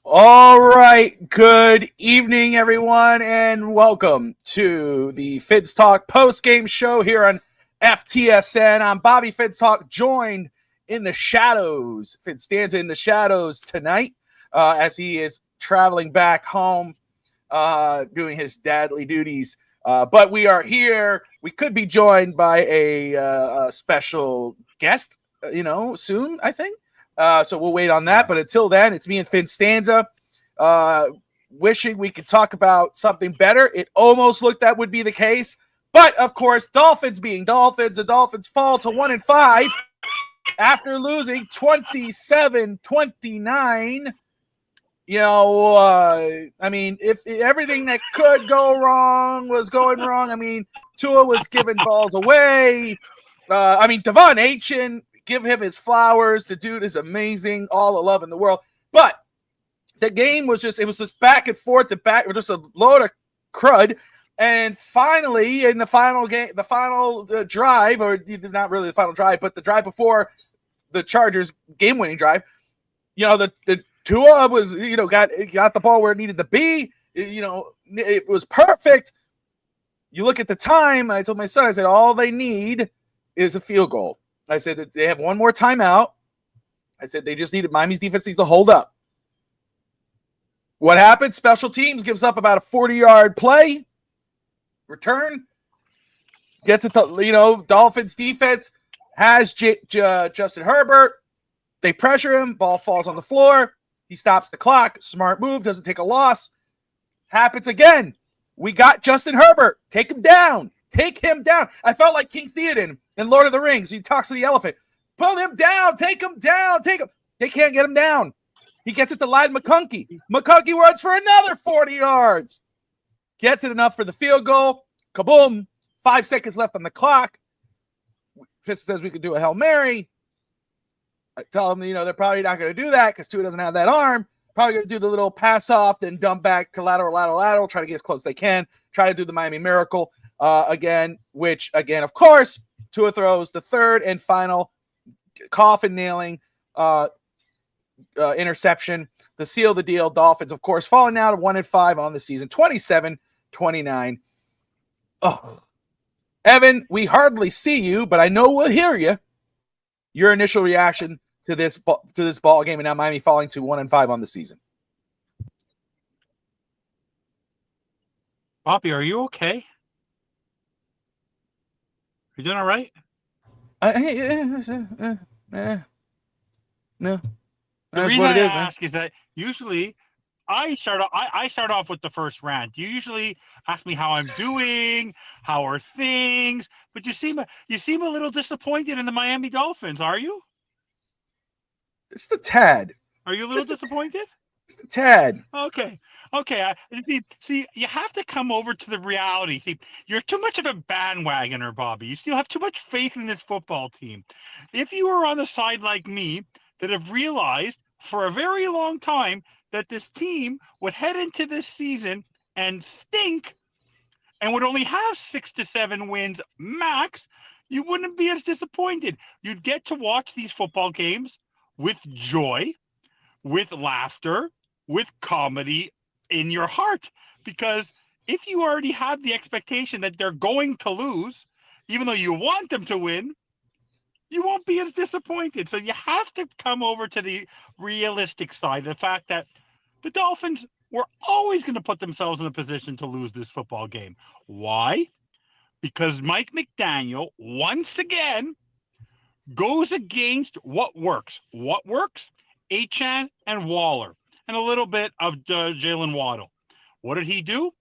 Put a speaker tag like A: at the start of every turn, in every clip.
A: All right. Good evening, everyone, and welcome to the FinsTalk Post Game show here on FTSN. I'm Bobby FinsTalk, joined in the shadows. Fitz stands in the shadows tonight as he is traveling back home, doing his dadly duties. But we are here. We could be joined by a special guest, soon, I think. So we'll wait on that. But until then, it's me and Finn Stanza. Uh, Wishing we could talk about something better. It almost looked that would be the case. But of course, Dolphins being Dolphins, the Dolphins fall to 1-5 after losing 27-29. If everything that could go wrong was going wrong, Tua was giving balls away. Devon Achane, give him his flowers. The dude is amazing. All the love in the world. But the game was just back and forth, just a load of crud. And finally, in the final game, the final drive, or not really the final drive, but the drive before the Chargers game-winning drive, the Tua was, got the ball where it needed to be. It was perfect. You look at the time, I told my son, I said, all they need is a field goal. I said that they have one more timeout. I said they just needed Miami's defense needs to hold up. What happened? Special teams gives up about a 40-yard play. Return. Gets it to, Dolphins defense has Justin Herbert. They pressure him. Ball falls on the floor. He stops the clock. Smart move. Doesn't take a loss. Happens again. We got Justin Herbert. Take him down. Take him down. I felt like King Theoden in Lord of the Rings. He talks to the elephant. Put him down. Take him down. Take him. They can't get him down. He gets it to Lyde McConkey. McConkey runs for another 40 yards. Gets it enough for the field goal. Kaboom. 5 seconds left on the clock. Fitz says we could do a Hail Mary. I tell them, they're probably not going to do that because Tua doesn't have that arm. Probably going to do the little pass off, then dump back to lateral, try to get as close as they can, try to do the Miami Miracle again, of course, Tua throws the third and final coffin-nailing interception to seal the deal. Dolphins, of course, falling now to 1-5 on the season, 27-29. Oh, Evan, we hardly see you, but I know we'll hear you. Your initial reaction to this ball game, and now Miami falling to 1-5 on the season.
B: Bobby, are you okay? Are you doing all right?
A: No.
B: The reason I ask is that usually I start off with the first rant. You usually ask me how I'm doing, how are things, but you seem a little disappointed in the Miami Dolphins, are you?
A: It's the tad.
B: Are you a little disappointed?
A: Just a tad.
B: Okay. See, you have to come over to the reality. See, you're too much of a bandwagoner, Bobby. You still have too much faith in this football team. If you were on the side like me that have realized for a very long time that this team would head into this season and stink and would only have 6 to 7 wins max, you wouldn't be as disappointed. You'd get to watch these football games with joy, with laughter, with comedy in your heart. Because if you already have the expectation that they're going to lose, even though you want them to win, you won't be as disappointed. So you have to come over to the realistic side, the fact that the Dolphins were always going to put themselves in a position to lose this football game. Why? Because Mike McDaniel, once again, goes against what works. What works? Achane and Waller, and a little bit of Jalen Waddle. What did he do?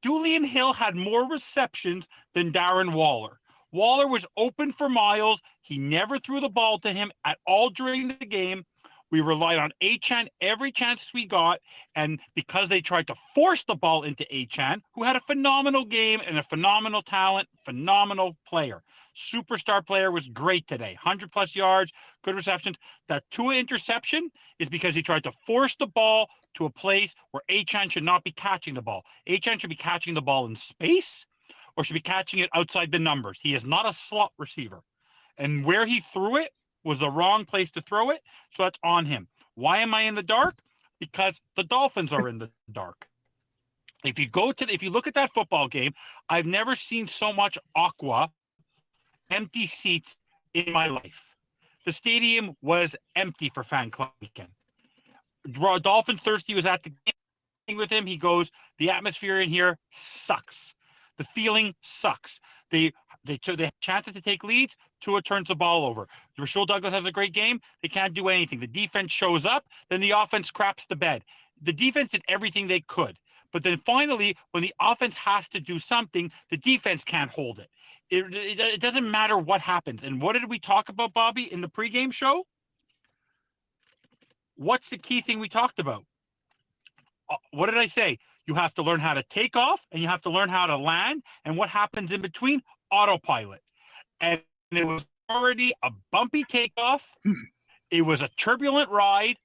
B: Julian Hill had more receptions than Darren Waller. Waller was open for miles. He never threw the ball to him at all during the game. We relied on Achane every chance we got, and because they tried to force the ball into Achane, who had a phenomenal game and a phenomenal talent, phenomenal player. Superstar player, was great today. 100-plus yards, good receptions. That Tua interception is because he tried to force the ball to a place where Achane should not be catching the ball. Achane should be catching the ball in space or should be catching it outside the numbers. He is not a slot receiver. And where he threw it was the wrong place to throw it, so that's on him. Why am I in the dark? because the Dolphins are in the dark. If you look at that football game, I've never seen so much aqua, empty seats in my life. The stadium was empty for fan club weekend. Dolphin Thirsty was at the game with him. He goes, the atmosphere in here sucks. The feeling sucks. They have chances to take leads. Tua turns the ball over. Rasul Douglas has a great game. They can't do anything. The defense shows up. Then the offense craps the bed. The defense did everything they could. But then finally, when the offense has to do something, the defense can't hold it. It doesn't matter what happens. And what did we talk about, Bobby, in the pregame show? What's the key thing we talked about? What did I say? You have to learn how to take off and you have to learn how to land. And what happens in between? Autopilot. And it was already a bumpy takeoff. It was a turbulent ride.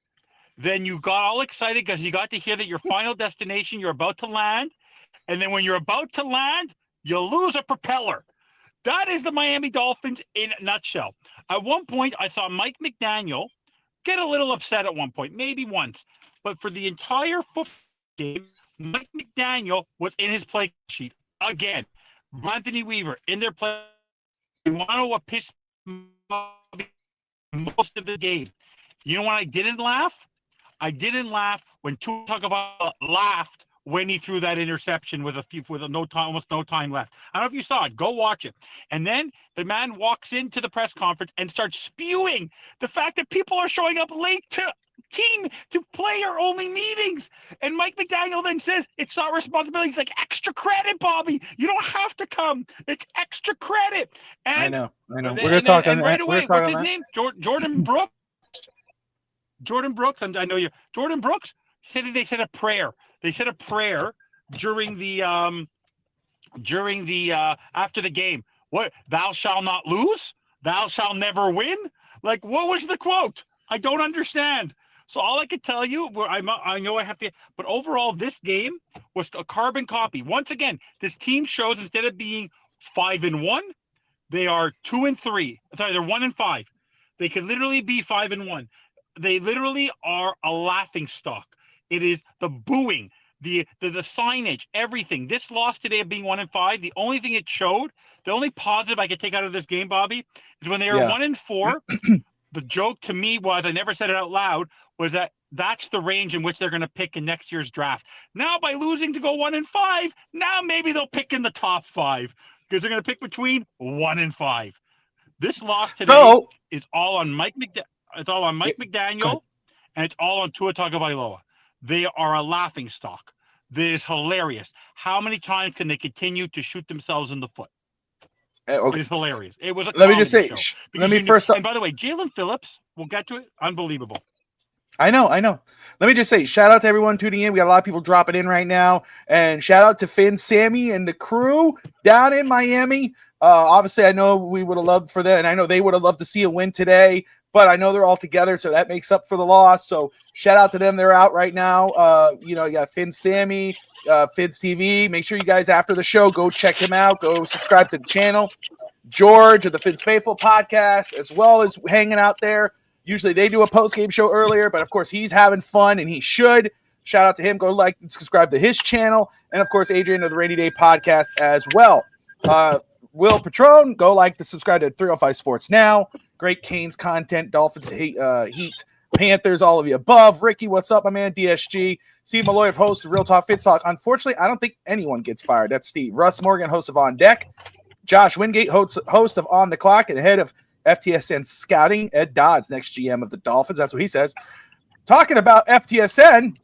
B: Then you got all excited because you got to hear that your final destination, you're about to land. And then when you're about to land, you lose a propeller. That is the Miami Dolphins in a nutshell. At one point, I saw Mike McDaniel get a little upset at one point, maybe once. But for the entire football game, Mike McDaniel was in his play sheet again. Anthony Weaver in their play. You want to know what pissed me off most of the game? You know when I didn't laugh? I didn't laugh when Tua Tagovailoa laughed when he threw that interception with almost no time left. I don't know if you saw it. Go watch it. And then the man walks into the press conference and starts spewing the fact that people are showing up late to player-only meetings. And Mike McDaniel then says, it's not responsibility. He's like, extra credit, Bobby. You don't have to come. It's extra credit. And
A: I know. We're going
B: to
A: talk on that.
B: Right away, what's his
A: that.
B: name? Jordan Brooks. Jordan Brooks. I know you. Jordan Brooks said they said a prayer. They said a prayer during the after the game. What? Thou shalt not lose. Thou shalt never win. Like, what was the quote? I don't understand. So all I could tell you, I know I have to, but overall, this game was a carbon copy. Once again, this team shows instead of being 5-1, they are 2-3. Sorry, they're 1-5. They could literally be 5-1. They literally are a laughing stock. It is the booing, the signage, everything. This loss today of being 1-5, the only thing it showed, the only positive I could take out of this game, Bobby, is when they were 1-4. The joke to me was, I never said it out loud, was that that's the range in which they're going to pick in next year's draft. Now, by losing to go 1-5, now maybe they'll pick in the top 5 because they're going to pick between 1 and 5. This loss today is all on Mike McDaniel. It's all on Mike McDaniel, and it's all on Tua Tagovailoa. They are a laughing stock. This is hilarious. How many times can they continue to shoot themselves in the foot? It is hilarious. It was a
A: Let me just say,
B: show.
A: and
B: by the way, Jalen Phillips, we'll get to it. Unbelievable.
A: I know. Let me just say, shout out to everyone tuning in. We got a lot of people dropping in right now. And shout out to Finn, Sammy, and the crew down in Miami. Obviously, I know we would have loved for that, and I know they would have loved to see a win today. But I know they're all together, so that makes up for the loss. So shout out to them. They're out right now. You got Finn, Sammy, Fins TV. Make sure you guys, after the show, go check him out. Go subscribe to the channel. George of the Fins Faithful podcast, as well as hanging out there. Usually they do a post-game show earlier, but of course he's having fun, and he should. Shout out to him. Go like and subscribe to his channel. And of course, Adrian of the Rainy Day podcast as well. Will Patron, go like to subscribe to 305 Sports Now. Great Canes content, Dolphins, Heat, Panthers, all of you above. Ricky, what's up, my man? DSG. Steve Malloy, host of Real Talk FinsTalk. Unfortunately, I don't think anyone gets fired. That's Steve. Russ Morgan, host of On Deck. Josh Wingate, host of On the Clock, and head of FTSN Scouting. Ed Dodds, next GM of the Dolphins. That's what he says. Talking about FTSN,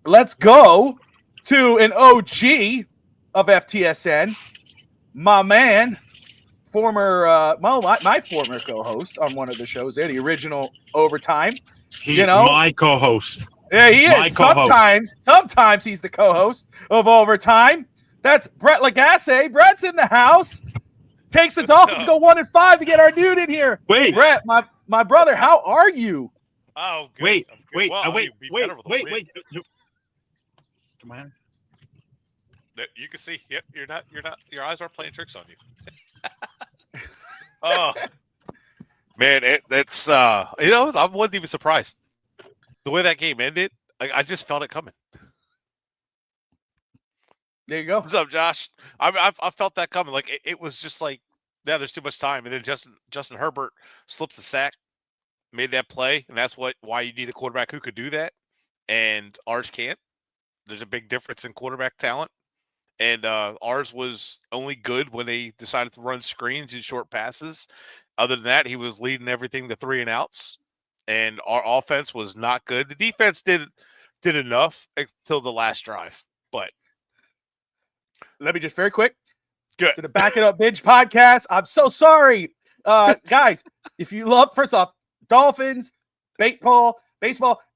A: let's go to an OG of FTSN. My man, my former co-host on one of the shows there, the original Overtime.
B: He's my co-host.
A: Yeah, he is. Sometimes he's the co-host of Overtime. That's Brett Lagasse. Brett's in the house. Takes the Dolphins go 1-5 to get our dude in here.
B: Wait,
A: Brett, my brother, how are you?
C: Oh, good.
B: Wait.
C: Come on. You can see. Yep, you're not. Your eyes aren't playing tricks on you. Oh, man, that's I wasn't even surprised the way that game ended. Like I just felt it coming.
A: There you go.
C: What's up, Josh? I felt that coming. Like it was just like, yeah, there's too much time, and then Justin Herbert slipped the sack, made that play, and that's why you need a quarterback who could do that, and ours can't. There's a big difference in quarterback talent, and ours was only good when they decided to run screens and short passes. Other than that, he was leading everything to 3-and-outs, and our offense was not good. The defense did enough until the last drive, but
A: Let me just very quick.
C: good.
A: To the Back It Up Binge podcast. I'm so sorry. Guys, if you love, first off, Dolphins, baseball,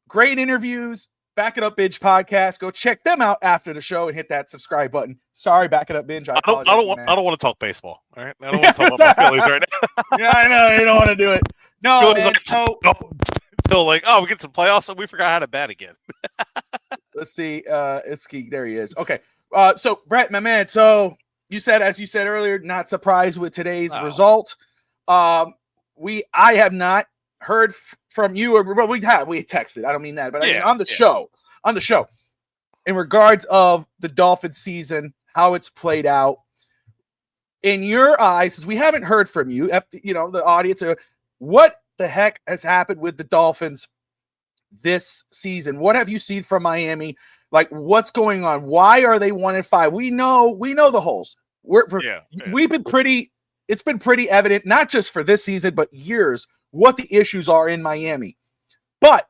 A: great interviews, Back It Up Binge podcast. Go check them out after the show and hit that subscribe button. Sorry, Back It Up Binge. I don't
C: want to talk baseball. All right. I don't want to talk about my Phillies right now.
A: Yeah, I know. You don't want to do it. No, man,
C: until like, we get to the playoffs and we forgot how to bat again.
A: Let's see. There he is. Okay. So Brett, my man. So you said, as you said earlier, not surprised with today's result. I have not heard from you, or we texted. I don't mean that, but on the show, in regards of the Dolphins season, how it's played out in your eyes, since we haven't heard from you, the audience, what the heck has happened with the Dolphins this season? What have you seen from Miami? Like, what's going on? Why are they 1-5? We know the holes. We've been pretty. It's been pretty evident, not just for this season, but years, what the issues are in Miami. But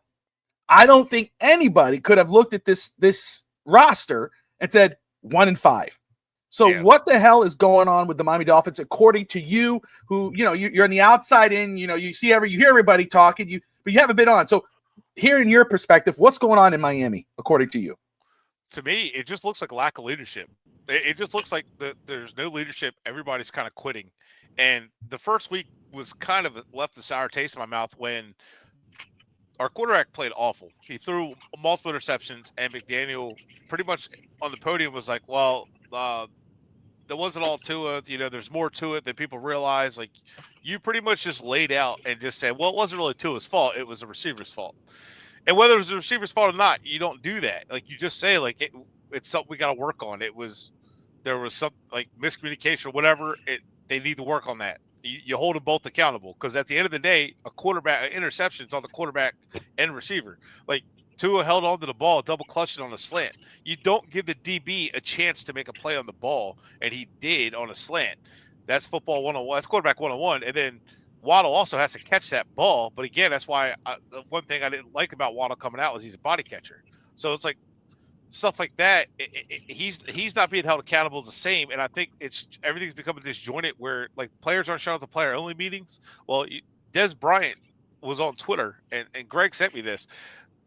A: I don't think anybody could have looked at this roster and said 1-5. So what the hell is going on with the Miami Dolphins, according to you, who, you're on the outside in, you hear everybody talking, but you haven't been on. So hearing your perspective, what's going on in Miami, according to you?
C: To me, it just looks like lack of leadership. It just looks like there's no leadership. Everybody's kind of quitting. And the first week was kind of left a sour taste in my mouth when our quarterback played awful. He threw multiple interceptions, and McDaniel pretty much on the podium was like, well, that wasn't all to it. There's more to it than people realize. Like, you pretty much just laid out and just said, well, it wasn't really Tua's fault. It was the receiver's fault. And whether it was the receiver's fault or not, you don't do that. Like, you just say, like, it's something we got to work on. There was some like miscommunication or whatever. They need to work on that. You hold them both accountable, because at the end of the day, interception's on the quarterback and receiver. Like, Tua held on to the ball, double clutched it on a slant. You don't give the DB a chance to make a play on the ball, and he did on a slant. That's football 101. That's quarterback 101. And then Waddle also has to catch that ball. But again, that's why the one thing I didn't like about Waddle coming out was he's a body catcher. So it's like stuff like that. He's not being held accountable the same. And I think everything's becoming disjointed where, like, players aren't showing up to player-only meetings. Well, Des Bryant was on Twitter, and Greg sent me this,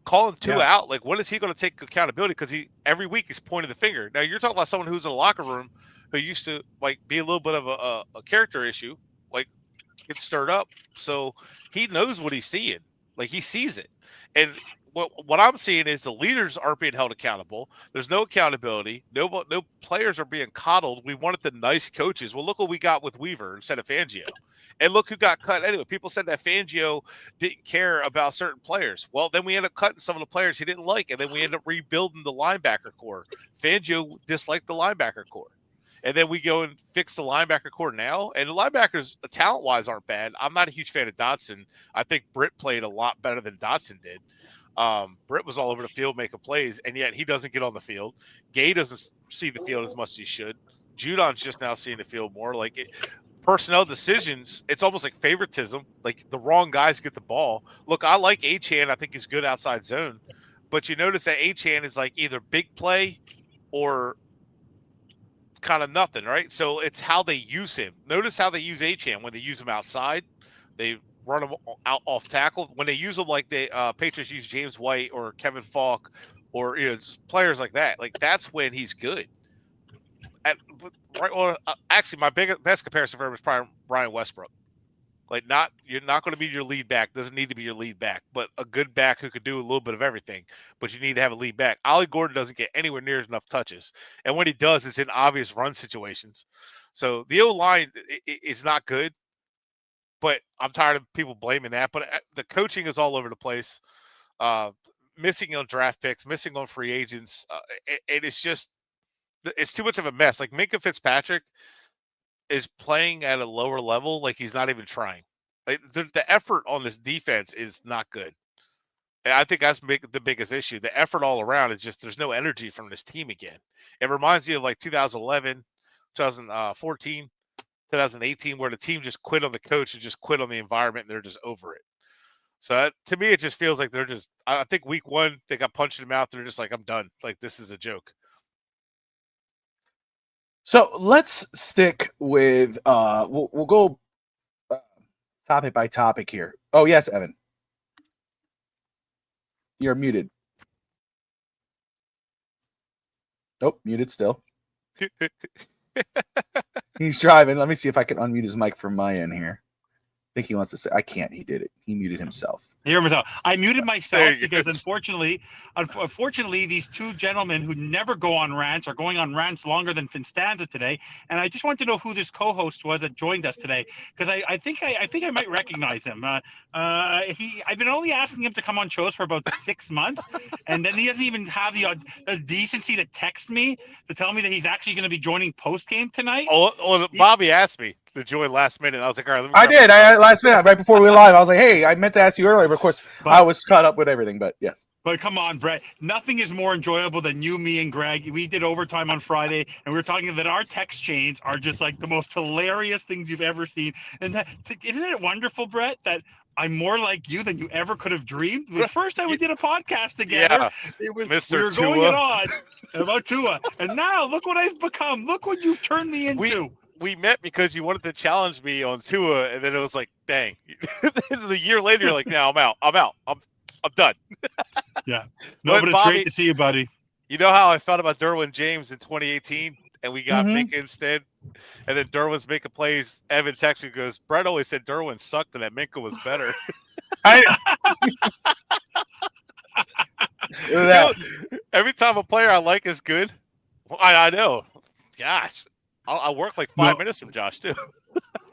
C: calling Tua out. Like, when is he going to take accountability? Because every week he's pointing the finger. Now, you're talking about someone who's in the locker room who used to, like, be a little bit of a character issue, like, get stirred up. So he knows what he's seeing. Like, he sees it. And what I'm seeing is the leaders aren't being held accountable. There's no accountability. No players are being coddled. We wanted the nice coaches. Well, look what we got with Weaver instead of Fangio. And look who got cut anyway. People said that Fangio didn't care about certain players. Well, then we ended up cutting some of the players he didn't like, and then we ended up rebuilding the linebacker core. Fangio disliked the linebacker core. And then we go and fix the linebacker core now. And the linebackers, talent-wise, aren't bad. I'm not a huge fan of Dotson. I think Britt played a lot better than Dotson did. Britt was all over the field making plays, and yet he doesn't get on the field. Gay doesn't see the field as much as he should. Judon's just now seeing the field more. Like, personnel decisions, it's almost like favoritism. Like, the wrong guys get the ball. Look, I like Achane. I think he's good outside zone. But you notice that Achane is like either big play or kind of nothing, right? So it's how they use him. Notice how they use Achane when they use him outside. They run him out off tackle. When they use him like the Patriots use James White or Kevin Falk or players like that, like, that's when he's good. Actually, my best comparison for him is probably Brian Westbrook. Like, you're not going to be your lead back. Doesn't need to be your lead back, but a good back who could do a little bit of everything. But you need to have a lead back. Ollie Gordon doesn't get anywhere near enough touches, and when he does, it's in obvious run situations. So the O-line is not good, but I'm tired of people blaming that. But the coaching is all over the place. missing on draft picks, missing on free agents. It's too much of a mess. Like Minka Fitzpatrick is playing at a lower level, like he's not even trying. Like the effort on this defense is not good. And I think that's the biggest issue. The effort all around is just there's no energy from this team again. It reminds me of like 2011, 2014, 2018, where the team just quit on the coach and just quit on the environment, and they're just over it. So to me, it just feels like they're just. I think week one they got punched in the mouth. They're just like, I'm done. Like this is a joke.
A: So let's stick with we'll go topic by topic here. Oh yes, Evan, you're muted. Nope, muted still. He's driving. Let me see if I can unmute his mic from my end here. I think he wants to say. I can't. He did it. He muted himself.
B: I muted myself because unfortunately, these two gentlemen who never go on rants are going on rants longer than Finstanza today. And I just want to know who this co-host was that joined us today, because I think I might recognize him. I've been only asking him to come on shows for about 6 months, and then he doesn't even have the decency to text me to tell me that he's actually going to be joining post game tonight.
C: Oh, Bobby asked me to join last minute. I was like, all right.
A: I did. Last minute, right before we went live, I was like, hey, I meant to ask you earlier, but of course, I was caught up with everything. But yes.
B: But come on, Brett. Nothing is more enjoyable than you, me, and Greg. We did overtime on Friday, and we were talking that our text chains are just like the most hilarious things you've ever seen. And isn't it wonderful, Brett, that I'm more like you than you ever could have dreamed? The first time we did a podcast together, it was
C: Mr.
B: we were going it on about Tua. And now look what I've become. Look what you've turned me into.
C: We met because you wanted to challenge me on Tua, and then it was like, dang. A year later, you're like, no, I'm out. I'm done.
B: Yeah. No, but it's Bobby, great to see you, buddy.
C: You know how I felt about Derwin James in 2018, and we got Minka instead, and then Derwin's making plays. Evan texts goes, Brett always said Derwin sucked and that Minka was better. Every time a player I like is good, I know. Gosh. I'll work like 5 minutes from Josh too.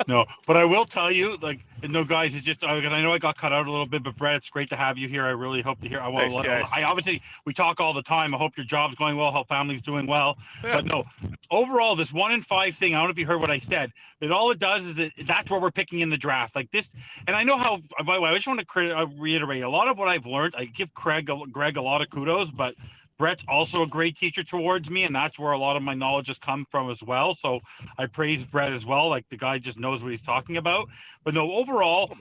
B: No, but I will tell you, guys, it's just because I know I got cut out a little bit, but Brett, it's great to have you here. I really hope to hear. I obviously we talk all the time. I hope your job's going well. Hope family's doing well. Yeah. But no, overall, this 1 in 5 thing. I don't know if you heard what I said. That all it does is that's what we're picking in the draft, like this. And I know how. By the way, I just want to reiterate a lot of what I've learned. I give Greg a lot of kudos, but Brett's also a great teacher towards me, and that's where a lot of my knowledge has come from as well. So I praise Brett as well. Like the guy just knows what he's talking about. But no, overall,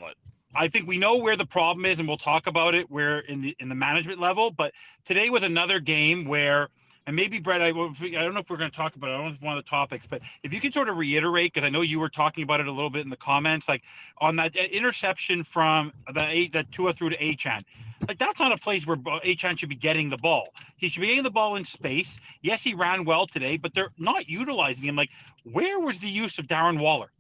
B: I think we know where the problem is, and we'll talk about it where in the management level. But today was another game where, and maybe Brett, I don't know if we're going to talk about it. I don't know if it's one of the topics, but if you can sort of reiterate, because I know you were talking about it a little bit in the comments, like on that interception from that Tua through to Achane. Like that's not a place where Achane should be getting the ball. He should be getting the ball in space. Yes, he ran well today, but they're not utilizing him. Like, where was the use of Darren Waller?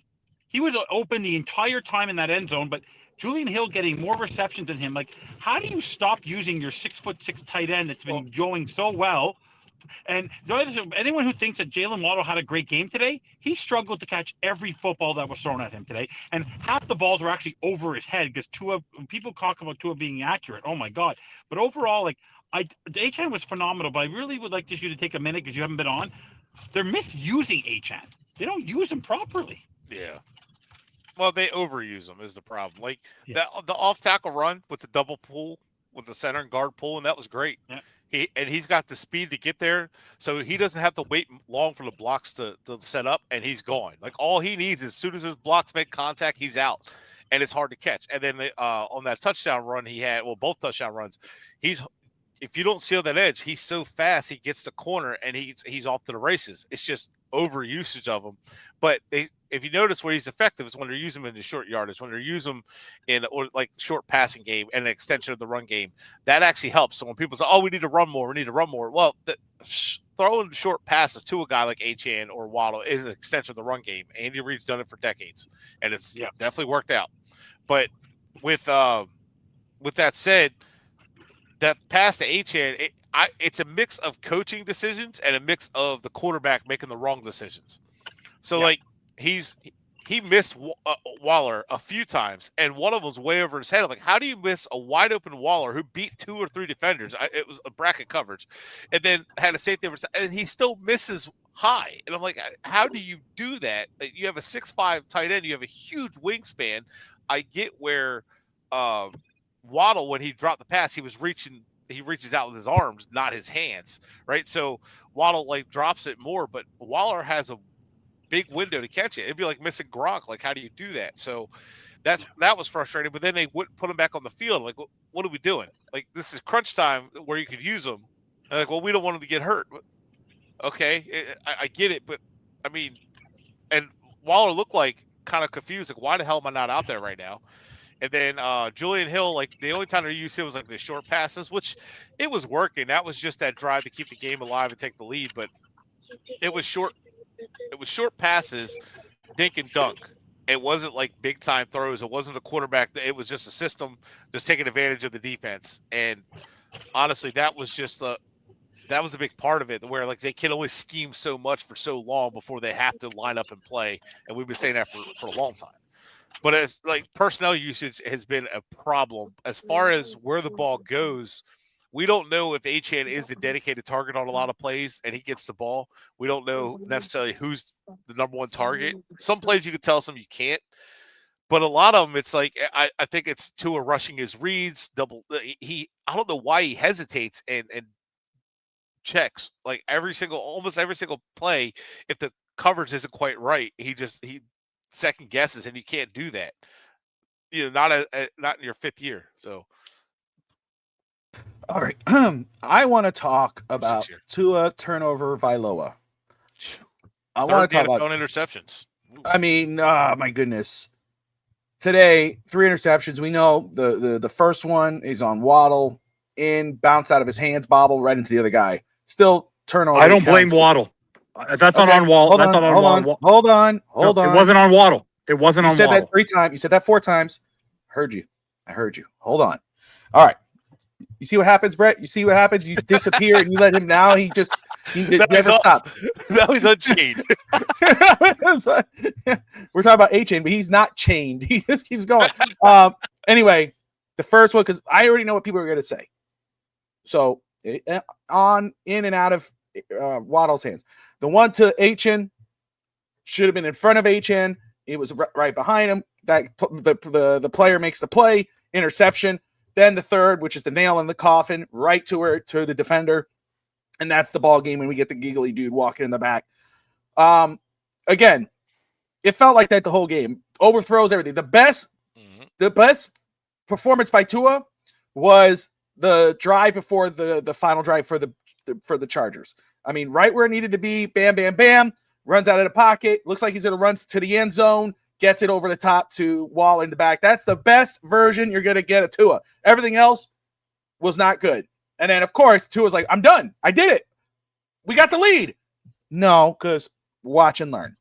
B: He was open the entire time in that end zone, but Julian Hill getting more receptions than him. Like, how do you stop using your 6'6" tight end that's been going so well? And anyone who thinks that Jalen Waddle had a great game today, he struggled to catch every football that was thrown at him today. And half the balls were actually over his head because people talk about Tua being accurate. Oh, my God. But overall, like, Achane was phenomenal, but I really would like you to take a minute because you haven't been on. They're misusing Achane. They don't use him properly.
C: Yeah. Well, they overuse him is the problem. Like, the off-tackle run with the double pull, with the center and guard pull, and that was great.
B: Yeah.
C: He's got the speed to get there, so he doesn't have to wait long for the blocks to set up, and he's going. Like, all he needs is as soon as his blocks make contact, he's out, and it's hard to catch. And then on that touchdown run he had, both touchdown runs, if you don't seal that edge, he's so fast, he gets the corner, and he's off to the races. It's just overusage of him. But if you notice where he's effective is when they're using him in the short yardage, when they're using him in like short passing game and an extension of the run game, that actually helps. So when people say, we need to run more, well, throwing short passes to a guy like Achane or Waddle is an extension of the run game. Andy Reid's done it for decades, and it's definitely worked out. But with that said, that pass to Achane, it's a mix of coaching decisions and a mix of the quarterback making the wrong decisions. So like he's he missed Waller a few times, and one of them was way over his head. I'm like, how do you miss a wide open Waller who beat 2 or 3 defenders? It was a bracket coverage, and then had a safety over, and he still misses high. And I'm like, how do you do that? You have a 6'5" tight end, you have a huge wingspan. I get where Waddle, when he dropped the pass, he reaches out with his arms, not his hands, right? So Waddle like drops it more, but Waller has a big window to catch it. It'd be like missing Gronk. Like, how do you do that? So that was frustrating. But then they wouldn't put him back on the field. Like, what are we doing? Like, this is crunch time where you could use them. And like, well, we don't want him to get hurt. Okay, I get it, but I mean, and Waller looked like kind of confused. Like, why the hell am I not out there right now? And then Julian Hill, like the only time they used him was like the short passes, which it was working. That was just that drive to keep the game alive and take the lead. But it was short passes, dink and dunk. It wasn't like big time throws. It wasn't a quarterback. It was just a system just taking advantage of the defense. And honestly, that was a big part of it, where like they can only scheme so much for so long before they have to line up and play. And we've been saying that for a long time. But as like personnel usage has been a problem. As far as where the ball goes, we don't know if Achane is the dedicated target on a lot of plays and he gets the ball. We don't know necessarily who's the number one target. Some plays you can tell, some you can't. But a lot of them, it's like I think it's Tua rushing his reads. I don't know why he hesitates and checks like almost every single play. If the coverage isn't quite right, he second guesses, and you can't do that. Not in your 5th year. So.
A: All right. I want to talk about Tua turnover Vailoa. I want to talk about
C: interceptions.
A: I mean, my goodness. Today, 3 interceptions. We know the first one is on Waddle, bounce out of his hands, bobble right into the other guy. Still turnover.
D: I don't blame Waddle. That's not on Waddle. That's not on Waddle.
A: Hold on.
D: It wasn't on Waddle. It wasn't on Waddle.
A: You said that 3 times. You said that 4 times. Heard you. I heard you. Hold on. All right. You see what happens, Brett? You see what happens? You disappear and you let him now. He never stops.
C: Now he's unchained.
A: We're talking about A-Chain, but he's not chained. He just keeps going. Anyway, the first one, because I already know what people are going to say. So in and out of Waddle's hands. The one to A-Chain should have been in front of A-Chain. It was right behind him. That the player makes the play, interception. Then the third, which is the nail in the coffin, right to the defender. And that's the ball game when we get the giggly dude walking in the back. Again, it felt like that the whole game. Overthrows everything. The best performance by Tua was the drive before the final drive for the Chargers. I mean, right where it needed to be, bam, bam, bam, runs out of the pocket, looks like he's going to run to the end zone, gets it over the top to Wall in the back. That's the best version you're going to get of Tua. Everything else was not good. And then, of course, Tua's like, I'm done. I did it. We got the lead. No, because watch and learn.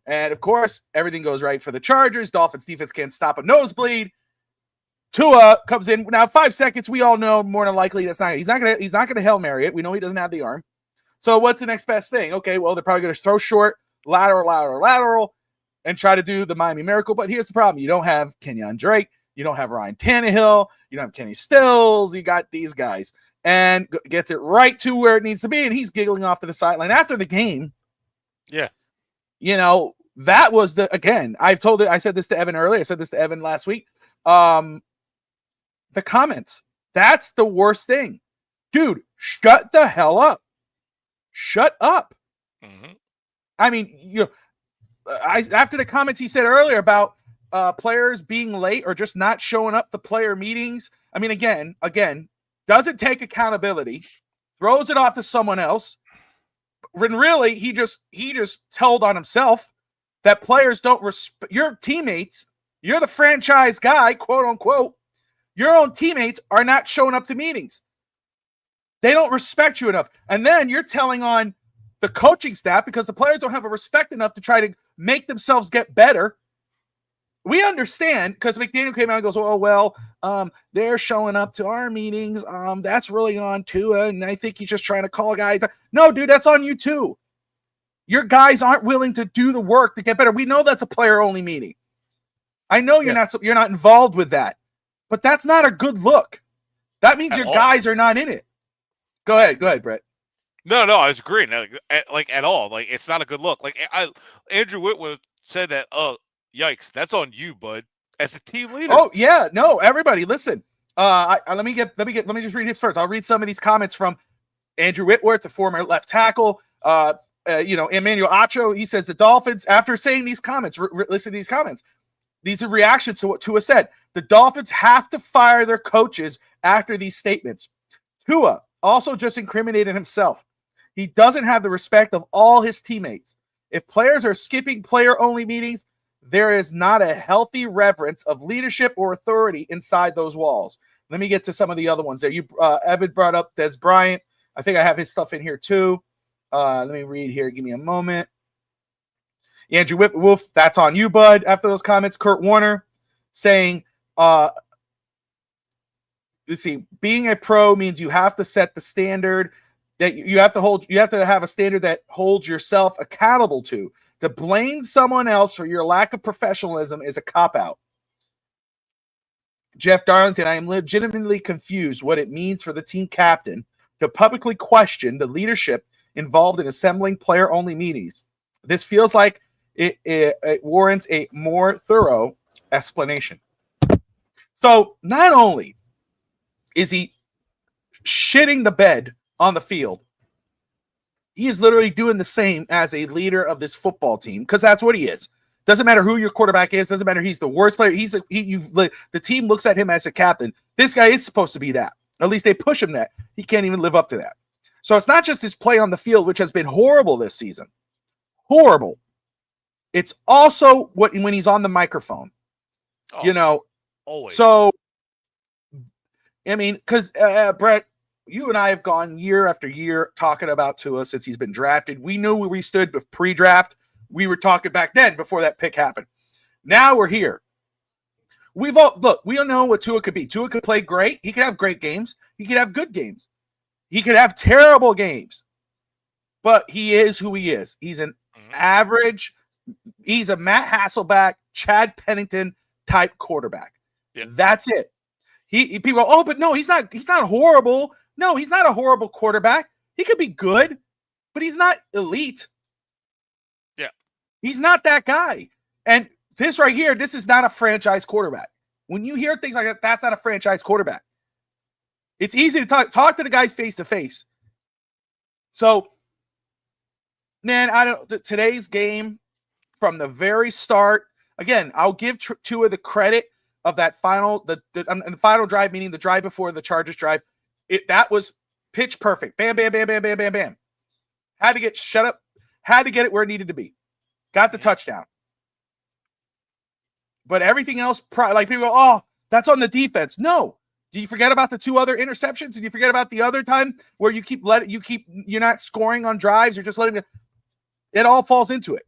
A: And, of course, everything goes right for the Chargers. Dolphins defense can't stop a nosebleed. Tua comes in. Now, 5 seconds, we all know more than likely he's not gonna Hail Mary it. We know he doesn't have the arm. So what's the next best thing? Okay, well, they're probably going to throw short, lateral, and try to do the Miami Miracle. But here's the problem. You don't have Kenyon Drake. You don't have Ryan Tannehill. You don't have Kenny Stills. You got these guys. And gets it right to where it needs to be. And he's giggling off to the sideline after the game.
C: Yeah.
A: That was again, I said this to Evan earlier. I said this to Evan last week. The comments. That's the worst thing. Dude, shut the hell up. Shut up.
C: Mm-hmm. I
A: mean, after the comments he said earlier about players being late or just not showing up to player meetings. I mean, again, doesn't take accountability, throws it off to someone else. When really he just told on himself that players don't respect your teammates. You're the franchise guy, quote unquote. Your own teammates are not showing up to meetings. They don't respect you enough. And then you're telling on the coaching staff because the players don't have a respect enough to try to make themselves get better. We understand because McDaniel came out and goes, oh, well, they're showing up to our meetings. That's really on Tua. And I think he's just trying to call guys. No, dude, that's on you too. Your guys aren't willing to do the work to get better. We know that's a player-only meeting. I know you're not involved with that, but that's not a good look. That means your guys are not in it. Go ahead, Brett.
C: No, I was agreeing. Like at all. Like it's not a good look. Like Andrew Whitworth said that. Oh, yikes! That's on you, bud. As a team leader.
A: Oh yeah, no, everybody, listen. Let me just read his first. I'll read some of these comments from Andrew Whitworth, the former left tackle. Emmanuel Acho. He says the Dolphins, after saying these comments, listen to these comments. These are reactions to what Tua said. The Dolphins have to fire their coaches after these statements. Tua also just incriminated himself. He doesn't have the respect of all his teammates. If players are skipping player-only meetings, there is not a healthy reverence of leadership or authority inside those walls. Let me get to some of the other ones there. Evan brought up Des Bryant. I think I have his stuff in here too. Let me read here. Give me a moment. Andrew Wolf, that's on you, bud. After those comments, Kurt Warner saying, let's see, being a pro means you have to set the standard that you have to have a standard that holds yourself accountable to. To blame someone else for your lack of professionalism is a cop-out. Jeff Darlington, I am legitimately confused what it means for the team captain to publicly question the leadership involved in assembling player-only meetings. This feels like it warrants a more thorough explanation. So not only is he shitting the bed on the field, he is literally doing the same as a leader of this football team, because that's what he is. Doesn't matter who your quarterback is. Doesn't matter. He's the worst player. The team looks at him as a captain. This guy is supposed to be that. At least they push him that. He can't even live up to that. So it's not just his play on the field, which has been horrible this season. Horrible. It's also when he's on the microphone.
C: Always.
A: So, I mean, because Brett, you and I have gone year after year talking about Tua since he's been drafted. We knew where we stood pre-draft. We were talking back then before that pick happened. Now we're here. We all know what Tua could be. Tua could play great. He could have great games. He could have good games. He could have terrible games. But he is who he is. He's an average. He's a Matt Hasselbeck, Chad Pennington type quarterback.
C: Yeah.
A: That's it. People go, but no, he's not horrible. No, he's not a horrible quarterback. He could be good, but he's not elite.
C: Yeah.
A: He's not that guy. And this right here, this is not a franchise quarterback. When you hear things like that, that's not a franchise quarterback. It's easy to talk to the guys face to face. So, man, today's game from the very start, again, I'll give Tua the credit of that final drive, meaning the drive before the Chargers drive. That was pitch perfect. Bam, bam, bam, bam, bam, bam, bam. Had to get shut up. Had to get it where it needed to be. Got the touchdown. But everything else, like people go, oh, that's on the defense. No. Do you forget about the two other interceptions? Did you forget about the other time where you're not scoring on drives? You're just letting it all falls into it.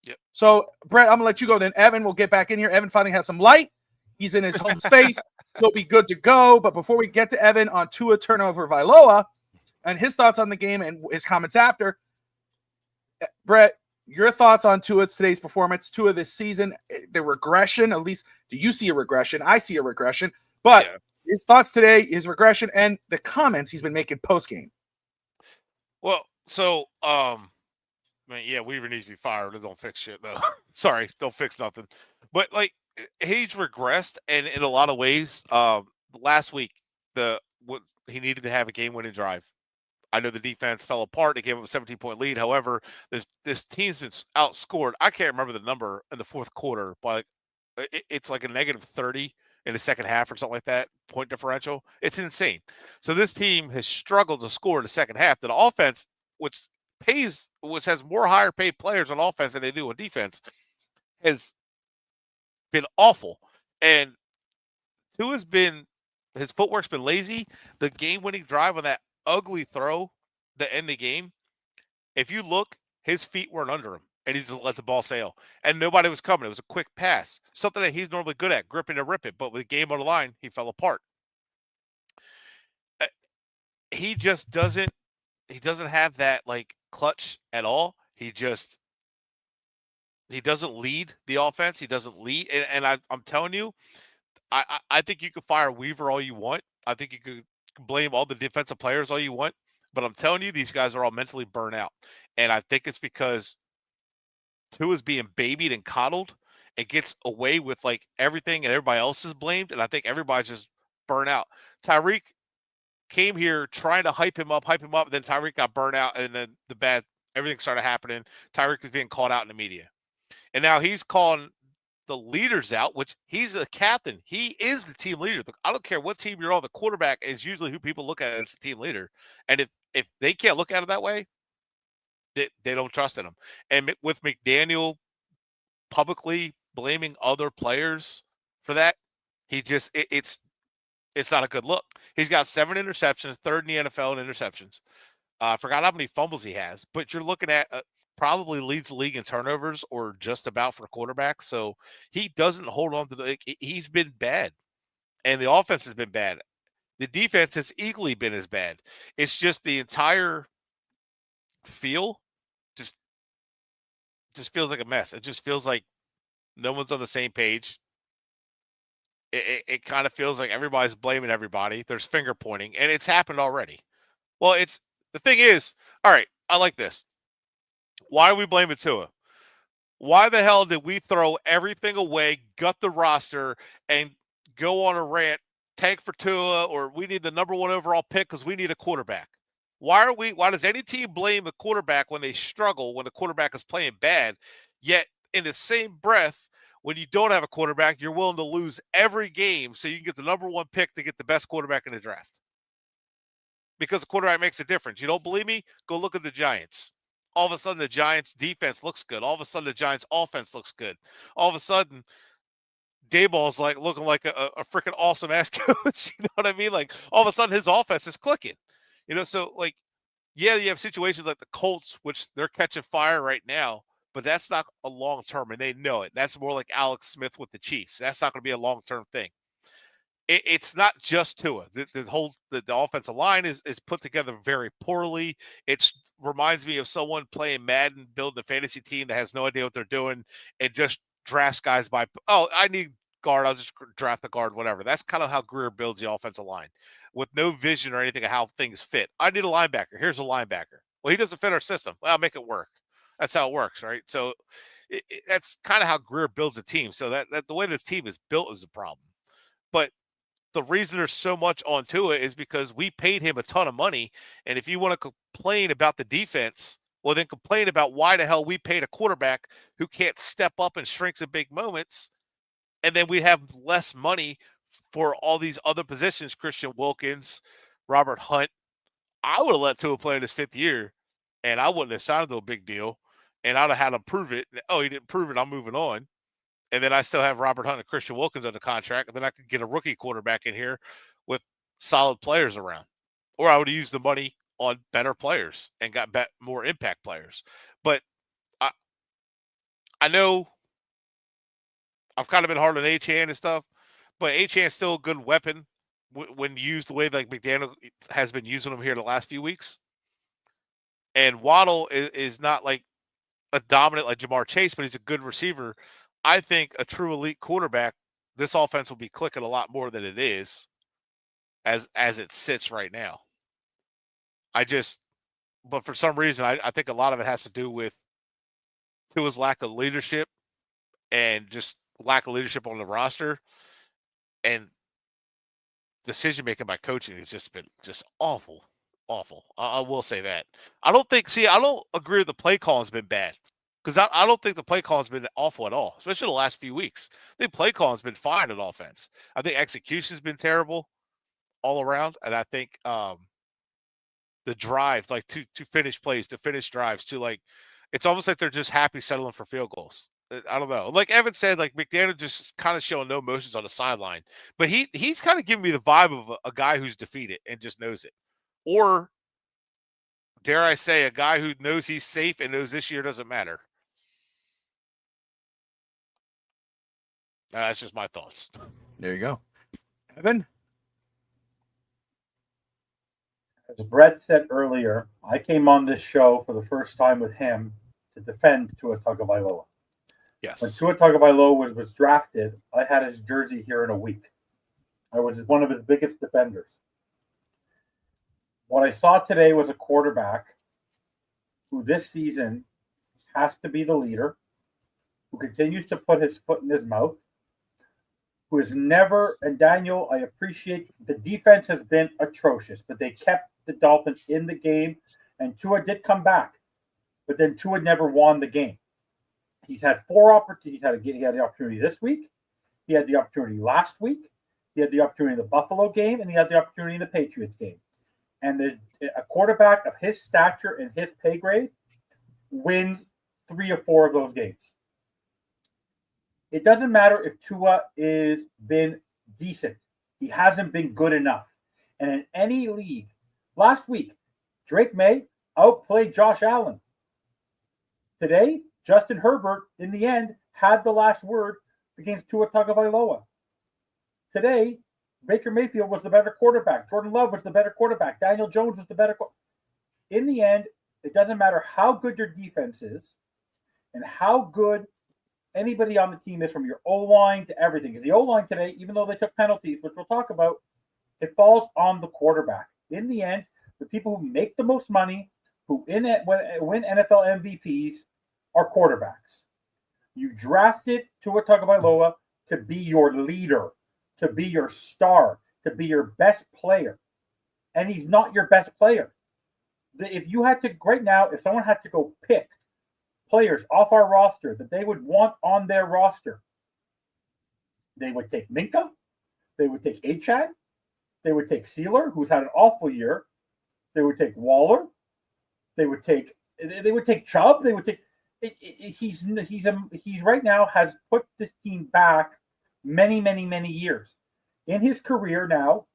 C: Yep.
A: So, Brett, I'm going to let you go. Then Evan will get back in here. Evan finally has some light. He's in his home space. He'll be good to go. But before we get to Evan on Tua turnover Vailoa and his thoughts on the game and his comments after, Brett, your thoughts on today's performance, Tua this season, the regression, at least do you see a regression? I see a regression. But his thoughts today, his regression, and the comments he's been making post-game.
C: Well, so, Weaver needs to be fired. It don't fix shit, though. Sorry, don't fix nothing. But, he's regressed, and in a lot of ways, last week, he needed to have a game-winning drive. I know the defense fell apart. They gave up a 17-point lead. However, this team's been outscored. I can't remember the number in the fourth quarter, but it's like a negative 30 in the second half or something like that, point differential. It's insane. So this team has struggled to score in the second half. The offense, which has more higher paid players on offense than they do on defense, has been awful. And his footwork's been lazy. The game-winning drive on that ugly throw to end the game, if you look, his feet weren't under him, and he just let the ball sail. And nobody was coming. It was a quick pass, something that he's normally good at, gripping to rip it. But with the game on the line, he fell apart. He just doesn't have that, clutch at all. He doesn't lead the offense. He doesn't lead, and I'm telling you, I think you could fire Weaver all you want. I think you could blame all the defensive players all you want, but I'm telling you, these guys are all mentally burnt out, and I think it's because Tua's being babied and coddled and gets away with like everything, and everybody else is blamed, and I think everybody's just burnt out. Tyreek came here trying to hype him up, and then Tyreek got burnt out, and then everything started happening. Tyreek was being called out in the media. And now he's calling the leaders out, which he's a captain. He is the team leader. I don't care what team you're on. The quarterback is usually who people look at as the team leader. And if they can't look at it that way, they don't trust in him. And with McDaniel publicly blaming other players for that, it's not a good look. He's got 7 interceptions, third in the NFL in interceptions. I forgot how many fumbles he has, but you're looking at probably leads the league in turnovers or just about for quarterbacks. So he doesn't hold on to he's been bad, and the offense has been bad. The defense has equally been as bad. It's just the entire feel just feels like a mess. It just feels like no one's on the same page. It kind of feels like everybody's blaming everybody. There's finger pointing, and it's happened already. Well, the thing is, all right, I like this. Why are we blaming Tua? Why the hell did we throw everything away, gut the roster, and go on a rant, tank for Tua, or we need the number 1 overall pick because we need a quarterback? Why does any team blame a quarterback when they struggle, when the quarterback is playing bad, yet in the same breath, when you don't have a quarterback, you're willing to lose every game so you can get the number 1 pick to get the best quarterback in the draft? Because the quarterback makes a difference. You don't believe me? Go look at the Giants. All of a sudden, the Giants' defense looks good. All of a sudden, the Giants' offense looks good. All of a sudden, Dayball's like looking like a freaking awesome ass coach. You know what I mean? Like all of a sudden, his offense is clicking. So like, yeah, you have situations like the Colts, which they're catching fire right now, but that's not a long term, and they know it. That's more like Alex Smith with the Chiefs. That's not going to be a long term thing. It's not just Tua. The offensive line is put together very poorly. It reminds me of someone playing Madden, building a fantasy team that has no idea what they're doing and just drafts guys by, I need guard, I'll just draft the guard, whatever. That's kind of how Greer builds the offensive line with no vision or anything of how things fit. I need a linebacker. Here's a linebacker. Well, he doesn't fit our system. Well, I'll make it work. That's how it works, right? So that's kind of how Greer builds a team. So that the way the team is built is a problem. But the reason there's so much on Tua is because we paid him a ton of money. And if you want to complain about the defense, well, then complain about why the hell we paid a quarterback who can't step up and shrinks in big moments. And then we have less money for all these other positions, Christian Wilkins, Robert Hunt. I would have let Tua play in his 5th year, and I wouldn't have signed him to a big deal. And I'd have had him prove it. Oh, he didn't prove it. I'm moving on. And then I still have Robert Hunt and Christian Wilkins under contract. And then I could get a rookie quarterback in here with solid players around. Or I would have used the money on better players and got more impact players. But I know I've kind of been hard on Achane and stuff, but Achane is still a good weapon when used the way like McDaniel has been using him here the last few weeks. And Waddle is not like a dominant like Jamar Chase, but he's a good receiver. I think a true elite quarterback, this offense will be clicking a lot more than it is as it sits right now. But for some reason, I think a lot of it has to do with Tua's lack of leadership and just lack of leadership on the roster, and decision making by coaching has just been just awful. I will say that. I don't agree with the play call has been bad. Because I don't think the play call has been awful at all, especially the last few weeks. I think play call has been fine on offense. I think execution has been terrible all around. And I think the drive, like to finish plays, to finish drives, to like, it's almost like they're just happy settling for field goals. I don't know. Like Evan said, like McDaniel just kind of showing no emotions on the sideline. But he's kind of giving me the vibe of a guy who's defeated and just knows it. Or, dare I say, a guy who knows he's safe and knows this year doesn't matter. That's just my thoughts.
A: There you go. Evan?
E: As Brett said earlier, I came on this show for the first time with him to defend Tua Tagovailoa.
C: Yes.
E: When Tua Tagovailoa was drafted, I had his jersey here in a week. I was one of his biggest defenders. What I saw today was a quarterback who this season has to be the leader, who continues to put his foot in his mouth, who is never, and Daniel, I appreciate, the defense has been atrocious, but they kept the Dolphins in the game, and Tua did come back, but then Tua never won the game. He's had 4 opportunities. He had the opportunity this week. He had the opportunity last week. He had the opportunity in the Buffalo game, and he had the opportunity in the Patriots game. And a quarterback of his stature and his pay grade wins 3 or 4 of those games. It doesn't matter if Tua is been decent. He hasn't been good enough. And in any league, last week, Drake May outplayed Josh Allen. Today, Justin Herbert, in the end, had the last word against Tua Tagovailoa. Today, Baker Mayfield was the better quarterback. Jordan Love was the better quarterback. Daniel Jones was the better quarterback. In the end, it doesn't matter how good your defense is and how good anybody on the team is, from your O-line to everything. Because the O-line today, even though they took penalties, which we'll talk about, it falls on the quarterback. In the end, the people who make the most money, who win NFL MVPs, are quarterbacks. You drafted Tua Tagovailoa to be your leader, to be your star, to be your best player. And he's not your best player. If you had to, right now, if someone had to go pick players off our roster that they would want on their roster, they would take Minka, they would take Achad, they would take Sealer, who's had an awful year, they would take Waller, they would take Chubb, they would take. He's right now has put this team back many years. In his career now,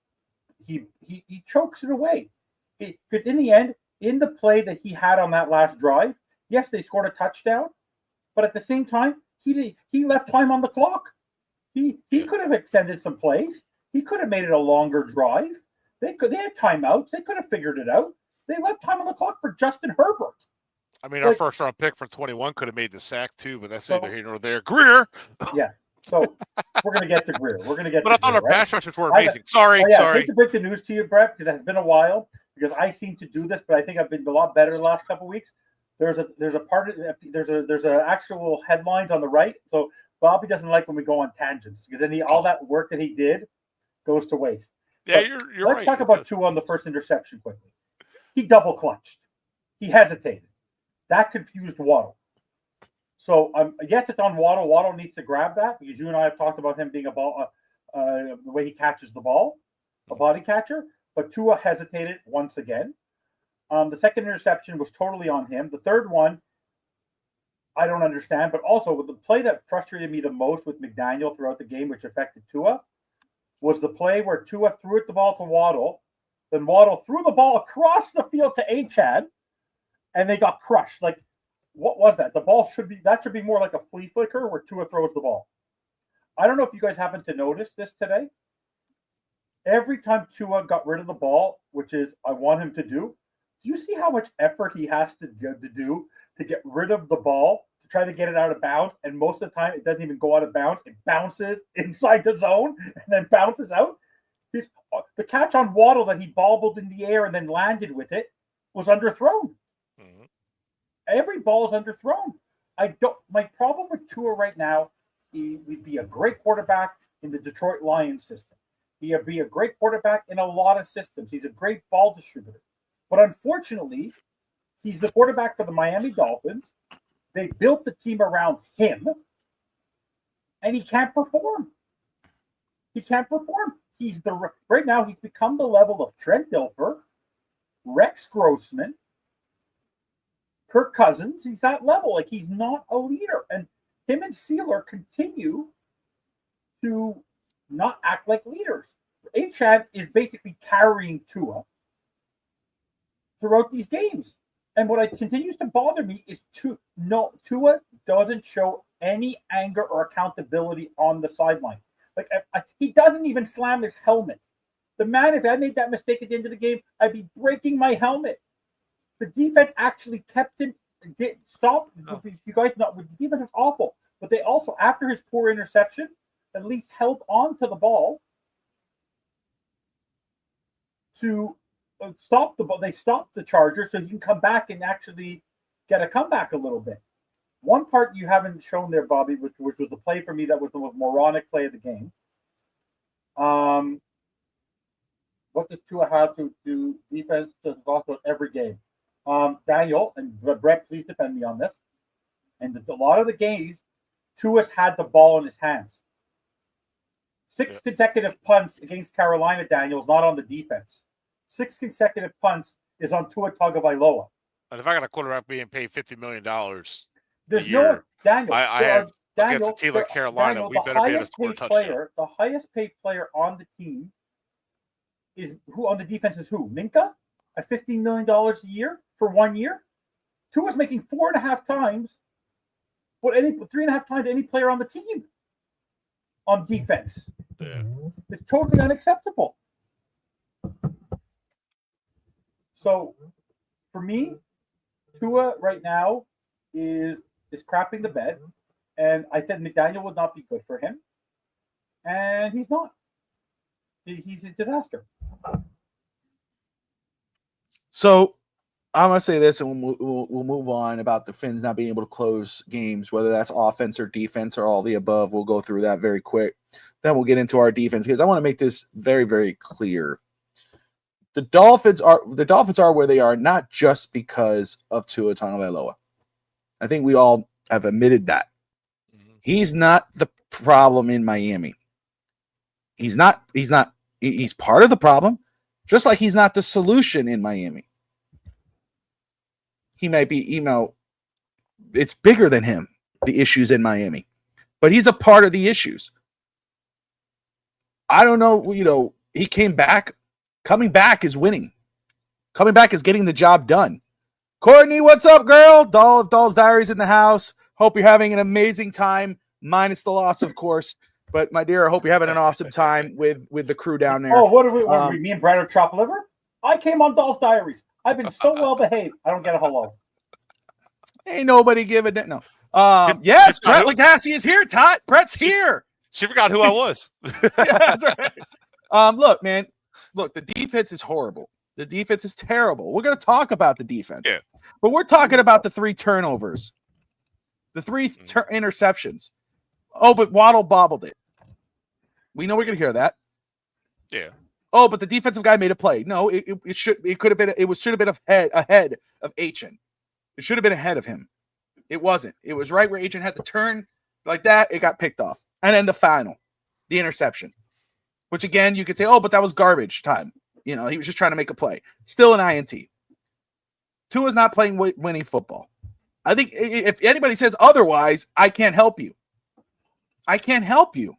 E: he chokes it away. Because in the end, in the play that he had on that last drive, yes, they scored a touchdown, but at the same time, he left time on the clock. He could have extended some plays. He could have made it a longer drive. They had timeouts. They could have figured it out. They left time on the clock for Justin Herbert.
C: I mean, our first round pick for 21 could have made the sack too, but that's neither here nor there. Greer.
E: Yeah. So we're going to get to Greer. We're going to get
C: but
E: to
C: I thought
E: Greer,
C: our pass rushers were amazing. Sorry.
E: I hate to break the news to you, Brett, because it's been a while, because I seem to do this, but I think I've been a lot better the last couple of weeks. There's actual headlines on the right. So Bobby doesn't like when we go on tangents, because then all that work that he did goes to waste.
C: Yeah,
E: but
C: you're
E: let's
C: right.
E: talk about Tua on the first interception quickly. He double clutched. He hesitated. That confused Waddle. So yes, it's on Waddle. Waddle needs to grab that, because you and I have talked about him being the way he catches the ball, a body catcher. But Tua hesitated once again. The second interception was totally on him. The third one, I don't understand. But also, the play that frustrated me the most with McDaniel throughout the game, which affected Tua, was the play where Tua threw the ball to Waddle. Then Waddle threw the ball across the field to Achad, and they got crushed. Like, what was that? The ball should be more like a flea flicker where Tua throws the ball. I don't know if you guys happen to notice this today. Every time Tua got rid of the ball, which is I want him to do you see how much effort he has to do to get rid of the ball, to try to get it out of bounds? And most of the time, it doesn't even go out of bounds. It bounces inside the zone and then bounces out. The catch on Waddle that he bobbled in the air and then landed with it was underthrown. Mm-hmm. Every ball is underthrown. My problem with Tua right now, he would be a great quarterback in the Detroit Lions system. He'd be a great quarterback in a lot of systems. He's a great ball distributor. But unfortunately, he's the quarterback for the Miami Dolphins. They built the team around him, and he can't perform. He can't perform. Right now, he's become the level of Trent Dilfer, Rex Grossman, Kirk Cousins. He's that level. Like, he's not a leader. And him and Sealer continue to not act like leaders. Achad is basically carrying Tua throughout these games. And what continues to bother me is Tua doesn't show any anger or accountability on the sideline. Like, he doesn't even slam his helmet. The man, if I made that mistake at the end of the game, I'd be breaking my helmet. The defense actually kept him stop. You guys know the defense is awful, but they also, after his poor interception, at least held on to the ball to stop the ball. They stopped the Chargers so you can come back and actually get a comeback a little bit. One part you haven't shown there, Bobby, which was the play for me that was the most moronic play of the game. What does Tua have to do? Defense does also every game. Daniel, and Brett, please defend me on this. And a lot of the games, Tua's had the ball in his hands. 6 consecutive punts against Carolina, Daniel, is not on the defense. 6 consecutive punts is on Tua Tagovailoa.
C: But if I got a quarterback being paid $50 million,
E: there's no one, Daniel.
C: I have
E: Daniel,
C: against a team like Carolina,
E: Daniel,
C: we better be able to score a touchdown.
E: The highest paid player on the team is who on the defense is who? Minka at $15 million a year for 1 year. Tua's making 4.5 times what 3.5 times any player on the team on defense.
C: Yeah.
E: It's totally unacceptable. So for me, Tua right now is crapping the bed, and I said McDaniel would not be good for him, and he's not. He's a disaster.
A: So I'm going to say this, and we'll move on about the Fins not being able to close games, whether that's offense or defense or all the above. We'll go through that very quick. Then we'll get into our defense because I want to make this very, very clear. The Dolphins are where they are not just because of Tua Tagovailoa. I think we all have admitted that. He's not the problem in Miami. He's part of the problem, just like he's not the solution in Miami. He might be, it's bigger than him, the issues in Miami, but he's a part of the issues. I don't know, he came back. Coming back is winning. Coming back is getting the job done. Courtney, what's up, girl? Doll's Diaries in the house. Hope you're having an amazing time, minus the loss, of course. But my dear, I hope you're having an awesome time with the crew down there.
E: Oh, what are we? Me and Brad are chopped liver? I came on Doll's Diaries. I've been so well behaved. I don't get a hello.
A: Ain't nobody giving it. No. Yes, Brett Legassi is here. Todd, Brett's here.
C: She forgot who I was.
A: Yeah, that's right. Look, man. Look, the defense is horrible. The defense is terrible. We're going to talk about the defense.
C: Yeah.
A: But we're talking about the 3 turnovers. The 3 interceptions. Oh, but Waddle bobbled it. We know we're going to hear that.
C: Yeah.
A: Oh, but the defensive guy made a play. No, it should have been ahead of Achin. It should have been ahead of him. It wasn't. It was right where Achin had to turn like that. It got picked off. And then the interception. Which again, you could say, oh, but that was garbage time. He was just trying to make a play. Still an INT. Tua's not playing winning football. I think if anybody says otherwise, I can't help you. I can't help you.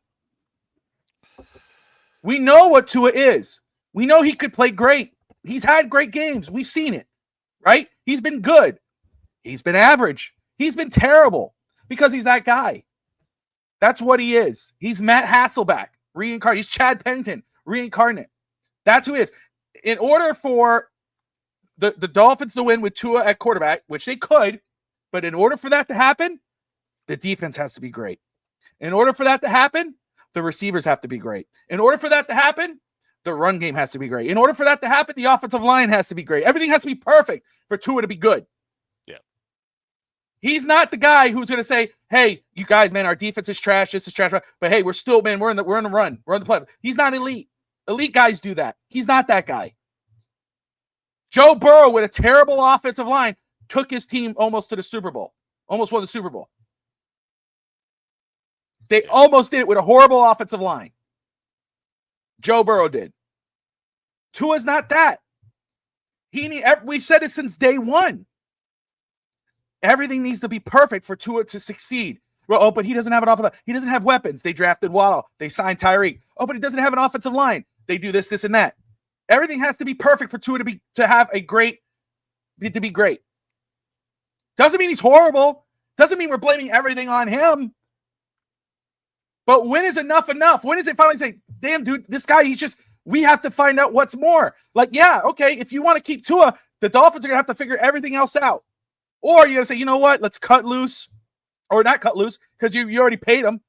A: We know what Tua is. We know he could play great. He's had great games. We've seen it, right? He's been good. He's been average. He's been terrible because he's that guy. That's what he is. He's Matt Hasselbeck. Reincarnate. He's Chad Pennington, reincarnate. That's who he is. In order for the Dolphins to win with Tua at quarterback, which they could, but in order for that to happen, the defense has to be great. In order for that to happen, the receivers have to be great. In order for that to happen, the run game has to be great. In order for that to happen, the offensive line has to be great. Everything has to be perfect for Tua to be good.
C: Yeah.
A: He's not the guy who's going to say, hey, you guys, man, our defense is trash. This is trash. But hey, we're still, man, we're in the run. We're on the play. He's not elite. Elite guys do that. He's not that guy. Joe Burrow with a terrible offensive line took his team almost to the Super Bowl. Almost won the Super Bowl. They almost did it with a horrible offensive line. Joe Burrow did. Tua's not that. We've said it since day one. Everything needs to be perfect for Tua to succeed. Oh, but he doesn't have an offensive line. He doesn't have weapons. They drafted Waddle. They signed Tyreek. Oh, but he doesn't have an offensive line. They do this, and that. Everything has to be perfect for Tua to be great. Doesn't mean he's horrible. Doesn't mean we're blaming everything on him. But when is enough? When is it finally say, damn, dude, this guy, we have to find out what's more. Like, yeah, okay, if you want to keep Tua, the Dolphins are going to have to figure everything else out. Or you're going to say, you know what? Let's cut loose, or not cut loose, because you already paid him.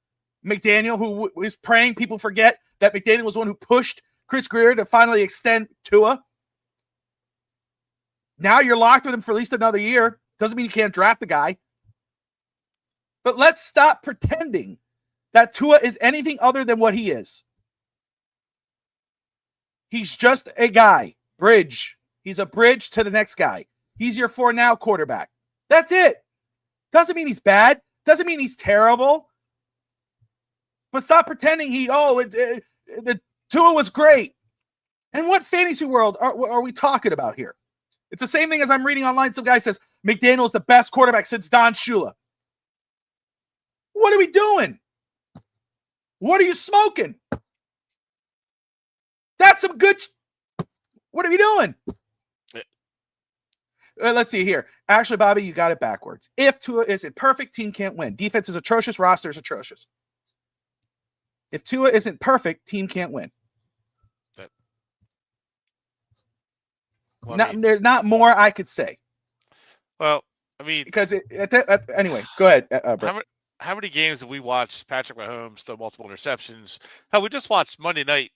A: McDaniel, who is praying people forget that McDaniel was the one who pushed Chris Greer to finally extend Tua. Now you're locked with him for at least another year. Doesn't mean you can't draft the guy. But let's stop pretending that Tua is anything other than what he is. He's just a guy. Bridge. He's a bridge to the next guy. He's your for now quarterback. That's it. Doesn't mean he's bad. Doesn't mean he's terrible. But stop pretending the Tua was great. And what fantasy world are we talking about here? It's the same thing as I'm reading online. Some guy says McDaniel's the best quarterback since Don Shula. What are we doing? What are you smoking? That's some good. What are we doing? Let's see here. Actually, Bobby, you got it backwards. If Tua isn't perfect, team can't win. Defense is atrocious. Roster is atrocious. If Tua isn't perfect, team can't win. There's not more I could say.
C: Well, I mean,
A: because anyway, go ahead.
C: How many games have we watched Patrick Mahomes throw multiple interceptions? Hell, we just watched Monday night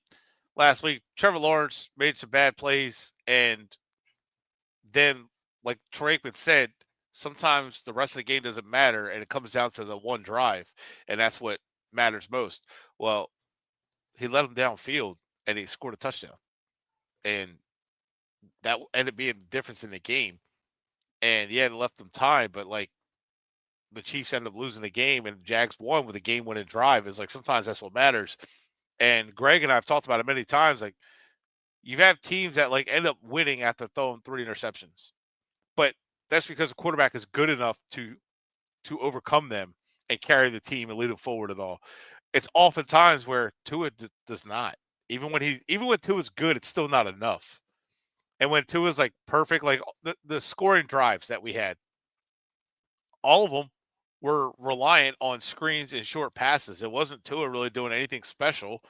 C: last week. Trevor Lawrence made some bad plays, and then, like Troy Aikman said, sometimes the rest of the game doesn't matter, and it comes down to the one drive, and that's what matters most. Well, he let him downfield, and he scored a touchdown, and that ended up being the difference in the game. And yeah, it left them time, but like the Chiefs ended up losing the game, and Jags won with a game-winning drive. Is like sometimes that's what matters. And Greg and I have talked about it many times. Like you have teams that like end up winning after throwing 3 interceptions, but that's because the quarterback is good enough to overcome them and carry the team and lead them forward and all. It's oftentimes where Tua does not. Even when Tua's good, it's still not enough. And when Tua's like perfect, like the scoring drives that we had, all of them were reliant on screens and short passes. It wasn't Tua really doing anything special,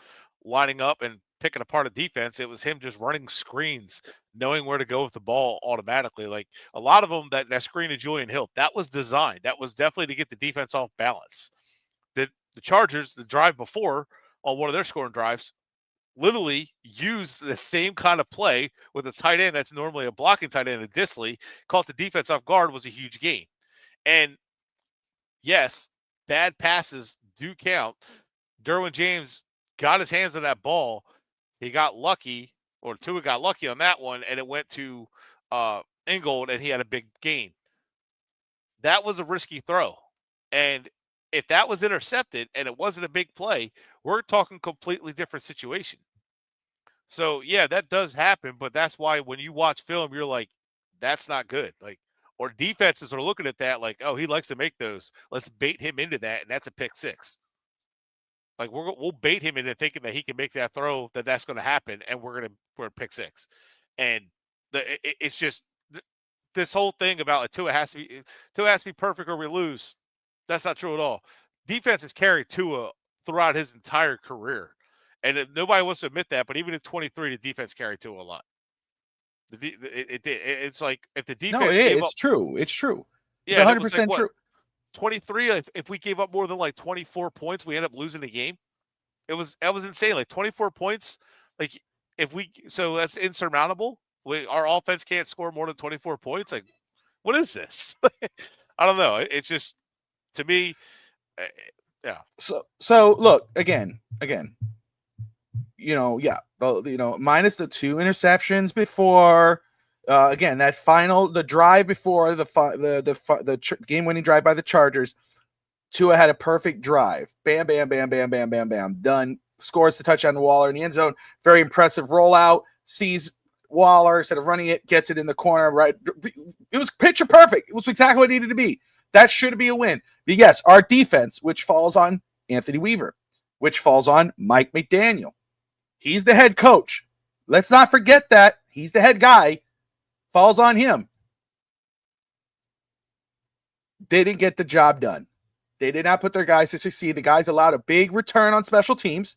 C: lining up and picking apart a defense. It was him just running screens, knowing where to go with the ball automatically. Like a lot of them, that screen to Julian Hill, that was designed. That was definitely to get the defense off balance. The Chargers, the drive before on one of their scoring drives, literally used the same kind of play with a tight end that's normally a blocking tight end, a Disley, caught the defense off guard, was a huge gain. And yes, bad passes do count. Derwin James got his hands on that ball. He got lucky, or Tua got lucky on that one, and it went to Ingold, and he had a big gain. That was a risky throw. And if that was intercepted and it wasn't a big play, we're talking completely different situation. So, yeah, that does happen, but that's why when you watch film, you're like, that's not good. Like, or defenses are looking at that like, oh, he likes to make those. Let's bait him into that, and that's a pick six. Like, we'll bait him into thinking that he can make that throw, that's going to happen, and we're pick six. And it's just this whole thing about Tua has to be perfect or we lose. That's not true at all. Defense has carried Tua throughout his entire career. And nobody wants to admit that, but even in 23, the defense carried Tua a lot. It's like if the defense
A: it's true. It's true. It's
C: yeah,
A: 100%
C: like,
A: true.
C: 23, if we gave up more than like 24 points, we end up losing the game. That was insane. Like 24 points, like so that's insurmountable. Our offense can't score more than 24 points. Like, what is this? I don't know. It's just, to me, yeah.
A: So look, again, minus the 2 interceptions before, again, the drive before the game-winning drive by the Chargers, Tua had a perfect drive. Bam, bam, bam, bam, bam, bam, bam. Done. Scores the touchdown to Waller in the end zone. Very impressive rollout. Sees Waller, instead of running it, gets it in the corner. Right. It was picture perfect. It was exactly what it needed to be. That should be a win. But yes, our defense, which falls on Anthony Weaver, which falls on Mike McDaniel. He's the head coach. Let's not forget that. He's the head guy. Falls on him. They didn't get the job done. They did not put their guys to succeed. The guys allowed a big return on special teams.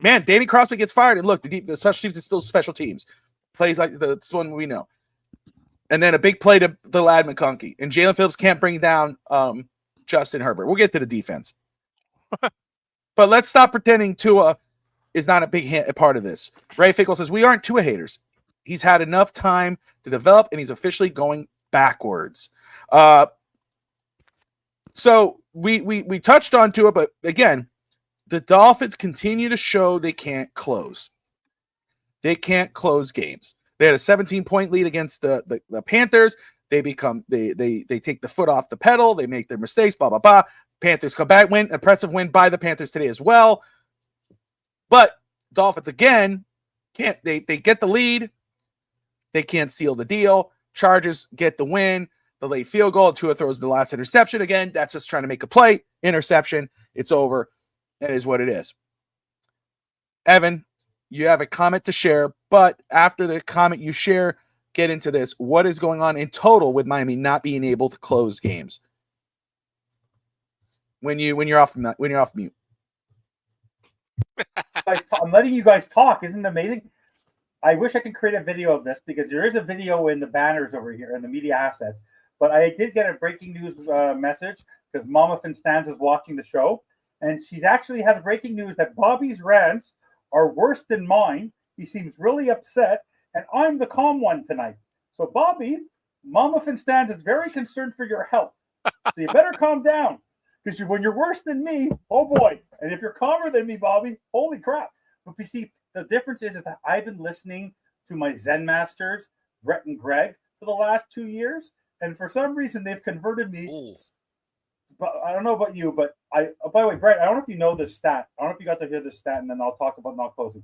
A: Man, Danny Crosby gets fired, and look, the special teams is still special teams. Plays like this one we know. And then a big play to the lad McConkey. And Jalen Phillips can't bring down Justin Herbert. We'll get to the defense. But let's stop pretending Tua is not a part of this. Ray Fickle says, we aren't Tua haters. He's had enough time to develop, and he's officially going backwards. So we touched on Tua, but again, the Dolphins continue to show they can't close. They can't close games. They had a 17-point lead against the Panthers. They take the foot off the pedal. They make their mistakes, blah, blah, blah. Panthers come back, win. Impressive win by the Panthers today as well. But Dolphins, again, can't. They get the lead. They can't seal the deal. Chargers get the win. The late field goal. Tua throws the last interception. Again, that's just trying to make a play. Interception. It's over. That is what it is. Evan, you have a comment to share, but after the comment you share, get into this. What is going on in total with Miami not being able to close games? When you're off mute.
E: I'm letting you guys talk. Isn't it amazing? I wish I could create a video of this because there is a video in the banners over here in the media assets. But I did get a breaking news message because Mama Finstans is watching the show, and she's actually had breaking news that Bobby's rants are worse than mine. He seems really upset, and I'm the calm one tonight. So, Bobby, Mama Finstans is very concerned for your health. So you better calm down. Because when you're worse than me, oh boy. And if you're calmer than me, Bobby, holy crap. But you see, the difference is that I've been listening to my Zen masters, Brett and Greg, for the last 2 years. And for some reason, they've converted me. Ooh. But I don't know about you, but by the way, Brett, I don't know if you know this stat. I don't know if you got to hear this stat, and then I'll talk about not closing.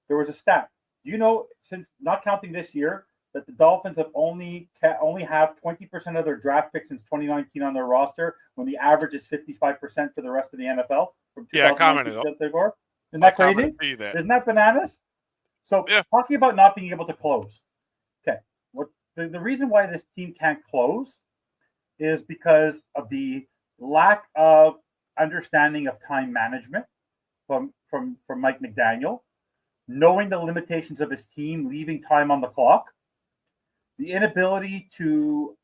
E: There was a stat. Do you know, since not counting this year, that the Dolphins have only have 20% of their draft picks since 2019 on their roster, when the average is 55% for the rest of the NFL.
C: Yeah, I commented.
E: Isn't that crazy? Isn't that bananas? So talking about not being able to close. Okay, the reason why this team can't close is because of the lack of understanding of time management from Mike McDaniel, knowing the limitations of his team, leaving time on the clock, the inability to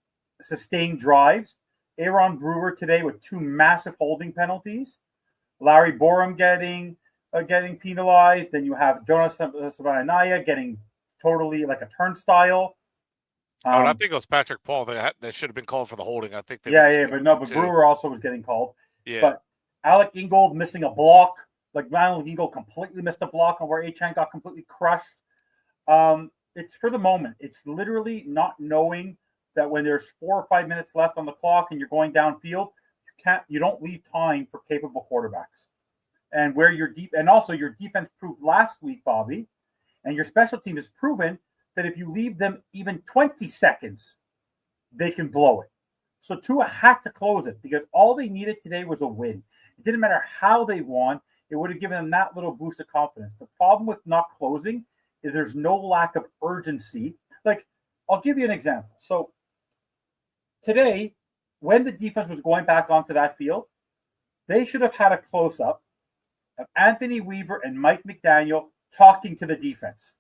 E: sustain drives. Aaron Brewer today with 2 massive holding penalties. Larry Borum getting penalized. Then you have Jonas Savanaia getting totally like a turnstile.
C: And I think it was Patrick Paul that should have been called for the holding. I think.
E: But Brewer also was getting called.
C: Yeah.
E: But Alec Ingold missing a block. Like Alec Ingold completely missed a block on where Achane got completely crushed. It's for the moment. It's literally not knowing that when there's 4 or 5 minutes left on the clock and you're going downfield, you don't leave time for capable quarterbacks. And where your defense proved last week, Bobby, and your special team has proven that if you leave them even 20 seconds, they can blow it. So Tua had to close it because all they needed today was a win. It didn't matter how they won. It would have given them that little boost of confidence. The problem with not closing is there's no lack of urgency. Like, I'll give you an example. So today, when the defense was going back onto that field, they should have had a close-up of Anthony Weaver and Mike McDaniel talking to the defense.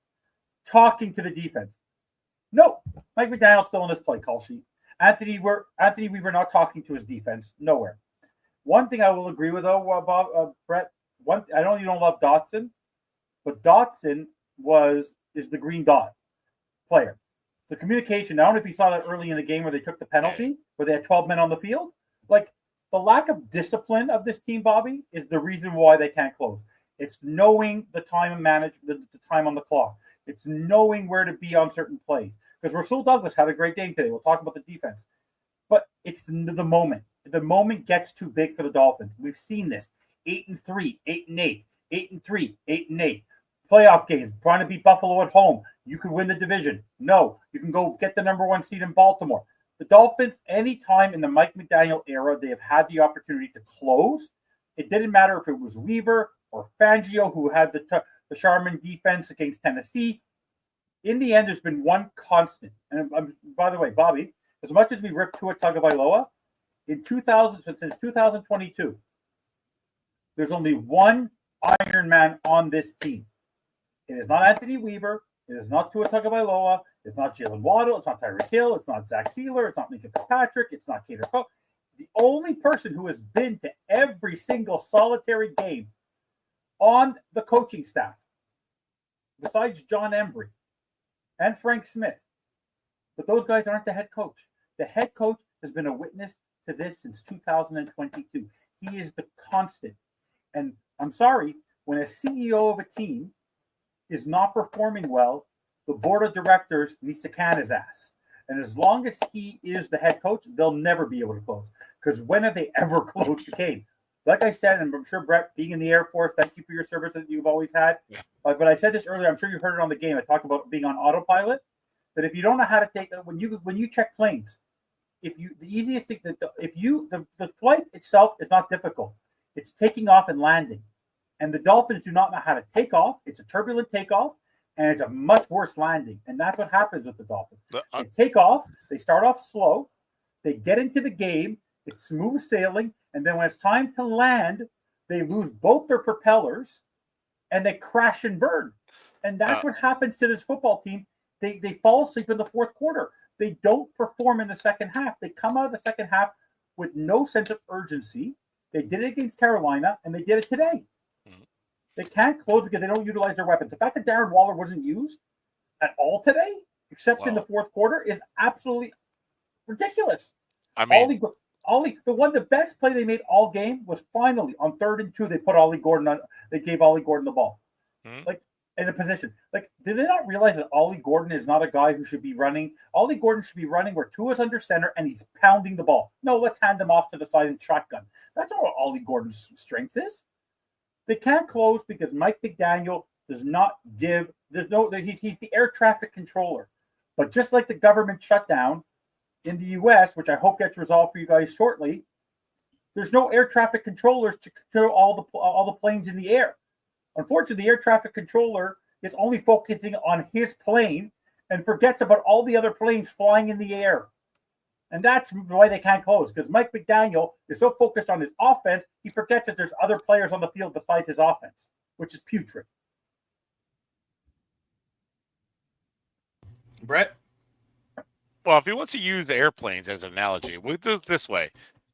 E: No, Mike McDaniel's still on his play call sheet. Anthony Weaver not talking to his defense. Nowhere. One thing I will agree with, though, Brett, I know you don't love Dotson, but Dotson is the green dot player. The communication, I don't know if you saw that early in the game where they took the penalty, where they had 12 men on the field. Like, the lack of discipline of this team, Bobby, is the reason why they can't close. It's knowing the time and manage the time on the clock. It's knowing where to be on certain plays. Because Rasul Douglas had a great game today. We'll talk about the defense. But it's the moment. The moment gets too big for the Dolphins. We've seen this. 8-3, 8-8, 8-3, 8-8. Playoff games, trying to beat Buffalo at home. You could win the division. No, you can go get the number 1 seed in Baltimore. The Dolphins, anytime in the Mike McDaniel era, they have had the opportunity to close. It didn't matter if it was Weaver or Fangio, who had the Sharman defense against Tennessee. In the end, there's been one constant. And by the way, Bobby, as much as we ripped Tua Tagovailoa, since 2022, there's only one Iron Man on this team. It is not Anthony Weaver. It is not Tua Tagovailoa. It's not Jalen Waddle. It's not Tyreek Hill. It's not Zach Sealer. It's not Minka Fitzpatrick. It's not Cater Coe. The only person who has been to every single solitary game on the coaching staff, besides John Embry and Frank Smith, but those guys aren't the head coach. The head coach has been a witness to this since 2022. He is the constant. And I'm sorry, when a CEO of a team is not performing well, the board of directors needs to can his ass. And as long as he is the head coach, they'll never be able to close. Because when have they ever closed the game? Like I said, and I'm sure, Brett, being in the Air Force, thank you for your service that you've always had.
C: Yeah.
E: But I said this earlier, I'm sure you heard it on the game. I talked about being on autopilot. That if you don't know how to take when you check planes, the easiest thing that the flight itself is not difficult. It's taking off and landing. And the Dolphins do not know how to take off. It's a turbulent takeoff, and it's a much worse landing. And that's what happens with the Dolphins. They take off, they start off slow, they get into the game, it's smooth sailing, and then when it's time to land, they lose both their propellers and they crash and burn. And that's what happens to this football team. They fall asleep in the fourth quarter. They don't perform in the second half. They come out of the second half with no sense of urgency. They did it against Carolina, and they did it today. Mm-hmm. They can't close because they don't utilize their weapons. The fact that Darren Waller wasn't used at all today, except in the fourth quarter, is absolutely ridiculous.
C: I mean,
E: the best play they made all game was finally on 3rd and 2. They put Ollie Gordon on. They gave Ollie Gordon the ball. Mm-hmm. In a position. Did they not realize that Ollie Gordon is not a guy who should be running? Ollie Gordon should be running where Tua's under center and he's pounding the ball. No, let's hand him off to the side and shotgun. That's not what Ollie Gordon's strength is. They can't close because Mike McDaniel does not give. He's the air traffic controller. But just like the government shutdown in the U.S., which I hope gets resolved for you guys shortly, there's no air traffic controllers to control all the planes in the air. Unfortunately, the air traffic controller is only focusing on his plane and forgets about all the other planes flying in the air. And that's why they can't close, because Mike McDaniel is so focused on his offense, he forgets that there's other players on the field besides his offense, which is putrid.
A: Brett?
C: Well, if he wants to use airplanes as an analogy, we'll do it this way.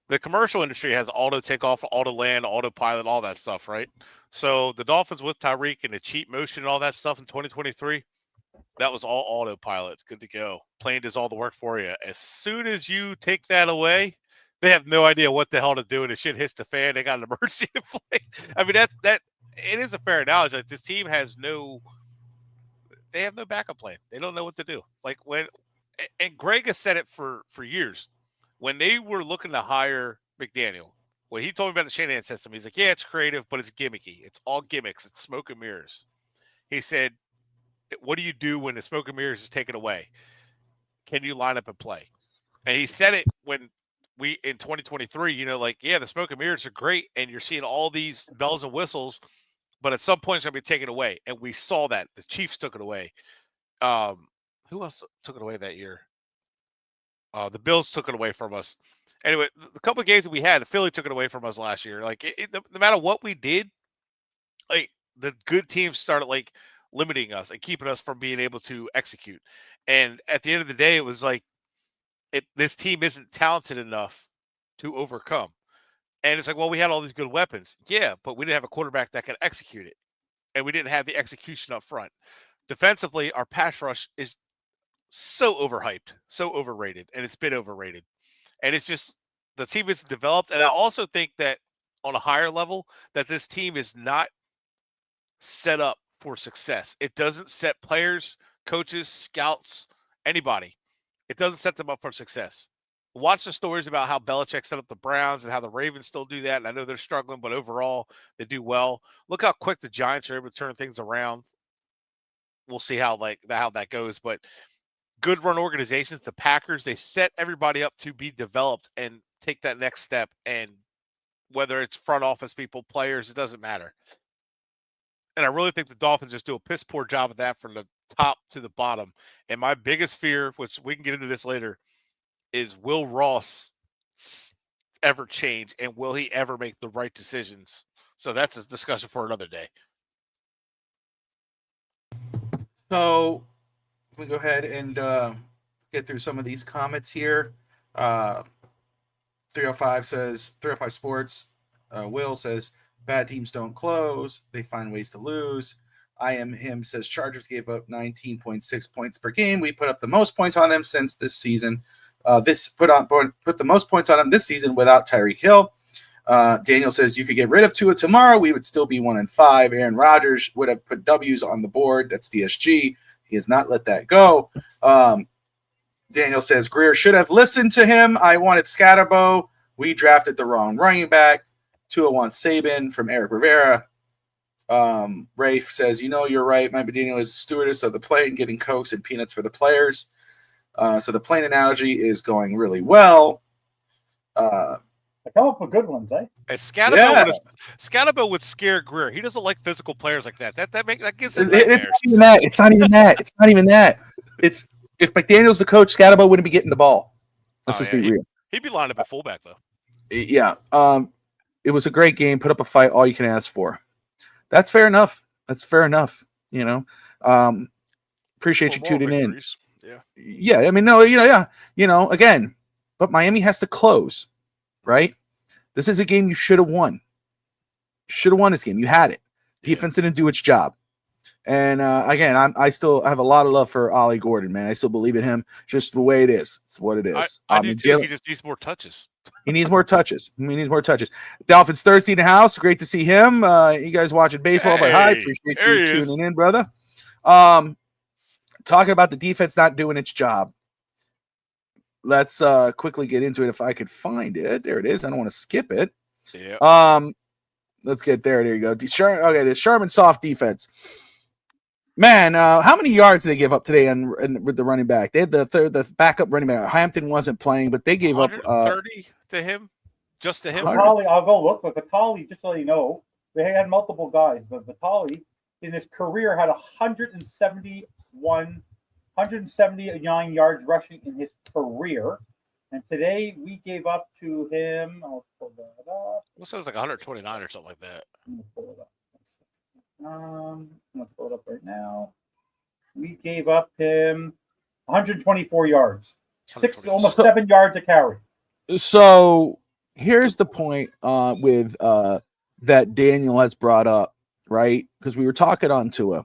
C: The commercial industry has auto takeoff, auto land, autopilot, all that stuff, right? So the Dolphins with Tyreek and the cheat motion and all that stuff in 2023, that was all autopilot. It's good to go. Plane does all the work for you. As soon as you take that away, they have no idea what the hell to do, and the shit hits the fan. They got an emergency to play. I mean, that it is a fair analogy. Like, this team has they have no backup plan. They don't know what to do. And Greg has said it for years. When they were looking to hire McDaniel, when he told me about the Shanahan system, he's like, yeah, it's creative, but it's gimmicky. It's all gimmicks. It's smoke and mirrors. He said, what do you do when the smoke and mirrors is taken away? Can you line up and play? And he said it when in 2023, the smoke and mirrors are great, and you're seeing all these bells and whistles, but at some point it's going to be taken away. And we saw that. The Chiefs took it away. Who else took it away that year? The Bills took it away from us. Anyway, the couple of games that we had, Philly took it away from us last year. No matter what we did, the good teams started limiting us and keeping us from being able to execute. And at the end of the day, it was this team isn't talented enough to overcome. And it's we had all these good weapons. Yeah, but we didn't have a quarterback that could execute it. And we didn't have the execution up front. Defensively, our pass rush is so overhyped, so overrated, and it's been overrated. And it's just the team isn't developed. And I also think that on a higher level, that this team is not set up for success. It doesn't set players, coaches, scouts, anybody. It doesn't set them up for success. Watch the stories about how Belichick set up the Browns and how the Ravens still do that. And I know they're struggling, but overall they do well. Look how quick the Giants are able to turn things around. We'll see how that goes, but good run organizations, the Packers, they set everybody up to be developed and take that next step. And whether it's front office people, players, it doesn't matter. And I really think the Dolphins just do a piss poor job of that from the top to the bottom. And my biggest fear, which we can get into this later, is will Ross ever change, and will he ever make the right decisions? So that's a discussion for another day.
A: So we go ahead and get through some of these comments here. 305 says 305 Sports. Will says bad teams don't close; they find ways to lose. I am him says Chargers gave up 19.6 points per game. We put up the most points on them since this season. Put the most points on them this season without Tyreek Hill. Daniel says you could get rid of Tua tomorrow. We would still be 1-5. Aaron Rodgers would have put W's on the board. That's DSG. He has not let that go. Daniel says Greer should have listened to him. I wanted Scatterbo. We drafted the wrong running back. Tua wants Saban from Eric Rivera. Rafe says, you're right. Mike Daniel is stewardess of the plate and getting Cokes and peanuts for the players. So the plane analogy is going really well.
E: I come up with good ones, eh?
C: Scatterbo would scare Greer. He doesn't like physical players like that. That gives him nightmares.
A: It's not even that. It's if McDaniel's the coach, Scatterbo wouldn't be getting the ball. Let's just be real.
C: He'd be lined up at fullback though.
A: Yeah. It was a great game. Put up a fight. All you can ask for. That's fair enough. Appreciate you tuning in. Yeah. I mean, no, again, but Miami has to close, right? This is a game you should have won. Should have won this game. You had it. Defense didn't do its job. And again, I still have a lot of love for Ollie Gordon, man. I still believe in him. Just the way it is. It's what it is.
C: I do too. He just needs more touches.
A: He needs more touches. Dolphins Thirsty in the house. Great to see him. You guys watching baseball, but hi. Appreciate you tuning in, brother. Talking about the defense not doing its job. Let's quickly get into it if I could find it. There it is. I don't want to skip it.
C: Yeah.
A: Let's get there. There you go. Okay, the Sherman soft defense. Man, how many yards did they give up today with the running back? They had the backup running back. Hampton wasn't playing, but they gave up
C: 30 to him, just to him.
E: Vitale, I'll go look, but Vitale, just so you know, they had multiple guys, but Vitale in his career had 179 yards rushing in his career. And today we gave up to him. I'll pull that up.
C: It sounds like 129 or something like that.
E: I'm gonna pull it up. I'm gonna pull it up right now. We gave up him 124 yards, almost 7 yards a carry.
A: So here's the point with that Daniel has brought up, right? Because we were talking on Tua,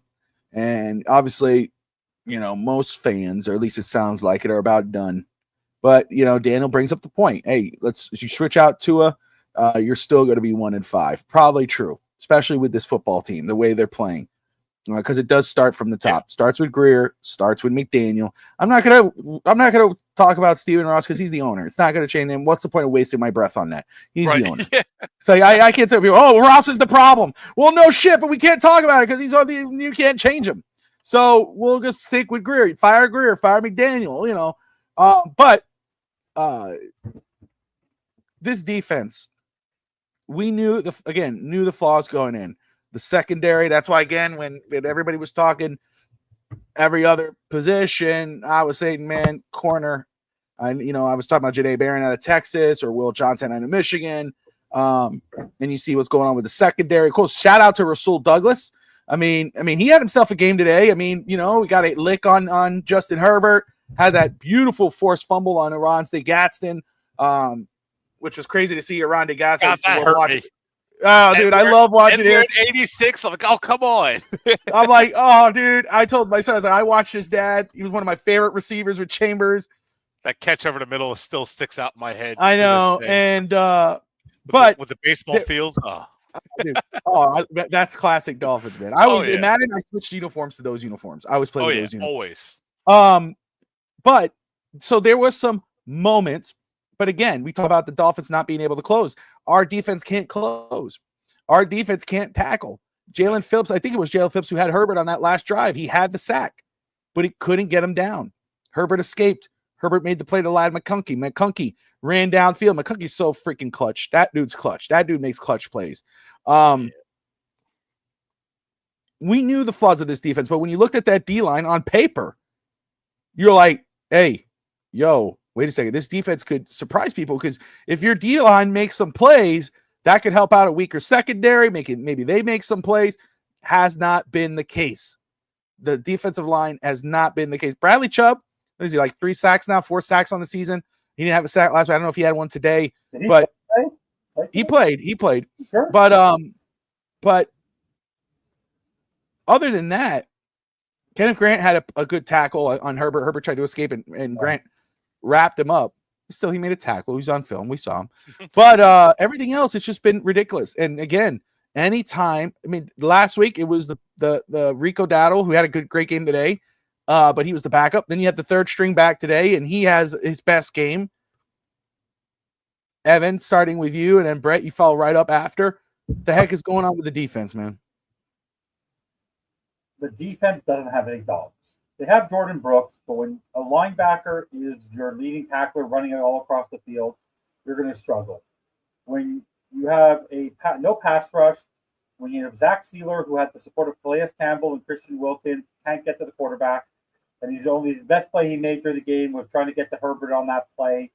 A: and obviously, most fans, or at least it sounds like it, are about done. But Daniel brings up the point. Hey, you switch out Tua, you're still going to be 1-5. Probably true, especially with this football team, the way they're playing, because it does start from the top. Yeah. Starts with Greer, starts with McDaniel. I'm not gonna talk about Stephen Ross because he's the owner. It's not going to change him. What's the point of wasting my breath on that? He's the owner. Yeah. So I can't tell people, oh, Ross is the problem. Well, no shit, but we can't talk about it because he's on the. You can't change him. So we'll just stick with Greer. Fire McDaniel. But this defense, we knew the flaws going in. The secondary, that's why, again, when everybody was talking every other position, I was saying, man, corner. I was talking about Janae Barron out of Texas or Will Johnson out of Michigan. And you see what's going on with the secondary. Of course, shout out to Rasul Douglas. I mean, he had himself a game today. I mean, we got a lick on Justin Herbert. Had that beautiful forced fumble on Aronde Gadsden, which was crazy to see Aronde Gadsden. Oh, dude, I love watching it.
C: 86. I'm like, oh, come on.
A: I'm like, oh, dude. I told my son, I watched his dad. He was one of my favorite receivers with Chambers.
C: That catch over the middle still sticks out in my head.
A: I know. And,
C: with the baseball field. Oh.
A: Dude, that's classic Dolphins, man. In Madden, I switched uniforms to those uniforms. I always played with those uniforms.
C: Always.
A: But so there was some moments, but again, we talk about the Dolphins not being able to close. Our defense can't close. Our defense can't tackle. Jalen Phillips, I think it was Jalen Phillips who had Herbert on that last drive. He had the sack, but he couldn't get him down. Herbert escaped. Herbert made the play to Ladd McConkey. McConkey ran downfield. McConkey's so freaking clutch. That dude's clutch. That dude makes clutch plays. We knew the flaws of this defense, but when you looked at that D-line on paper, you're like, hey, wait a second. This defense could surprise people because if your D-line makes some plays, that could help out a weaker secondary. Maybe they make some plays. Has not been the case. the defensive line has not been the case. Bradley Chubb, what is he, like 3 sacks now, 4 sacks on the season? He didn't have a sack last week. I don't know if he had one today, but he played.
E: Sure.
A: But other than that, Kenneth Grant had a good tackle on Herbert. Herbert tried to escape, and Grant wrapped him up. Still, he made a tackle. He was on film. We saw him. But everything else, it's just been ridiculous. And again, anytime, I mean, last week it was the Rico Dowdle who had a great game today, but he was the backup. Then you have the third string back today, and he has his best game. Evan, starting with you, and then Brett, you follow right up after. What the heck is going on with the defense, man?
E: The defense doesn't have any dogs. They have Jordan Brooks, but when a linebacker is your leading tackler running it all across the field, you're going to struggle. When you have no pass rush, when you have Zach Sealer, who had the support of Calais Campbell and Christian Wilkins, can't get to the quarterback, and the best play he made during the game was trying to get to Herbert on that play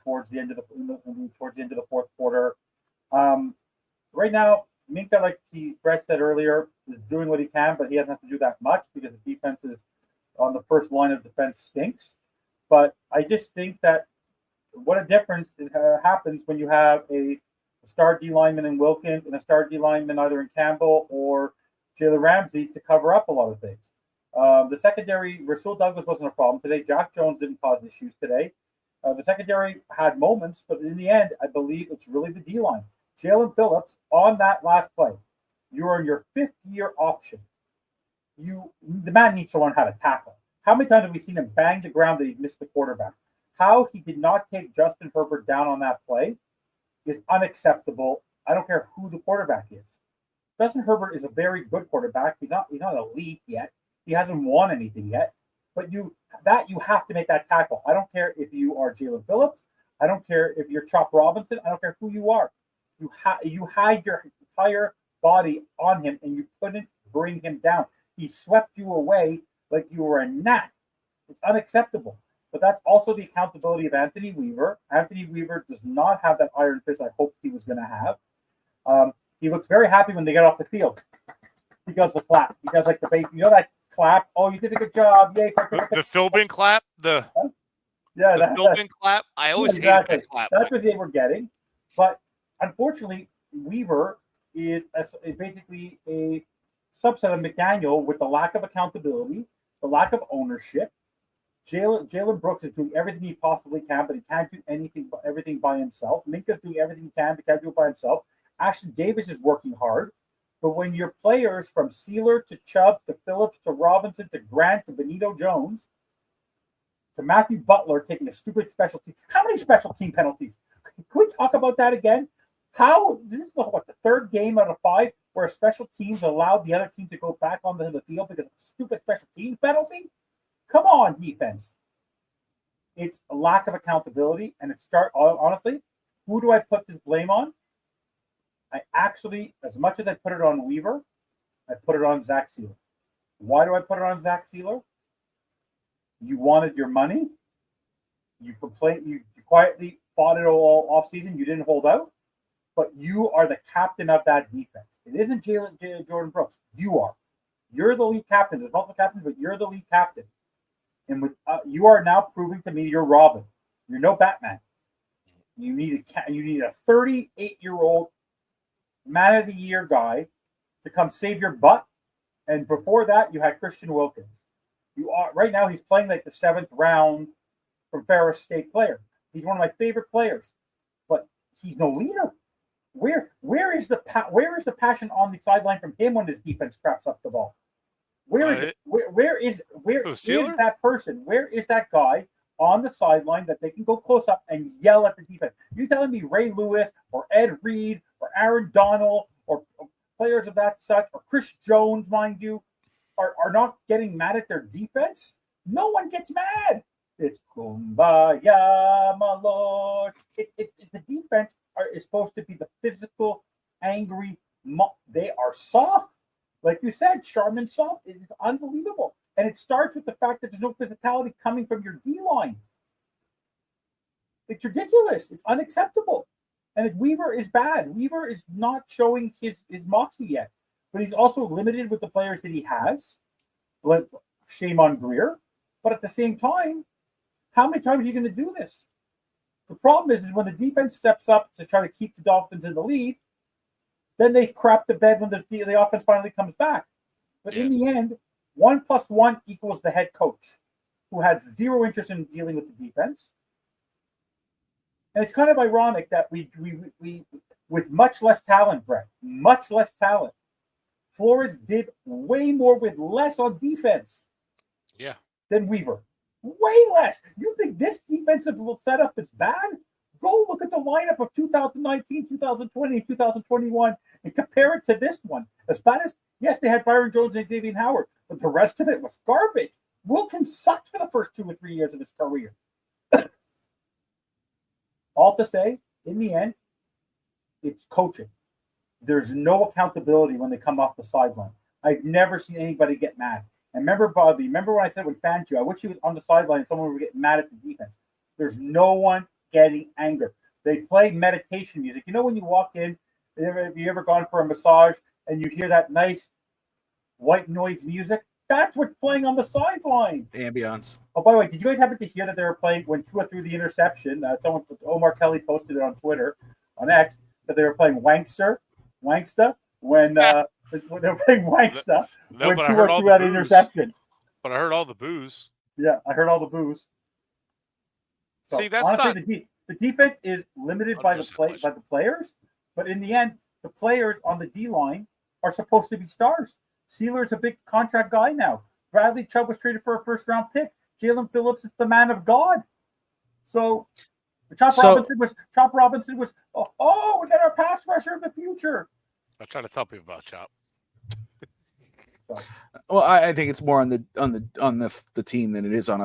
E: towards the end of the fourth quarter. Right now, Minka, like Brett said earlier, is doing what he can, but he doesn't have to do that much because the defense is on the first line of defense stinks. But I just think that what a difference happens when you have a star D lineman in Wilkins and a star D lineman either in Campbell or Jalen Ramsey to cover up a lot of things. The secondary, Rasul Douglas wasn't a problem today. Jack Jones didn't cause issues today. The secondary had moments, but in the end, I believe it's really the D line. Jalen Phillips on that last play. You're in your 5th-year option. The man needs to learn how to tackle. How many times have we seen him bang the ground that he missed the quarterback? How he did not take Justin Herbert down on that play is unacceptable. I don't care who the quarterback is. Justin Herbert is a very good quarterback. He's not elite yet. He hasn't won anything yet. But you have to make that tackle. I don't care if you are Jalen Phillips. I don't care if you're Chop Robinson. I don't care who you are. You hide your entire body on him, and you couldn't bring him down. He swept you away like you were a gnat. It's unacceptable. But that's also the accountability of Anthony Weaver. Anthony Weaver does not have that iron fist I hoped he was going to have. He looks very happy when they get off the field. He does the clap. He does like the base. You know that clap? Oh, you did a good job. Yay.
C: The Philbin clap? The Philbin clap? I always hated that clap.
E: That's what they were getting. But unfortunately, Weaver is basically a subset of McDaniel with the lack of accountability, the lack of ownership. Jalen Brooks is doing everything he possibly can, but he can't do everything by himself. Minka's doing everything he can, but can't do it by himself. Ashton Davis is working hard. But when your players from Sealer to Chubb to Phillips to Robinson to Grant to Benito Jones to Matthew Butler taking a stupid special team. How many special team penalties? Can we talk about that again? This is the 3rd game out of 5 where special teams allowed the other team to go back onto the field because of a stupid special teams penalty? Come on, defense. It's a lack of accountability, and honestly, who do I put this blame on? I actually, as much as I put it on Weaver, I put it on Zach Sealer. Why do I put it on Zach Sealer? You wanted your money. You complained. You quietly fought it all off season. You didn't hold out, but you are the captain of that defense. It isn't Jordan Brooks. You are. You're the lead captain. There's multiple captains, but you're the lead captain. And with you are now proving to me you're Robin. You're no Batman. You need a 38-year-old man of the year guy to come save your butt. And before that, you had Christian Wilkins. Right now he's playing like the 7th round from Ferris State player. He's one of my favorite players, but he's no leader. Where is the passion on the sideline from him when his defense craps up the ball? Where is that person? Where is that guy on the sideline that they can go close up and yell at the defense? You telling me Ray Lewis or Ed Reed or Aaron Donald or players of that such or Chris Jones, mind you, are not getting mad at their defense? No one gets mad. It's kumbaya, my lord. The defense is supposed to be the physical, angry. They are soft. Like you said, Charmin soft. It is unbelievable. And it starts with the fact that there's no physicality coming from your D-line. It's ridiculous. It's unacceptable. And Weaver is bad. Weaver is not showing his moxie yet. But he's also limited with the players that he has. shame on Greer. But at the same time, how many times are you going to do this? The problem is when the defense steps up to try to keep the Dolphins in the lead, then they crap the bed when the offense finally comes back. But in the end, 1 + 1 equals the head coach, who has zero interest in dealing with the defense. And it's kind of ironic that we with much less talent, Brett, much less talent, Flores did way more with less on defense than Weaver. Way less. You think this defensive setup is bad? Go look at the lineup of 2019, 2020, 2021 and compare it to this one. As bad as, yes, they had Byron Jones and Xavier Howard, but the rest of it was garbage. Wilkins sucked for the first 2 or 3 years of his career. All to say, in the end, it's coaching. There's no accountability when they come off the sideline. I've never seen anybody get mad. And remember, Bobby, remember when I said with Fangio, I wish he was on the sideline and someone would get mad at the defense. There's no one getting anger. They play meditation music. You know when you walk in, have you ever gone for a massage and you hear that nice white noise music? That's what's playing on the sideline.
A: Ambiance.
E: Oh, by the way, did you guys happen to hear that they were playing when Tua threw the interception? Omar Kelly posted it on Twitter, on X, that they were playing Wanksta, when they were playing Wanksta when Tua threw that interception.
C: But I heard all the boos.
E: Yeah, I heard all the boos. So,
C: see, that's
E: honestly, the defense is limited by the players, but in the end, the players on the D line are supposed to be stars. Sealer's a big contract guy now. Bradley Chubb was traded for a first-round pick. Jalen Phillips is the man of God. So, Chop Robinson was. Oh, we got our pass rusher of the future.
C: I try to tell people about Chop.
A: Well, I think it's more on the team than it is on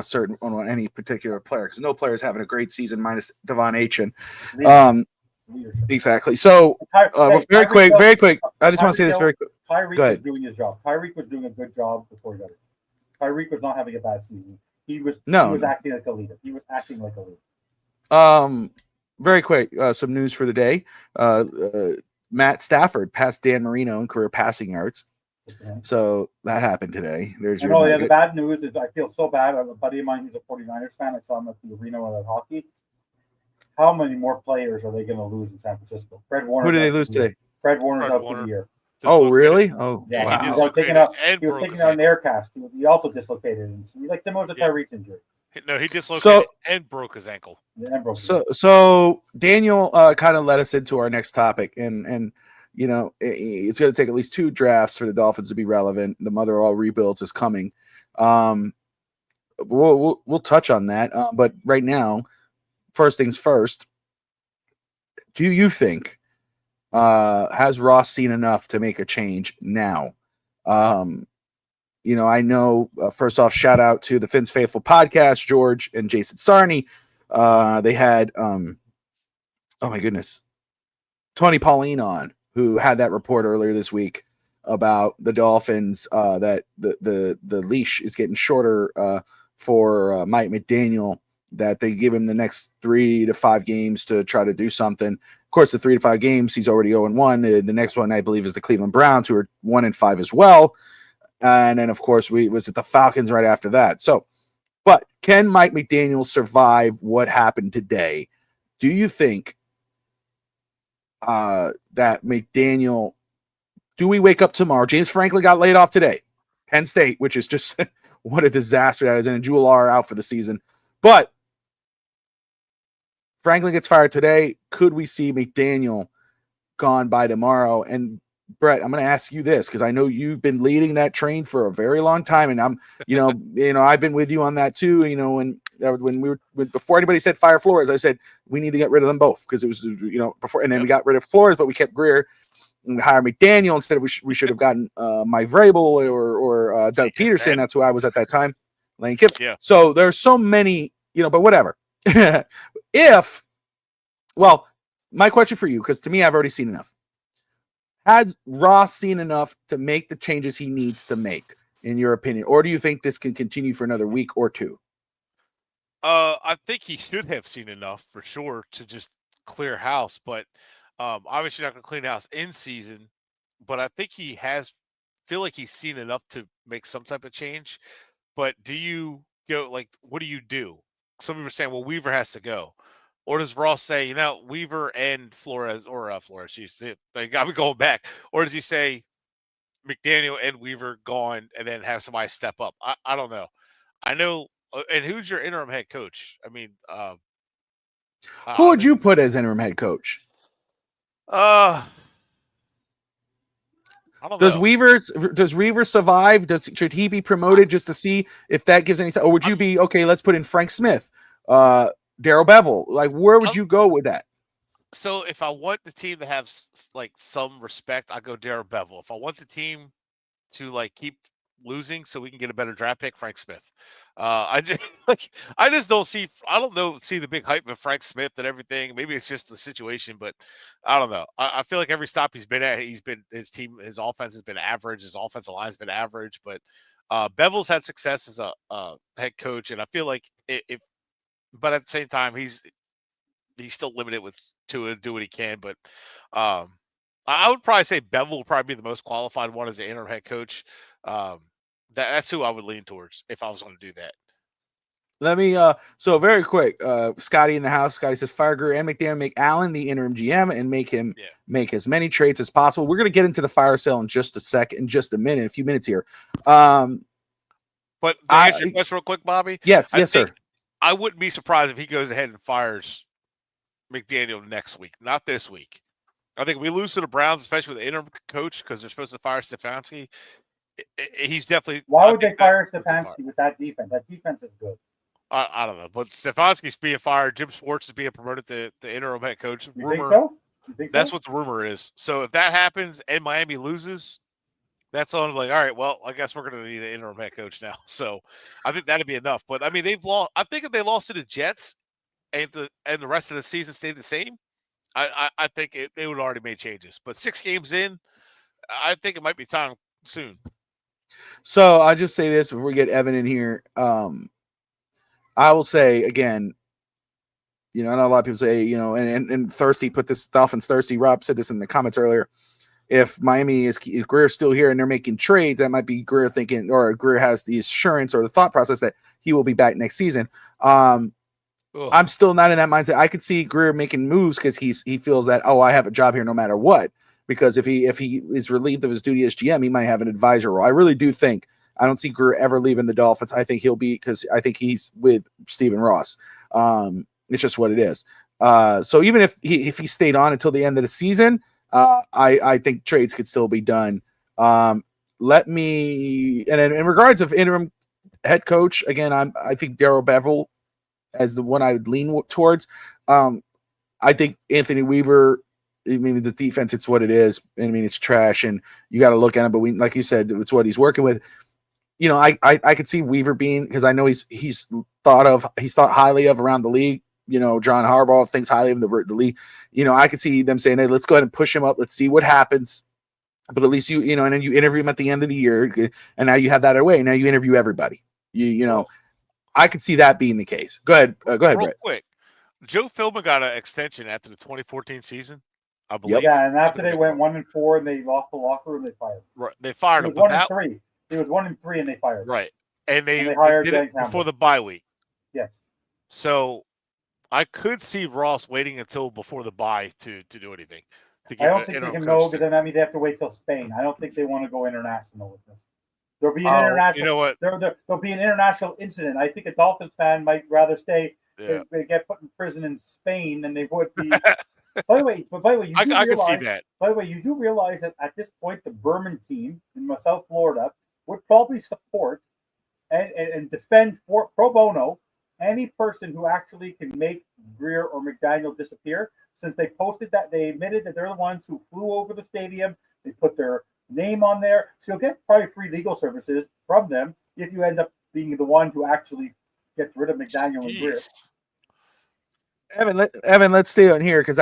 A: any particular player, because no player is having a great season minus Devon Achen. Exactly. So very quick. I just want to say this very quick.
E: Tyreek was doing his job. Tyreek was doing a good job before he got it. Tyreek was not having a bad season. He was acting like a leader.
A: Very quick. Some news for the day. Matt Stafford passed Dan Marino in career passing yards. Okay. So that happened today.
E: The bad news is I feel so bad. A buddy of mine who's a 49ers fan, I saw him at the arena at hockey. How many more players are they going to lose in San Francisco? Fred Warner.
A: Who did they lose today?
E: Fred Warner's out for the year.
A: Oh, really? Oh,
E: yeah.
A: Wow.
E: He was taking out an air cast. He also dislocated him. So like similar to Tyreek's injury.
C: No, he dislocated and broke his ankle.
A: So Daniel kind of led us into our next topic, and you know it's going to take at least 2 drafts for the Dolphins to be relevant. The mother of all rebuilds is coming. We'll touch on that, but right now, first things first. Do you think has Ross seen enough to make a change now? You know, I know, first off, shout out to the Fins Faithful podcast, George and Jason Sarney. They had, oh my goodness, Tony Pauline on, who had that report earlier this week about the Dolphins, that the leash is getting shorter for Mike McDaniel, that they give him the next 3 to 5 games to try to do something. Of course, the 3 to 5 games, he's already 0-1. The next one, I believe, is the Cleveland Browns, who are 1-5 as well. And then, of course, was it the Falcons right after that. So, but can Mike McDaniel survive what happened today? Do you think that McDaniel, do we wake up tomorrow? James Franklin got laid off today. Penn State, which is just what a disaster that is. And Jewel are out for the season. But Franklin gets fired today. Could we see McDaniel gone by tomorrow? And Brett, I'm going to ask you this, because I know you've been leading that train for a very long time, and I'm, I've been with you on that too. You know, when before anybody said fire Flores, I said we need to get rid of them both, because it was, before, and then we got rid of Flores, but we kept Greer and hired McDaniel instead of we should have gotten Mike Vrabel or Doug Peterson. That's who I was at that time, Lane Kiffin.
C: Yeah.
A: So there's so many, but whatever. My question for you, because to me, I've already seen enough. Has Ross seen enough to make the changes he needs to make, in your opinion? Or do you think this can continue for another week or 2?
C: I think he should have seen enough for sure to just clear house, but obviously not going to clean house in season. But I think he has feel like he's seen enough to make some type of change. But do you go what do you do? Some people are saying, well, Weaver has to go. Or does Ross say, Weaver and Flores they got me going back. Or does he say McDaniel and Weaver gone and then have somebody step up? I don't know. I know. And who's your interim head coach? I mean,
A: who would you put as interim head coach?
C: I don't
A: Does
C: know.
A: Weaver survive? Should he be promoted just to see if that gives any? Or would you be okay? Let's put in Frank Smith, Darrell Bevel. Like, where would you go with that?
C: So if I want the team to have some respect, I go Darrell Bevel. If I want the team to keep losing so we can get a better draft pick, Frank Smith. I just don't see the big hype of Frank Smith and everything. Maybe it's just the situation, but I don't know. I feel like every stop he's been at, his offense has been average, his offensive line has been average, but Bevel's had success as a head coach, and I feel like but at the same time he's still limited with to do what he can, but I would probably say Bevel will probably be the most qualified one as the interim head coach. That's who I would lean towards if I was going to do that.
A: Let me so very quick. Scotty in the house. Scotty says fire Greer and McDaniel, make Allen the interim GM and make him make as many trades as possible. We're going to get into the fire sale in just a few minutes here.
C: But to answer your question real quick, Bobby.
A: Yes, sir.
C: I wouldn't be surprised if he goes ahead and fires McDaniel next week, not this week. I think we lose to the Browns, especially with the interim coach, because they're supposed to fire Stefanski. He's definitely.
E: Why would they fire Stefanski with that defense? That defense is good.
C: I don't know, but Stefanski's being fired. Jim Schwartz is being promoted to the interim head coach.
E: You think so?
C: That's what the rumor is. So if that happens and Miami loses, that's all all right, well, I guess we're going to need an interim head coach now. So I think that'd be enough. But I mean, they've lost. I think if they lost to the Jets and the rest of the season stayed the same, I think they would have already made changes. But 6 games in, I think it might be time soon.
A: So I'll just say this before we get Evan in here. I will say again, I know a lot of people say, and Thirsty put this stuff, and Thirsty Rob said this in the comments earlier. If Greer's still here and they're making trades, that might be Greer thinking, or Greer has the assurance or the thought process that he will be back next season. I'm still not in that mindset. I could see Greer making moves because he feels that, I have a job here no matter what. Because if he is relieved of his duty as GM, he might have an advisor role. I really do think I don't see Greer ever leaving the Dolphins. I think he'll be, because I think he's with Stephen Ross. It's just what it is. So even if he stayed on until the end of the season, I think trades could still be done. And in regards of interim head coach, again, I think Darrell Bevel as the one I would lean towards. I think Anthony Weaver. I mean, the defense, it's what it is. I mean, it's trash, and you got to look at it. But like you said, it's what he's working with. I could see Weaver being, because I know he's thought highly of around the league. John Harbaugh thinks highly of the league. I could see them saying, "Hey, let's go ahead and push him up. Let's see what happens." But at least and then you interview him at the end of the year, and now you have that away. Now you interview everybody. I could see that being the case. Go ahead,
C: real
A: Brett.
C: Quick. Joe Philbin got an extension after the 2014 season. I believe.
E: Yeah, and after they went 1-4 and they lost the locker room, they fired.
C: Right, they fired him.
E: He was 1-3. He was 1-3, and they fired him.
C: Right, and they
E: hired
C: did it before the bye week.
E: Yes.
C: So I could see Ross waiting until before the bye to do anything.
E: I don't think they can know, because then that means they have to wait till Spain. I don't think they want to go international with this. There'll be an international.
C: You know what?
E: There'll be an international incident. I think a Dolphins fan might rather stay. Yeah. They get put in prison in Spain than they would be. By the way, you
C: I can see that.
E: By the way, you do realize that at this point, the Berman team in South Florida would probably support and defend for pro bono any person who actually can make Greer or McDaniel disappear. Since they posted that, they admitted that they're the ones who flew over the stadium. They put their name on there, so you'll get probably free legal services from them if you end up being the one who actually gets rid of McDaniel and Greer.
A: Evan, let's stay on here because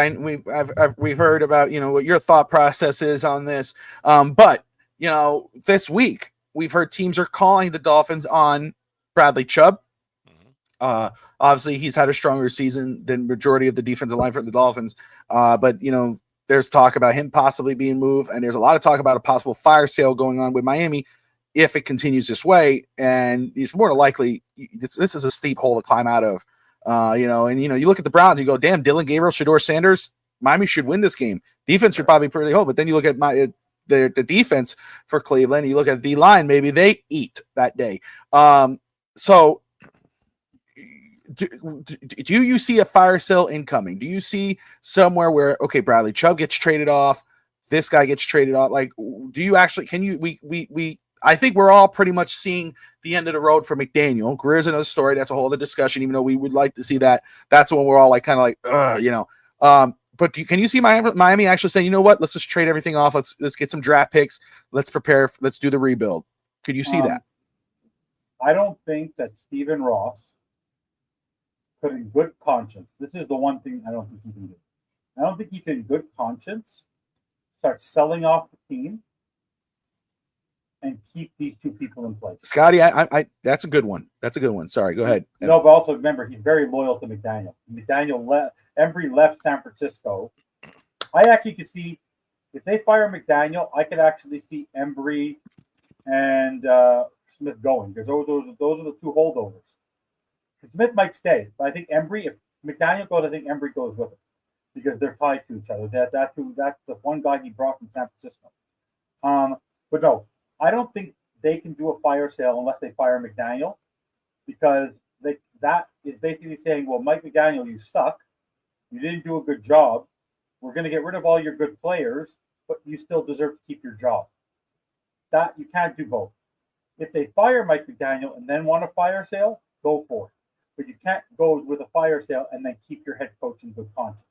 A: we've heard about what your thought process is on this. But this week we've heard teams are calling the Dolphins on Bradley Chubb. Obviously, he's had a stronger season than majority of the defensive line for the Dolphins. But there's talk about him possibly being moved, and there's a lot of talk about a possible fire sale going on with Miami if it continues this way. And he's more than likely, this is a steep hole to climb out of. You look at the Browns, you go, damn, Dylan Gabriel, Shedeur Sanders, Miami should win this game. Defense should probably pretty hold, but then you look at the defense for Cleveland, you look at the line, maybe they eat that day. So do you see a fire sale incoming? Do you see somewhere where, okay, Bradley Chubb gets traded off, this guy gets traded off? Like, do you actually, I think we're all pretty much seeing the end of the road for McDaniel. Greer's another story. That's a whole other discussion, even though we would like to see that. That's when we're all like, kind of like, but can you see Miami actually saying, you know what, let's just trade everything off. Let's get some draft picks. Let's prepare. Let's do the rebuild. Could you see that?
E: I don't think that Stephen Ross could in good conscience, this is the one thing I don't think he can do. I don't think he can in good conscience start selling off the team and keep these two people in place.
A: Scotty, I that's a good one. That's a good one. Sorry, go ahead.
E: No, but also remember, he's very loyal to McDaniel. Embry left San Francisco. I actually could see, if they fire McDaniel, I could actually see Embry and Smith going, because those are the two holdovers. Smith might stay, but I think Embry, if McDaniel goes, I think Embry goes with him, because they're tied to each other. That's the one guy he brought from San Francisco. But no, I don't think they can do a fire sale unless they fire McDaniel, because that is basically saying, well, Mike McDaniel, you suck. You didn't do a good job. We're going to get rid of all your good players, but you still deserve to keep your job. That you can't do both. If they fire Mike McDaniel and then want a fire sale, go for it. But you can't go with a fire sale and then keep your head coach in good conscience.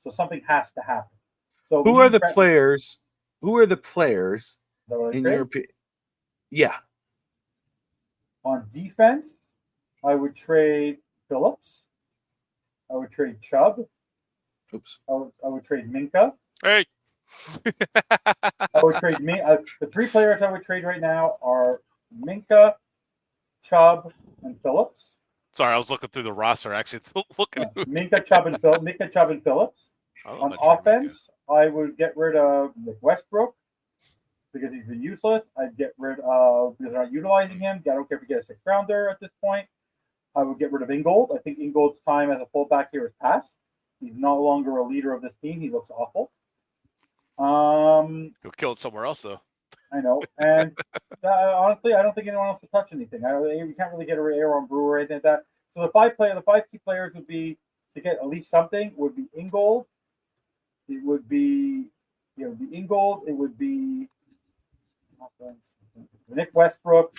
E: So something has to happen. So
A: who are the players? Who are the players in your opinion? Yeah.
E: On defense, I would trade Phillips. I would trade Chubb.
A: Oops.
E: I would trade Minka.
C: Hey.
E: I would trade me. The three players I would trade right now are Minka, Chubb, and Phillips.
C: Sorry, I was looking through the roster. Actually, looking.
E: Minka, Chubb, and Phillips. On offense, I would get rid of Nick Westbrook because he's been useless. I'd get rid of, because they're not utilizing him. I don't care if you get a sixth rounder at this point. I would get rid of Ingold. I think Ingold's time as a fullback here has passed. He's no longer a leader of this team. He looks awful.
C: He'll kill it somewhere else, though.
E: I know. And honestly, I don't think anyone else will touch anything. We can't really get a Aaron Brewer or anything like that. So the five key players would be, to get at least something, would be Ingold. It would be Ingold. It would be Nick Westbrook.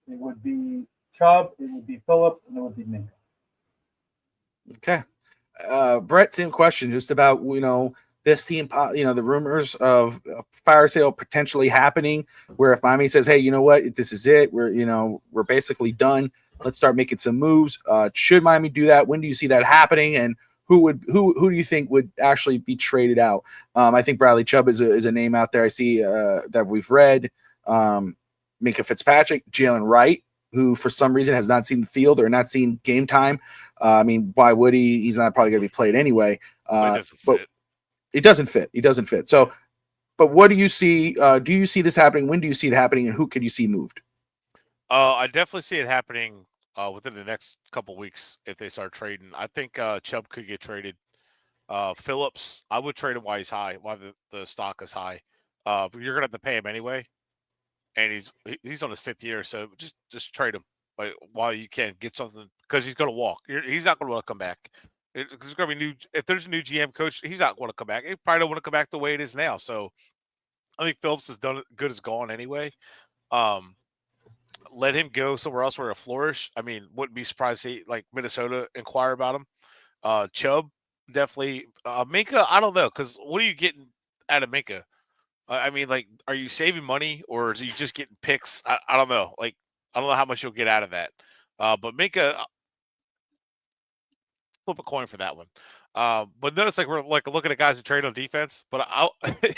E: It would be Chubb. It would be Phillips, and it would be Minka.
A: Okay. Brett, same question, just about, this team, the rumors of a fire sale potentially happening, where if Miami says, hey, you know what, this is it, we're basically done, let's start making some moves. Should Miami do that? When do you see that happening? And who do you think would actually be traded out? I think Bradley Chubb is a name out there. I see that we've read. Minka Fitzpatrick, Jalen Wright, who for some reason has not seen the field or not seen game time. I mean, why would he? He's not probably going to be played anyway. But it doesn't fit. He doesn't fit. So, but what do you see? Do you see this happening? When do you see it happening? And who could you see moved?
C: I definitely see it happening within the next couple weeks if they start trading. I think Chubb could get traded. Phillips, I would trade him while he's high, while the stock is high. But you're gonna have to pay him anyway, and he's on his 5th year, so just trade him while you can, get something, because he's gonna walk. He's not gonna want to come back. There's gonna be new. If there's a new GM coach, he's not going to come back. He probably don't want to come back the way it is now. So I think Phillips has done good as gone anyway. Let him go somewhere else where he'll flourish. I mean, wouldn't be surprised to see like Minnesota inquire about him. Chubb, definitely. Minka, I don't know, because what are you getting out of Minka? I mean, like, are you saving money or is he just getting picks? I don't know. Like, I don't know how much you'll get out of that. But Minka, flip a coin for that one. But notice, like, we're like looking at guys who trade on defense. But if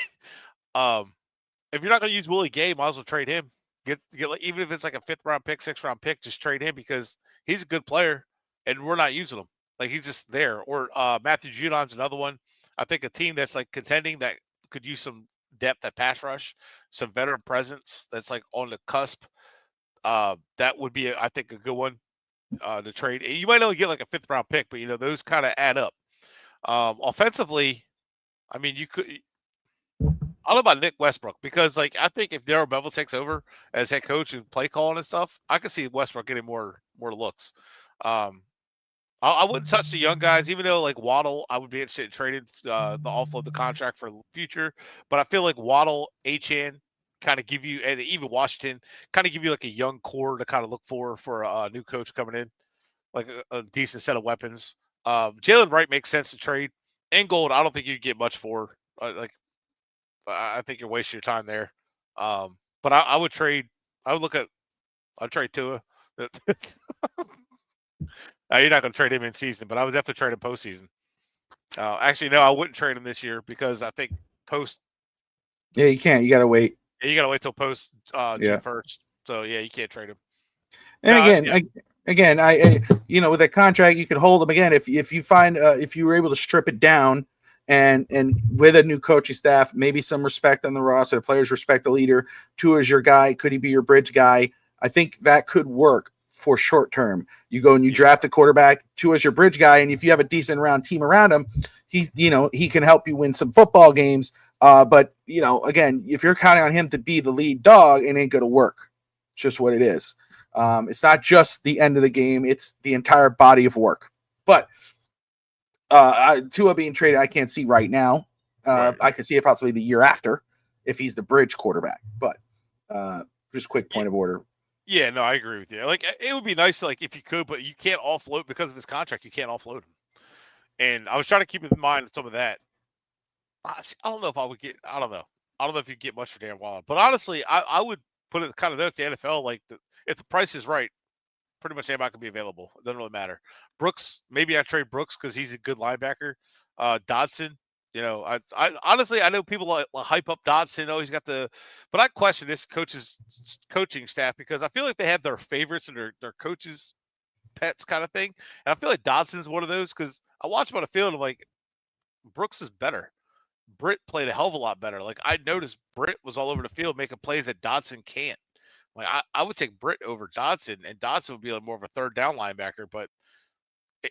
C: you're not going to use Willie Gay, might as well trade him. Get like, even if it's like a 5th round pick, 6th round pick, just trade him, because he's a good player and we're not using him. Like, he's just there. Or Matthew Judon's another one. I think a team that's like contending that could use some depth at pass rush, some veteran presence that's like on the cusp. That would be, I think, a good one to trade. You might only get like a 5th round pick, but those kind of add up. Offensively, I mean, you could. I don't know about Nick Westbrook because, like, I think if Darrell Bevell takes over as head coach and play calling and stuff, I could see Westbrook getting more looks. I wouldn't touch the young guys, even though like Waddle, I would be interested in trading the offload the contract for the future. But I feel like Waddle, Achane kind of give you, and even Washington kind of give you like a young core to kind of look for a new coach coming in, like a decent set of weapons. Jalen Wright makes sense to trade. Ingold, I don't think you get much for. I think you're wasting your time there. But I would trade. I'd trade Tua. You're not going to trade him in season, but I would definitely trade him postseason. Actually, no, I wouldn't trade him this year because I think post.
A: Yeah, you can't. You got to wait.
C: Yeah, you got to wait till post June 1st. So yeah, you can't trade him.
A: And I with a contract, you can hold him again if you find if you were able to strip it down. And with a new coaching staff, maybe some respect on the roster, the players respect the leader. Tua is your guy. Could he be your bridge guy? I think that could work for short term. You go and you draft a quarterback. Tua is your bridge guy, and if you have a decent round team around him, he can help you win some football games. But again, if you're counting on him to be the lead dog, it ain't going to work. It's just what it is. It's not just the end of the game; it's the entire body of work. But Tua being traded, I can't see right now. Right. I could see it possibly the year after if he's the bridge quarterback. But just quick point of order.
C: Yeah, no, I agree with you. Like, it would be nice, like, if you could, but you can't offload because of his contract. You can't offload him. And I was trying to keep in mind some of that. I don't know if I would get. I don't know. I don't know if you get much for Dan Waller. But honestly, I would put it kind of there at the NFL. Like, if the price is right, pretty much anybody can be available. It doesn't really matter. Brooks, maybe I trade Brooks because he's a good linebacker. Dodson, I honestly, I know people like hype up Dodson. Oh, he's got but I question this coaching staff because I feel like they have their favorites and their coaches' pets kind of thing. And I feel like Dodson's one of those because I watch him on the field and I'm like, Brooks is better. Britt played a hell of a lot better. Like, I noticed Britt was all over the field making plays that Dodson can't. Like, I would take Britt over Dodson, and Dodson would be like more of a third down linebacker, but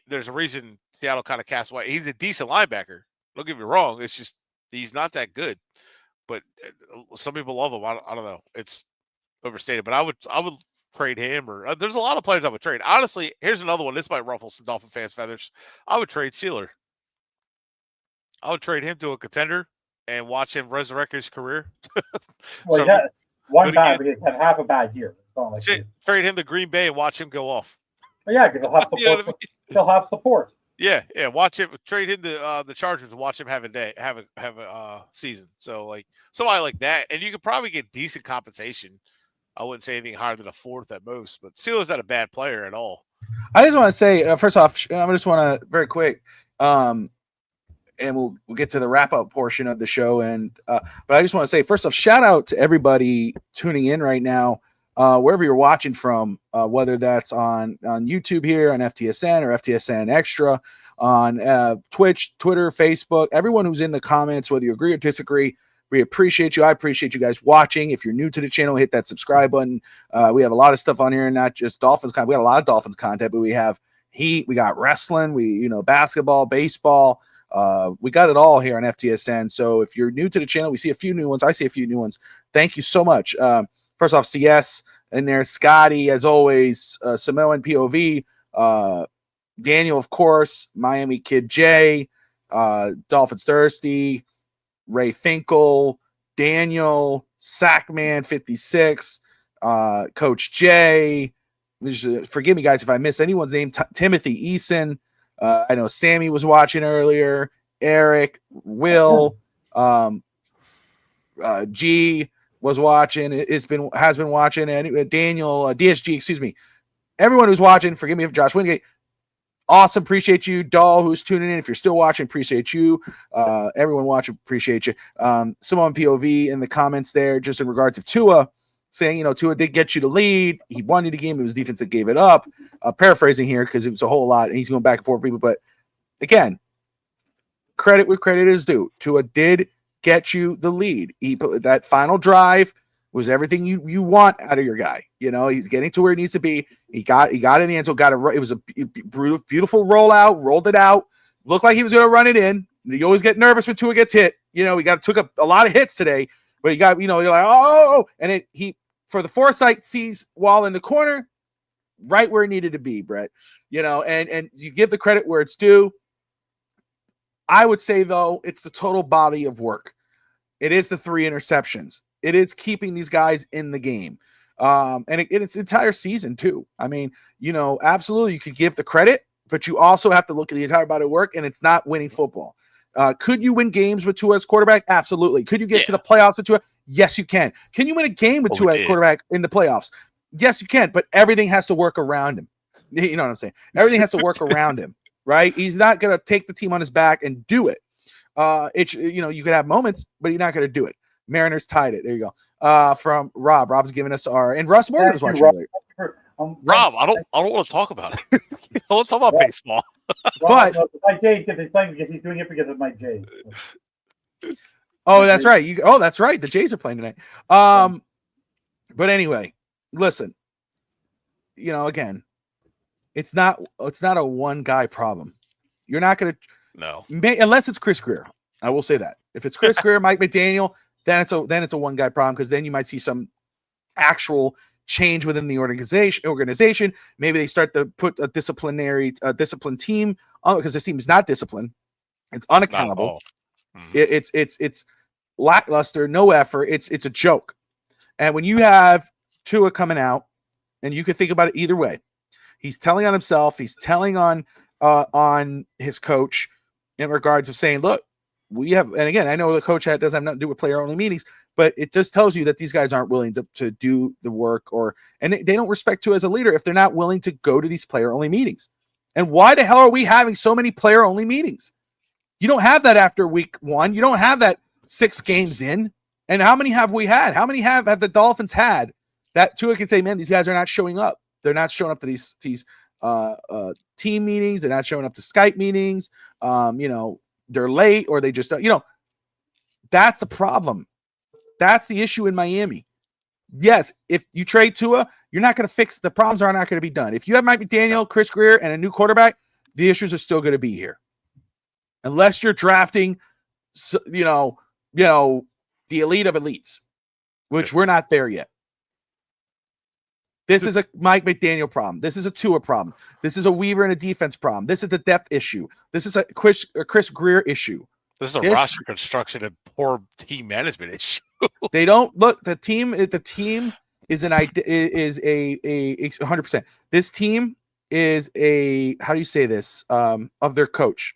C: there's a reason Seattle kind of cast white. He's a decent linebacker. Don't get me wrong. It's just he's not that good, but some people love him. I don't know. It's overstated, but I would trade him or there's a lot of players I would trade. Honestly, here's another one. This might ruffle some Dolphin fans' feathers. I would trade Sealer. I would trade him to a contender and watch him resurrect his career.
E: Well, he had one bad, but he had half a bad year.
C: Trade him to Green Bay and watch him go off.
E: Well, yeah, because he'll have support. He'll have support.
C: Yeah. Watch him. Trade him to the Chargers and watch him have a season. So somebody like that, and you could probably get decent compensation. I wouldn't say anything higher than a 4th at most, but Sealer's not a bad player at all.
A: I just want to say, first off, I just want to very quick. And we'll get to the wrap-up portion of the show. But I just want to say, first off, shout out to everybody tuning in right now, wherever you're watching from, whether that's on YouTube here, on FTSN or FTSN Extra, on Twitch, Twitter, Facebook, everyone who's in the comments, whether you agree or disagree, we appreciate you. I appreciate you guys watching. If you're new to the channel, hit that subscribe button. We have a lot of stuff on here, not just Dolphins content. We got a lot of Dolphins content, but we have Heat, we got wrestling, basketball, baseball. We got it all here on FTSN. So if you're new to the channel, we see a few new ones. I see a few new ones. Thank you so much. First off, CS in there, Scotty, as always, Samoan POV, Daniel, of course, Miami Kid J, Dolphins Thirsty, Ray Finkel, Daniel, Sackman 56, Coach J. Forgive me, guys, if I miss anyone's name. Timothy Eason. I know Sammy was watching earlier. Eric, Will, G was watching. Has been watching. And Daniel, DSG, excuse me. Everyone who's watching, forgive me if Josh Wingate. Awesome, appreciate you. Doll, who's tuning in, if you're still watching, appreciate you. Everyone watching, appreciate you. Someone POV in the comments there, just in regards to Tua, saying, Tua did get you to lead. He won you the game. It was defense that gave it up. Paraphrasing here because it was a whole lot, and he's going back and forth with people. But again, credit where credit is due. Tua did get you the lead. That final drive was everything you want out of your guy. He's getting to where he needs to be. He got in the end zone. It was a beautiful rollout. Rolled it out. Looked like he was going to run it in. You always get nervous when Tua gets hit. He took a lot of hits today, but you're like, oh, and he for the foresight sees Wall in the corner, right where it needed to be, Brett. And you give the credit where it's due. I would say, though, it's the total body of work. It is the 3 interceptions. It is keeping these guys in the game. And it's the entire season, too. I mean, absolutely, you could give the credit, but you also have to look at the entire body of work, and it's not winning football. Could you win games with Tua as quarterback? Absolutely. Could you get to the playoffs with Tua? Yes, you can. Can you win a game with Tua as quarterback in the playoffs? Yes, you can, but everything has to work around him. You know what I'm saying? Everything has to work around him, right? He's not going to take the team on his back and do it. You could have moments, but you're not going to do it. Mariners tied it. There you go. From Rob. Rob's giving us and Russ Morgan was watching earlier.
C: Rob, I don't want to talk about it. I want to talk about baseball.
E: But Mike Jays, because he's playing because he's doing it because of Mike Jays.
A: Oh, that's right. That's right. The Jays are playing tonight. But anyway, listen. Again, it's not a one guy problem. You're not going to unless it's Chris Greer. I will say that if it's Chris Greer, Mike McDaniel, then it's a one guy problem because then you might see some actual change within the organization. Maybe they start to put a disciplined team on because this team is not disciplined. It's unaccountable. It's lackluster, no effort. It's a joke. And when you have Tua coming out, and you can think about it either way, he's telling on himself. He's telling on his coach in regards of saying, look, we have, and again, I know the coach doesn't have nothing to do with player only meetings, but it just tells you that these guys aren't willing to do the work and they don't respect Tua as a leader if they're not willing to go to these player only meetings. And why the hell are we having so many player only meetings? You don't have that after week 1. You don't have that 6 games in. And how many have we had? How many have the Dolphins had that Tua can say, man, these guys are not showing up. They're not showing up to these team meetings. They're not showing up to Skype meetings. They're late or they just don't, that's a problem. That's the issue in Miami. Yes, if you trade Tua, you're not going to fix the problems are not going to be done. If you have Mike McDaniel, Chris Greer, and a new quarterback, the issues are still going to be here. Unless you're drafting, the elite of elites, which we're not there yet. This is a Mike McDaniel problem. This is a Tua problem. This is a Weaver and a defense problem. This is a depth issue. This is a Chris Greer issue.
C: This is a roster construction and poor team management issue.
A: They don't look. The team is a 100%. This team is a, how do you say this? Of their coach.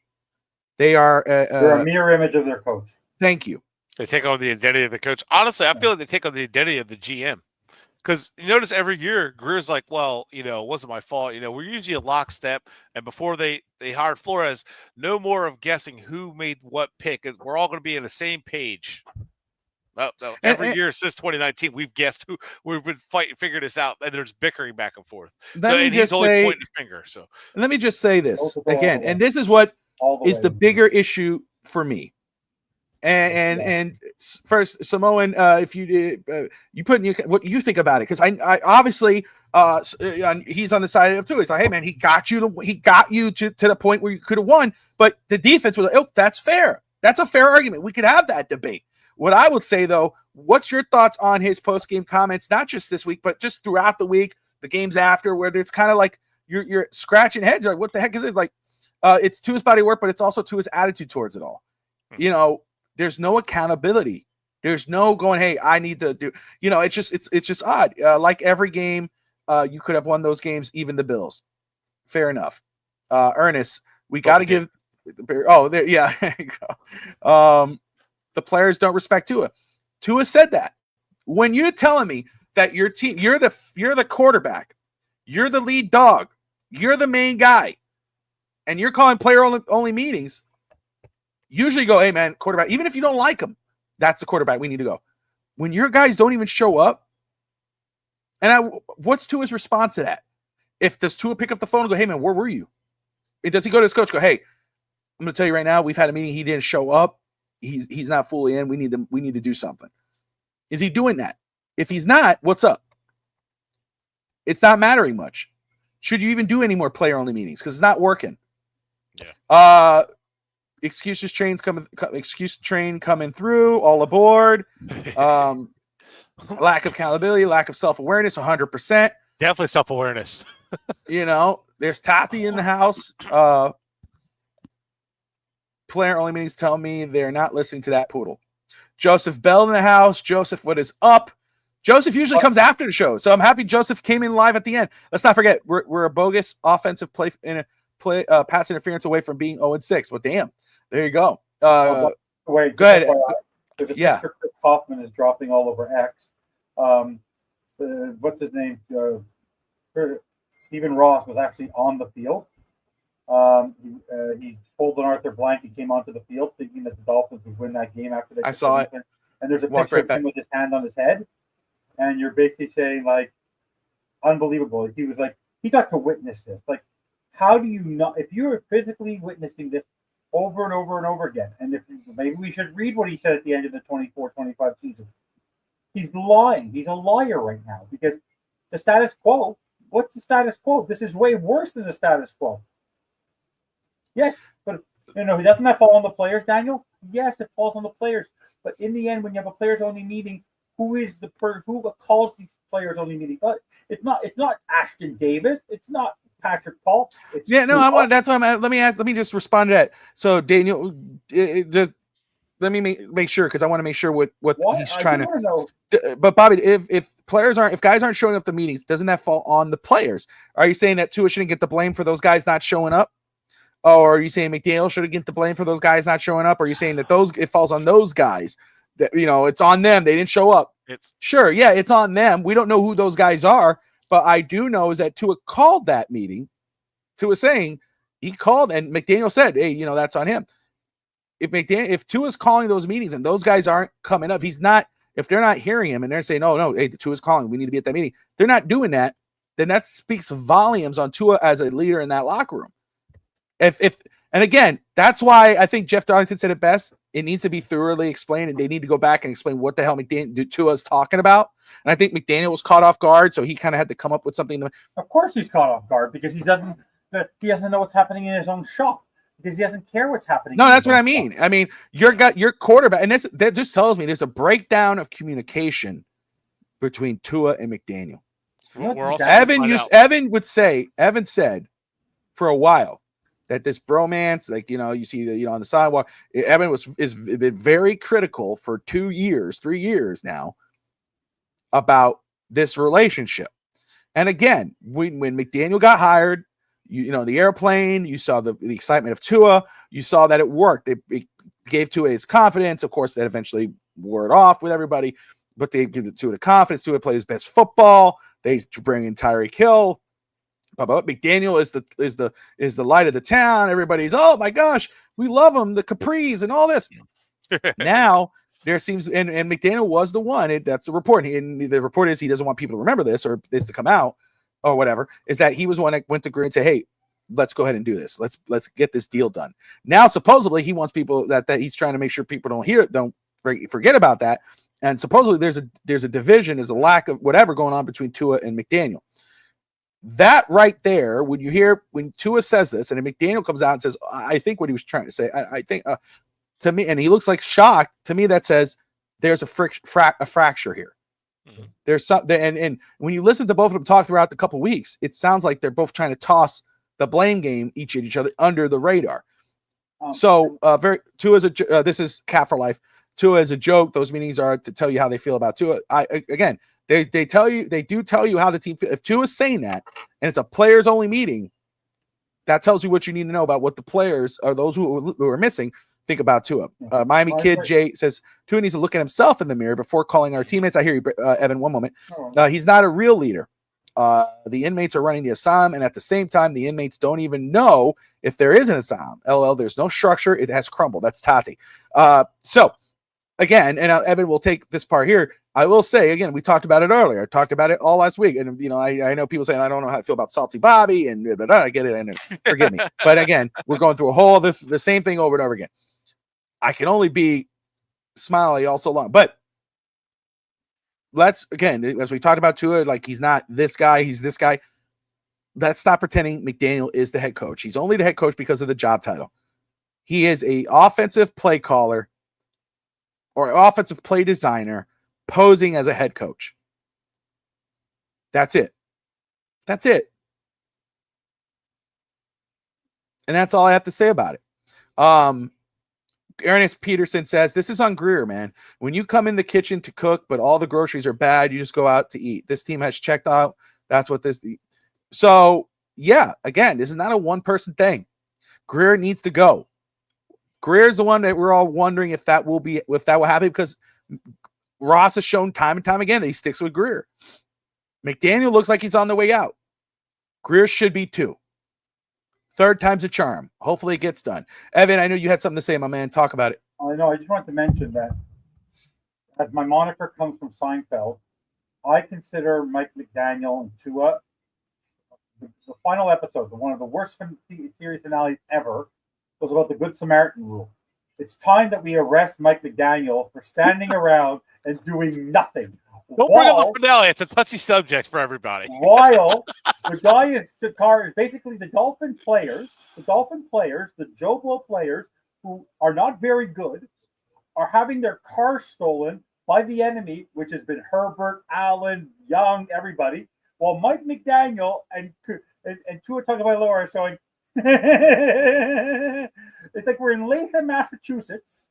A: They are
E: they're a mirror image of their coach.
A: Thank you.
C: They take on the identity of the coach. Honestly, I feel like they take on the identity of the GM. Because you notice every year, Greer's like, well, it wasn't my fault. We're usually a lockstep. And before they hired Flores, no more of guessing who made what pick. We're all going to be on the same page. Every year since 2019, we've guessed who we've been figuring this out, and there's bickering back and forth. He's always pointing a finger. So
A: let me just say this again, and this is what is the bigger issue for me. And first, Samoan, if you put in what you think about it, because I obviously he's on the side of Tua. He's like, hey man, he got you to the point where you could have won, but the defense was like, oh, that's fair. That's a fair argument. We could have that debate. What I would say though, what's your thoughts on his post game comments, not just this week, but just throughout the week, the games after, where it's kind of like you're scratching heads, you're like, what the heck is this? Like, it's Tua's body work, but it's also Tua's attitude towards it all. There's no accountability. There's no going, hey, I need to do, it's just odd. Like every game, you could have won those games, even the Bills. Fair enough. Ernest, we got to give, there you go. The players don't respect Tua. Tua said that. When you're telling me that your team, you're the quarterback, you're the lead dog, you're the main guy, and you're calling player only meetings, usually go, hey man, quarterback, even if you don't like him, that's the quarterback we need to go. When your guys don't even show up, and what's Tua's response to that? Does Tua pick up the phone and go, hey man, where were you? Does he go to his coach and go, hey, I'm going to tell you right now, we've had a meeting. He didn't show up. He's not fully in. We need to do something. Is he doing that? If he's not, what's up? It's not mattering much. Should you even do any more player-only meetings? Because it's not working.
C: Yeah.
A: Excuse train coming through. All aboard. Lack of accountability, lack of self-awareness, 100%.
C: Definitely self-awareness.
A: There's Tati in the house. Player-only meetings tell me they're not listening to that poodle. Joseph Bell in the house. Joseph, what is up? Joseph usually comes after the show, so I'm happy Joseph came in live at the end. Let's not forget, we're a bogus offensive play pass interference away from being 0-6. Well, damn, there you go.
E: Wait,
A: go ahead.
E: There's a picture Chris Kaufman is dropping all over X. What's his name? Stephen Ross was actually on the field. He pulled an Arthur Blank and came onto the field thinking that the Dolphins would win that game after they.
A: I saw it.
E: And there's a picture of him with his hand on his head, and you're basically saying like, unbelievable. He was like, he got to witness this. Like, how do you not? If you're physically witnessing this over and over and over again, and if maybe we should read what he said at the end of the 24-25 season. He's lying. He's a liar right now because the status quo. What's the status quo? This is way worse than the status quo. Yes, but doesn't that fall on the players, Daniel? Yes, it falls on the players. But in the end, when you have a players-only meeting, who calls these players-only meetings? It's not Ashton Davis. It's not Patrick Paul.
A: That's why let me just respond to that. So Daniel, just let me make sure because I want to make sure what he's trying to know. But Bobby, if guys aren't showing up to meetings, doesn't that fall on the players? Are you saying that Tua shouldn't get the blame for those guys not showing up? Or are you saying McDaniel should get the blame for those guys not showing up? Or are you saying that it falls on those guys that it's on them? They didn't show up. It's on them. We don't know who those guys are, but I do know is that Tua called that meeting. Tua saying he called and McDaniel said, "Hey, that's on him." If Tua's calling those meetings and those guys aren't coming up, if they're not hearing him and they're saying, no, hey, Tua's calling, we need to be at that meeting. They're not doing that. Then that speaks volumes on Tua as a leader in that locker room. And again, that's why I think Jeff Darlington said it best. It needs to be thoroughly explained, and they need to go back and explain what the hell Tua's talking about. And I think McDaniel was caught off guard, so he kind of had to come up with something.
E: Of course, he's caught off guard because he doesn't know what's happening in his own shop because he doesn't care what's happening.
A: No, that's what I mean. Shop. I mean, your quarterback, and that just tells me there's a breakdown of communication between Tua and McDaniel. Evan said for a while that this bromance, you see on the sidewalk, Evan is been very critical for 3 years now about this relationship. And again, when McDaniel got hired, the airplane, you saw the excitement of Tua, you saw that it worked. It gave Tua his confidence. Of course, that eventually wore it off with everybody, but they give Tua the confidence. Tua played his best football. They bring in Tyreek Hill. McDaniel is the light of the town. Everybody's, oh my gosh, we love him, the Capris and all this. Now there seems, and McDaniel was the one. That's the report. The report is he doesn't want people to remember this or this to come out or whatever. Is that he was one that went to Green and said, "Hey, let's go ahead and do this. Let's get this deal done." Now supposedly he wants people that he's trying to make sure people don't forget about that. And supposedly there's a division, there's a lack of whatever going on between Tua and McDaniel. That right there, when Tua says this, and then McDaniel comes out and says, I think what he was trying to say, I think to me, and he looks like shocked, to me that says there's a fracture here. Mm-hmm. There's something, and when you listen to both of them talk throughout the couple of weeks, it sounds like they're both trying to toss the blame game each at each other under the radar. Tua is this is Cap for Life. Tua is a joke. Those meetings are to tell you how they feel about Tua. They do tell you how the team feels. If Tua is saying that, and it's a players only meeting, that tells you what you need to know about what the players or those who are missing think about Tua. Miami Kid Jay says Tua needs to look at himself in the mirror before calling our teammates. I hear you, Evan. One moment. He's not a real leader. The inmates are running the Assam, and at the same time, the inmates don't even know if there is an Assam. LOL. There's no structure. It has crumbled. That's Tati. So again, and Evan will take this part here. I will say again, we talked about it earlier. I talked about it all last week, and I know people saying I don't know how I feel about Salty Bobby, and blah, blah, blah. I get it. I know. Forgive me, but again, we're going through a whole the same thing over and over again. I can only be smiley all so long, but let's again, as we talked about Tua, like he's not this guy, he's this guy. Let's stop pretending McDaniel is the head coach. He's only the head coach because of the job title. He is a offensive play caller or offensive play designer posing as a head coach. That's it. That's it. And that's all I have to say about it. Ernest Peterson says, this is on Greer, man. When you come in the kitchen to cook, but all the groceries are bad, you just go out to eat. This team has checked out. That's what this. So, yeah, again, this is not a one-person thing. Greer needs to go. Greer's the one that we're all wondering if that will happen, because Ross has shown time and time again that he sticks with Greer. McDaniel looks like he's on the way out. Greer should be too. Third time's a charm. Hopefully it gets done. Evan, I know you had something to say, my man. Talk about it.
E: I know. I just wanted to mention that as my moniker comes from Seinfeld, I consider Mike McDaniel and Tua the final episode, one of the worst series finales ever, was about the Good Samaritan rule. It's time that we arrest Mike McDaniel for standing around and doing nothing.
C: Don't bring up the finale. It's a touchy subject for everybody.
E: While the guy is basically the Dolphin players, the Joe Blow players who are not very good, are having their cars stolen by the enemy, which has been Herbert, Allen, Young, everybody, while Mike McDaniel and Tua Tagovailoa are showing. It's like we're in Latham, Massachusetts,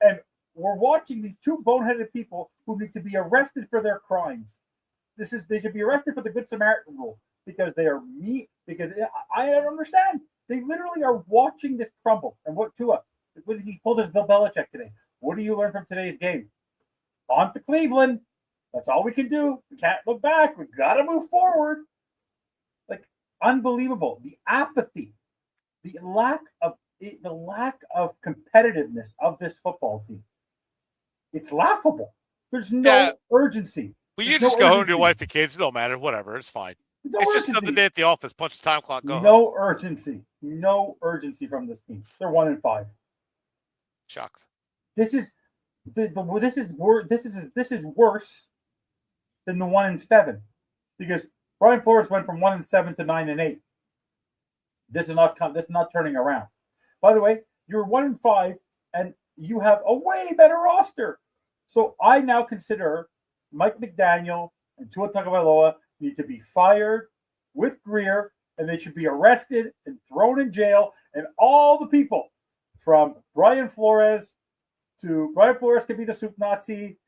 E: and we're watching these two boneheaded people who need to be arrested for their crimes. They should be arrested for the Good Samaritan rule because they are meat. Because I don't understand. They literally are watching this crumble. And what Tua? What did he pull his Bill Belichick today? What do you learn from today's game? On to Cleveland. That's all we can do. We can't look back. We got to move forward. Like, unbelievable. The apathy, the lack of competitiveness of this football team. It's laughable. There's no urgency.
C: Well, you just go home to your wife and kids. It don't matter. Whatever. It's fine. It's just another day at the office. Punch the time clock. Go home.
E: No urgency. No urgency from this team. They're 1-5.
C: Shocked.
E: This is worse than the 1-7, because Brian Flores went from 1-7 to 9-8. This is not turning around. By the way, you're 1-5 and you have a way better roster. So I now consider Mike McDaniel and Tua Tagovailoa need to be fired with Greer, and they should be arrested and thrown in jail. And all the people from Brian Flores could be the soup Nazi,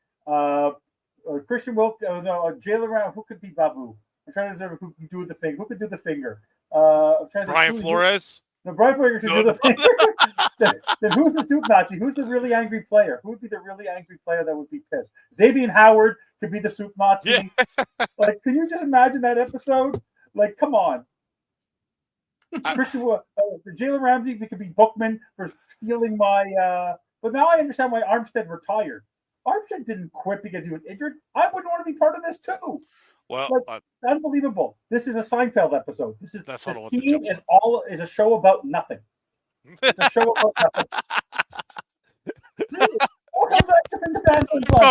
E: Christian Wilk, Jalen Brown. Who could be Babu? I'm trying to remember who can do the thing. Who could do the finger?
C: Brian Flores.
E: No, Brian Flores should do the finger. Then who's the soup Nazi? Who's the really angry player? Who would be the really angry player that would be pissed? Xavier Howard could be the soup Nazi. Yeah. Like, can you just imagine that episode? Like, come on. Jalen Ramsey could be Bookman for stealing my. But now I understand why Armstead retired. Armstead didn't quit because he was injured. I wouldn't want to be part of this too.
C: Well,
E: unbelievable. This is a Seinfeld episode. This is a show about nothing. It's a show about nothing.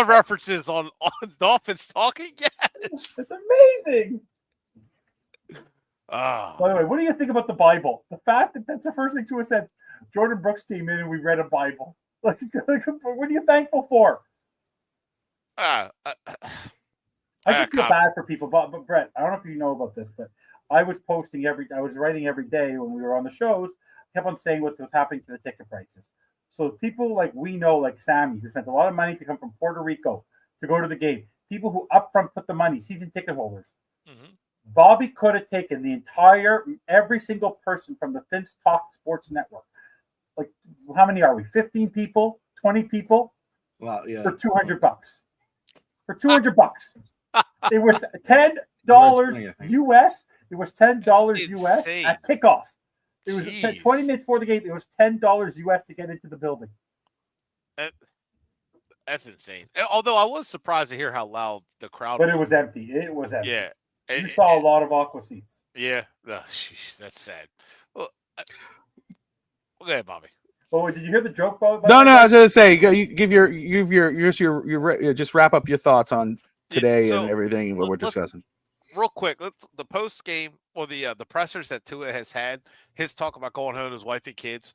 C: References on Dolphins talking. Yes,
E: it's amazing. By the way, what do you think about the Bible? The fact that that's the first thing Tua said. Jordan Brooks came in and we read a Bible. Like, what are you thankful for? I just feel bad for people. But Brett, I don't know if you know about this, but I was writing every day when we were on the shows. I kept on saying what was happening to the ticket prices. So people like we know, like Sammy, who spent a lot of money to come from Puerto Rico to go to the game. People who upfront put the money, season ticket holders. Mm-hmm. Bobby could have taken every single person from the FinsTalk Sports Network. Like, how many are we? 15 people? 20 people?
A: Wow, yeah.
E: For $200. For $200. It was $10 US. It was $10 US at kickoff. It was 20 minutes before the game. It was $10 US to get into the building.
C: That's insane. And although I was surprised to hear how loud the crowd
E: But it was empty. It was empty.
C: Yeah.
E: You saw a lot of aqua seats.
C: Yeah. Oh, sheesh, that's sad. Well, okay, Bobby.
E: Oh, did you hear the joke about?
A: No, I was going to say, you give your just wrap up your thoughts on today and everything what we're discussing.
C: Real quick, the post game or the pressers that Tua has had, his talk about going home to his wife and kids.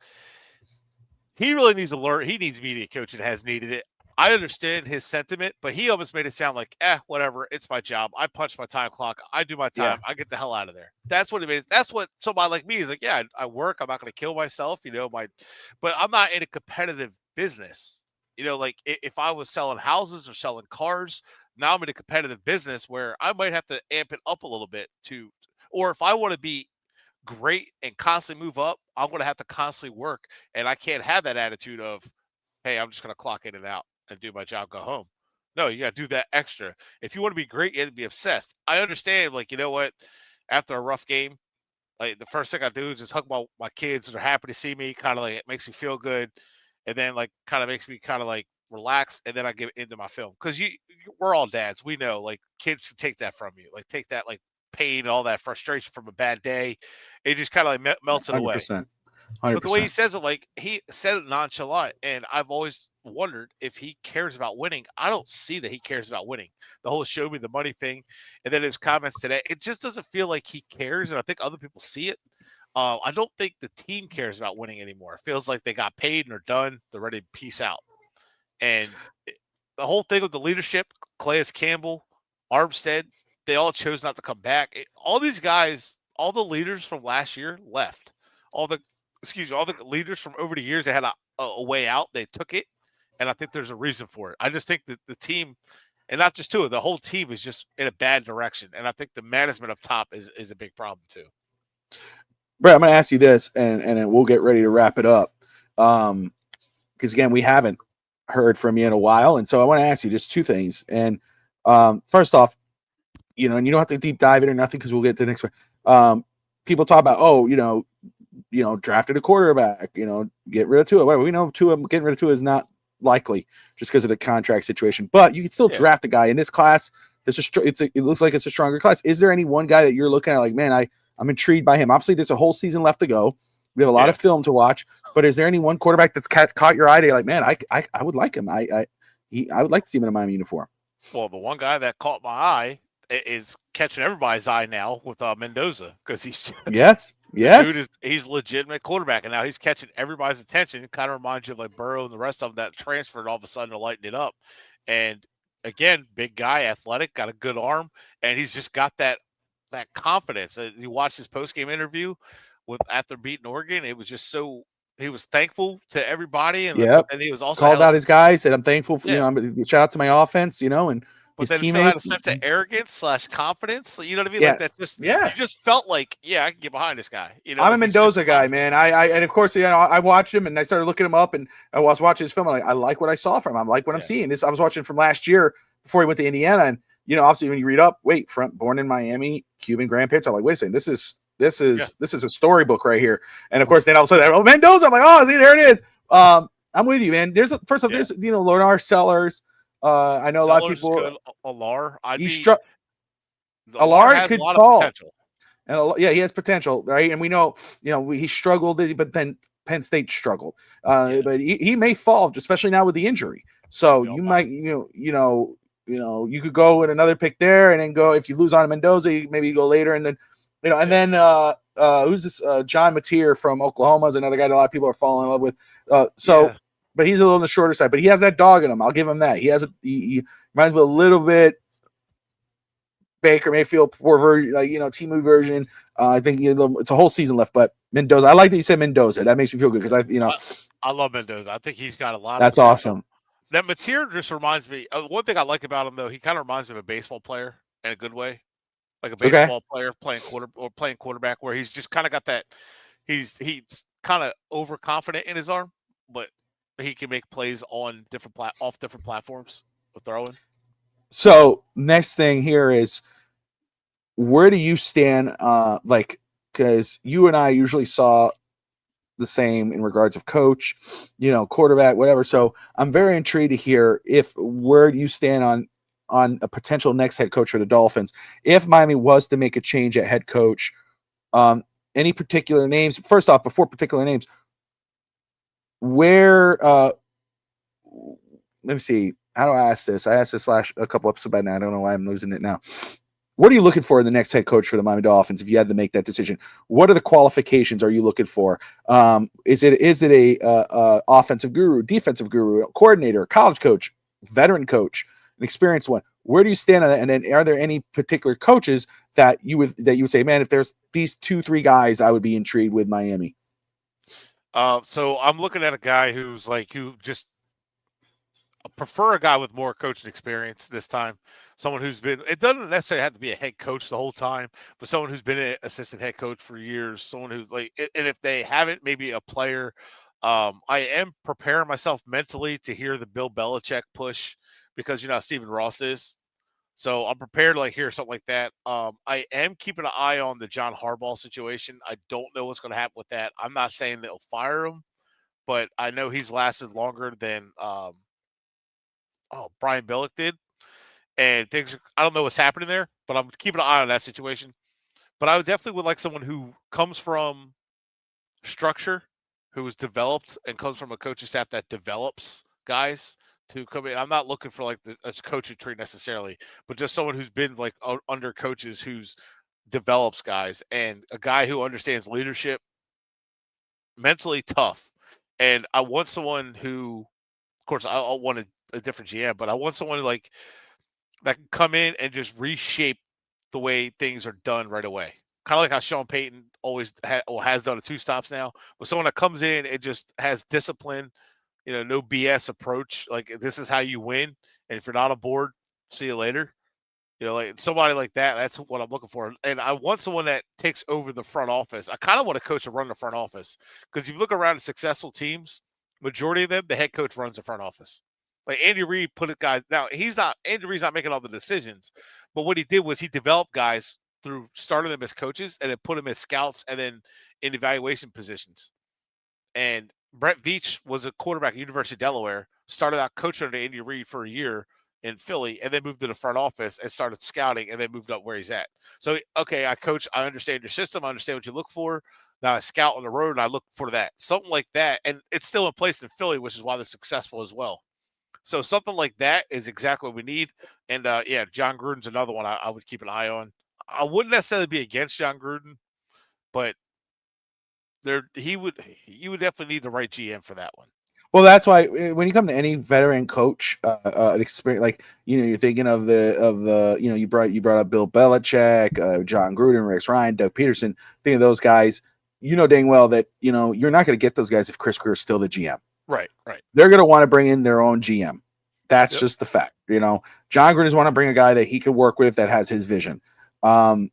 C: He really needs to learn. He needs media coaching. Has needed it. I understand his sentiment, but he almost made it sound like, whatever. It's my job. I punch my time clock. I do my time. I get the hell out of there. That's what it means. That's what somebody like me is like. Yeah, I work. I'm not going to kill myself. But I'm not in a competitive business. Like if I was selling houses or selling cars, now I'm in a competitive business where I might have to amp it up a little bit or if I want to be great and constantly move up, I'm going to have to constantly work. And I can't have that attitude of, hey, I'm just going to clock in and out and do my job, go home. No, you got to do that extra. If you want to be great, you have to be obsessed. I understand, like, you know what? After a rough game, like the first thing I do is just hug my kids. They're happy to see me. Kind of like it makes me feel good. And then like kind of makes me kind of like relax. And then I get into my film. Because we're all dads. We know like kids can take that from you. Like take that like pain, all that frustration from a bad day. It just kind of like melts it away.
A: 100%.
C: But the way he says it, like he said it nonchalant, and I've always wondered if he cares about winning. I don't see that he cares about winning. The whole show me the money thing, and then his comments today, it just doesn't feel like he cares, and I think other people see it. I don't think the team cares about winning anymore. It feels like they got paid and they're done. They're ready to peace out. And the whole thing with the leadership, Calais Campbell, Armstead, they all chose not to come back. All these guys, all the leaders from last year left. All the leaders from over the years, they had a way out. They took it, and I think there's a reason for it. I just think that the team, and not just Tua, the whole team is just in a bad direction, and I think the management up top is a big problem too.
A: Brett, I'm going to ask you this, and then we'll get ready to wrap it up, because again, we haven't heard from you in a while, and so I want to ask you just two things. And first off, and you don't have to deep dive it or nothing because we'll get to the next one. People talk about, drafted a quarterback, get rid of Tua. Whatever. We know getting rid of Tua is not likely just because of the contract situation, but you can still draft a guy in this class. It looks like it's a stronger class. Is there any one guy that you're looking at like, man, I'm intrigued by him? Obviously, there's a whole season left to go. We have a lot of film to watch, but is there any one quarterback that's caught your eye? You're like, man, I would like him. I would like to see him in a Miami uniform.
C: Well, the one guy that caught my eye is catching everybody's eye now with Mendoza because he's just, dude he's legitimate quarterback, and now he's catching everybody's attention. It kind of reminds you of like Burrow and the rest of them that transferred all of a sudden to lighten it up. And again, big guy, athletic, got a good arm, and he's just got that confidence. You watched his post game interview after beating Oregon. It was just so he was thankful to everybody, and he was also
A: called out his guys. Said, "I'm thankful for shout out to my offense, and."
C: But
A: his
C: then
A: teammates,
C: still had a sense of arrogance / confidence. You know what I mean?
A: Yeah.
C: Like that you just felt like, I can get behind this guy.
A: I'm a Mendoza guy, man. And of course, I watched him and I started looking him up and I was watching his film. And I like what I saw from him. I like what I'm seeing. I was watching from last year before he went to Indiana. And, obviously when you read up, born in Miami, Cuban grandparents. I'm like, wait a second, this is a storybook right here. And of course, then all of a sudden, Mendoza. I'm like, see, there it is. I'm with you, man. There's Leonard Sellers. I know a lot of people.
C: Alar,
A: Alar could fall. And he has potential, right? And we know, he struggled, but then Penn State struggled. But he may fall, especially now with the injury. So you might, you could go with another pick there, and then go if you lose on Mendoza, maybe you go later, and then, and then who's this? John Mateer from Oklahoma is another guy that a lot of people are falling in love with. But he's a little on the shorter side, but he has that dog in him. I'll give him that. He reminds me a little bit Baker Mayfield, poor version, Timu version. I think it's a whole season left, but Mendoza. I like that you said Mendoza. That makes me feel good because
C: I love Mendoza. I think he's got a lot.
A: That's awesome.
C: That Mateer just reminds me. One thing I like about him though, he kind of reminds me of a baseball player in a good way, like a baseball player playing quarterback, where he's just kind of got that. He's kind of overconfident in his arm, but he can make plays on off different platforms with throwing.
A: So next thing here is, where do you stand? Because you and I usually saw the same in regards of coach, quarterback, whatever. So I'm very intrigued to hear where you stand on a potential next head coach for the Dolphins. If Miami was to make a change at head coach, any particular names? First off, before particular names, where let me see. How do I ask this? I asked this a couple episodes back now. I don't know why I'm losing it now. What are you looking for in the next head coach for the Miami Dolphins if you had to make that decision? What are the qualifications are you looking for? Is it a offensive guru, defensive guru, coordinator, college coach, veteran coach, an experienced one? Where do you stand on that? And then are there any particular coaches that you would say, man, if there's these 2-3 guys, I would be intrigued with Miami?
C: So I'm looking at a guy who just prefer a guy with more coaching experience this time. Someone who's been, it doesn't necessarily have to be a head coach the whole time, but someone who's been an assistant head coach for years, someone who's and if they haven't, maybe a player. I am preparing myself mentally to hear the Bill Belichick push because you know how Stephen Ross is. So I'm prepared to hear something like that. I am keeping an eye on the John Harbaugh situation. I don't know what's going to happen with that. I'm not saying they'll fire him, but I know he's lasted longer than Brian Billick did. And I don't know what's happening there, but I'm keeping an eye on that situation. But I definitely would like someone who comes from structure, who is developed and comes from a coaching staff that develops guys to come in. I'm not looking for a coaching tree necessarily, but just someone who's been under coaches who's develops guys and a guy who understands leadership, mentally tough. And I want someone who, of course, I want a different GM, but I want someone that can come in and just reshape the way things are done right away. Kind of like how Sean Payton always has done at 2 stops now, but someone that comes in and just has discipline, no BS approach. This is how you win. And if you're not on board, see you later. Somebody like that, that's what I'm looking for. And I want someone that takes over the front office. I kind of want a coach to run the front office because if you look around at successful teams, majority of them, the head coach runs the front office. Andy Reid put it guys. Now Andy Reid's not making all the decisions, but what he did was he developed guys through starting them as coaches and then put them as scouts and then in evaluation positions. And Brett Veach was a quarterback at University of Delaware, started out coaching under Andy Reid for a year in Philly, and then moved to the front office and started scouting and then moved up where he's at. So, okay, I coach, I understand your system, I understand what you look for. Now I scout on the road and I look for that. Something like that. And it's still in place in Philly, which is why they're successful as well. So something like that is exactly what we need. And John Gruden's another one I would keep an eye on. I wouldn't necessarily be against John Gruden, but you would definitely need the right GM for that one.
A: Well, that's why when you come to any veteran coach, an experience you're thinking of the you brought up Bill Belichick, John Gruden, Rex Ryan, Doug Peterson. Think of those guys. You know dang well that you're not going to get those guys if Chris Greer's still the GM.
C: Right.
A: They're going to want to bring in their own GM. That's just the fact. John Gruden's want to bring a guy that he can work with that has his vision. I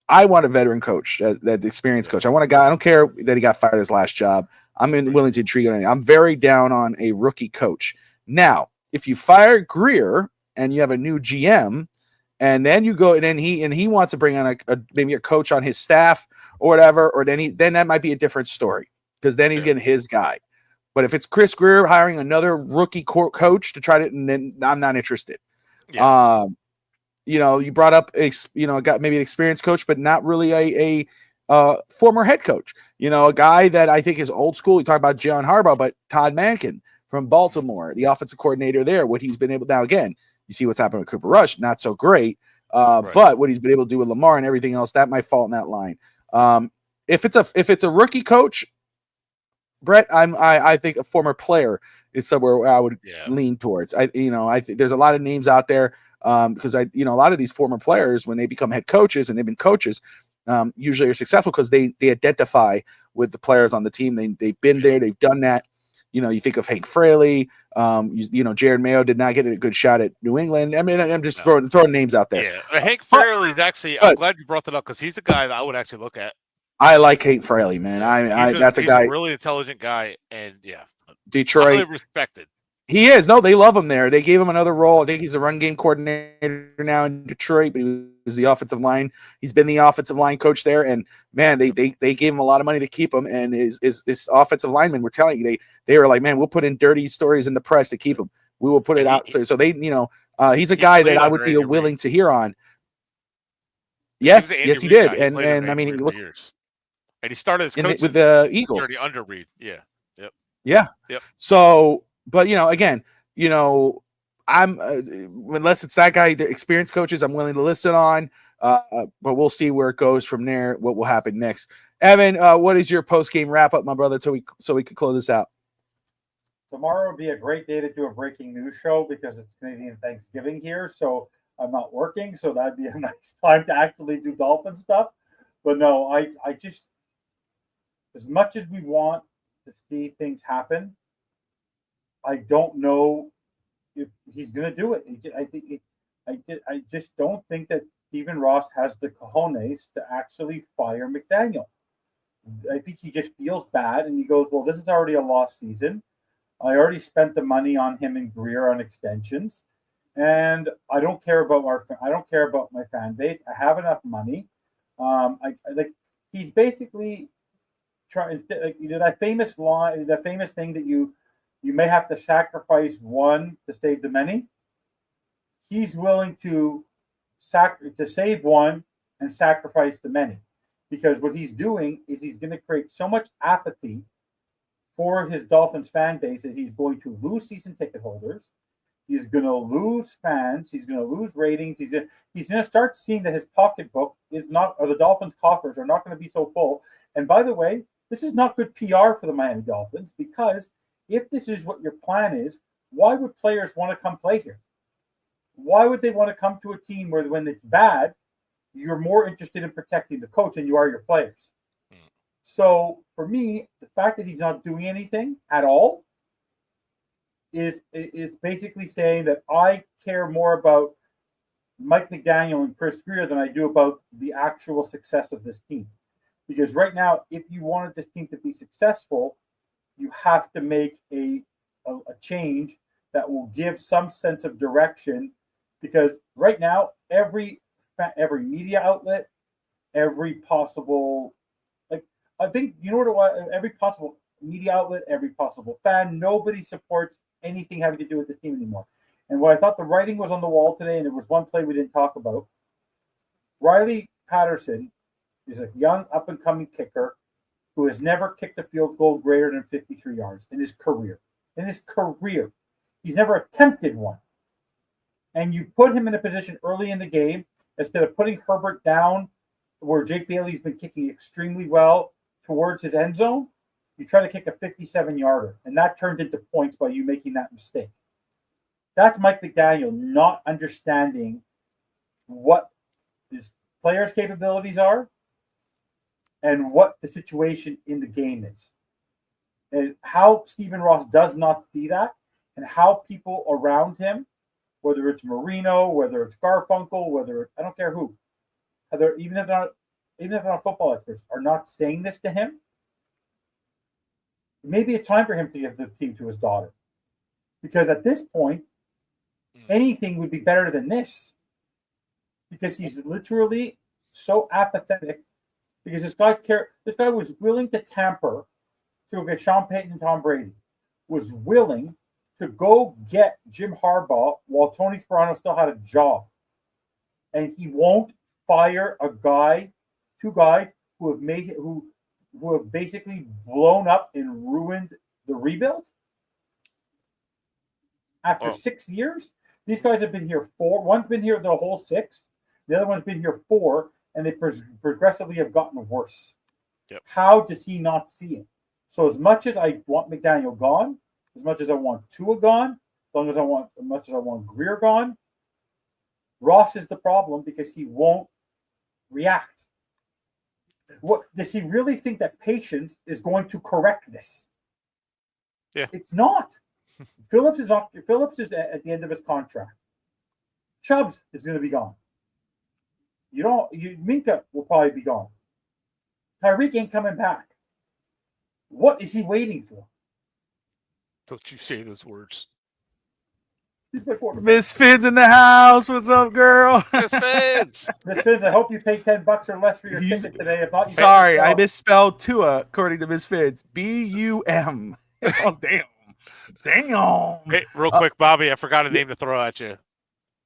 A: want a veteran coach, that's experienced coach. I want a guy. I don't care that he got fired his last job. I'm willing to intrigue on anything. I'm very down on a rookie coach. Now, if you fire Greer and you have a new GM, and then you go and then he wants to bring on maybe a coach on his staff or whatever, or then that might be a different story because then he's getting his guy. But if it's Chris Greer hiring another rookie coach to try to, then I'm not interested. Yeah. You brought up got maybe an experienced coach, but not really a former head coach. A guy that I think is old school. You talk about John Harbaugh, but Todd Mankin from Baltimore, the offensive coordinator there. What he's been able now again, you see what's happened with Cooper Rush, not so great. But what he's been able to do with Lamar and everything else, that might fall in that line. If it's a rookie coach, Brett, I think a former player is somewhere where I would lean towards. I think there's a lot of names out there because a lot of these former players, when they become head coaches and they've been coaches, usually are successful because they identify with the players on the team. They've been there, they've done that. You think of Hank Fraley. Jared Mayo did not get a good shot at New England. I mean, I'm just throwing names out there.
C: Yeah, Hank Fraley is actually. I'm glad you brought that up because he's a guy that I would actually look at.
A: I like Hank Fraley, man. That's a guy,
C: a really intelligent guy, and
A: Detroit,
C: highly respected.
A: He is. No, they love him there. They gave him another role. I think he's a run game coordinator now in Detroit, but he was the offensive line. He's been the offensive line coach there. And man, they gave him a lot of money to keep him. And his offensive linemen were telling you, they were like, man, we'll put in dirty stories in the press to keep him. We will put it out. So they, he's a guy that I would be willing to hear on. Yes, he did. And I mean, look,
C: years. And he started his coach
A: with the Eagles.
C: Under Reed. Yeah. Yep.
A: Yeah.
C: Yep.
A: So, but again, I'm unless it's that guy, the experienced coaches, I'm willing to listen on. But we'll see where it goes from there. What will happen next? Evan, what is your post game wrap up, my brother, so we can close this out?
E: Tomorrow would be a great day to do a breaking news show because it's Canadian Thanksgiving here, so I'm not working. So that'd be a nice time to actually do Dolphin stuff. But no, I just, as much as we want to see things happen, I don't know if he's going to do it. I just don't think that Stephen Ross has the cojones to actually fire McDaniel. I think he just feels bad, and he goes, "Well, this is already a lost season. I already spent the money on him and Greer on extensions, and I don't care about my fan base. I have enough money. He's basically trying that famous line, the famous thing that you may have to sacrifice one to save the many. He's willing to save one and sacrifice the many, because what he's doing is he's going to create so much apathy for his Dolphins fan base that he's going to lose season ticket holders. He's going to lose fans. He's going to lose ratings. He's going to start seeing that his pocketbook is not, or the Dolphins' coffers are not going to be so full. And by the way, this is not good PR for the Miami Dolphins, because if this is what your plan is, why would players want to come play here? Why would they want to come to a team where, when it's bad, you're more interested in protecting the coach than you are your players? So for me, the fact that he's not doing anything at all is basically saying that I care more about Mike McDaniel and Chris Greer than I do about the actual success of this team. Because right now, if you wanted this team to be successful, you have to make a change that will give some sense of direction. Because right now, every media outlet, every possible, I think, every possible media outlet, every possible fan, nobody supports anything having to do with this team anymore. And what I thought the writing was on the wall today, and there was one play we didn't talk about. Riley Patterson is a young up-and-coming kicker who has never kicked a field goal greater than 53 yards in his career. He's never attempted one. And you put him in a position early in the game, instead of putting Herbert down where Jake Bailey's been kicking extremely well towards his end zone, you try to kick a 57-yarder, and that turned into points by you making that mistake. That's Mike McDaniel not understanding what his players' capabilities are and what the situation in the game is. And how Stephen Ross does not see that, and how people around him, whether it's Marino, whether it's Garfunkel, whether it's, I don't care who, even if they're not football experts, are not saying this to him. Maybe it's time for him to give the team to his daughter. Because at this point, anything would be better than this. Because he's literally so apathetic. Because this guy was willing to tamper to get Sean Payton and Tom Brady. Was willing to go get Jim Harbaugh while Tony Sparano still had a job. And he won't fire two guys who have basically blown up and ruined the rebuild. After 6 years, these guys have been here 4. One's been here the whole 6. The other one's been here 4, and they progressively have gotten worse.
C: Yep.
E: How does he not see it? So as much as I want McDaniel gone, as much as I want Tua gone, as much as I want Greer gone, Ross is the problem because he won't react. What does he really think that patience is going to correct this?
C: Yeah,
E: it's not. Phillips is at the end of his contract. Chubbs is going to be gone. Minka will probably be gone. Tyreek ain't coming back. What is he waiting for?
C: Don't you say those words.
E: He's my quarterback.
A: Miss Fins in the house. What's up, girl?
C: Miss Fins.
E: Miss Fins, I hope you pay $10 or less for your
A: He's-
E: ticket today. If not, you
A: Sorry, I
E: can't
A: misspelled Tua according to Miss Fins. B-U-M. Oh, damn. Damn.
C: Hey, real quick, Bobby, I forgot a name to throw at you.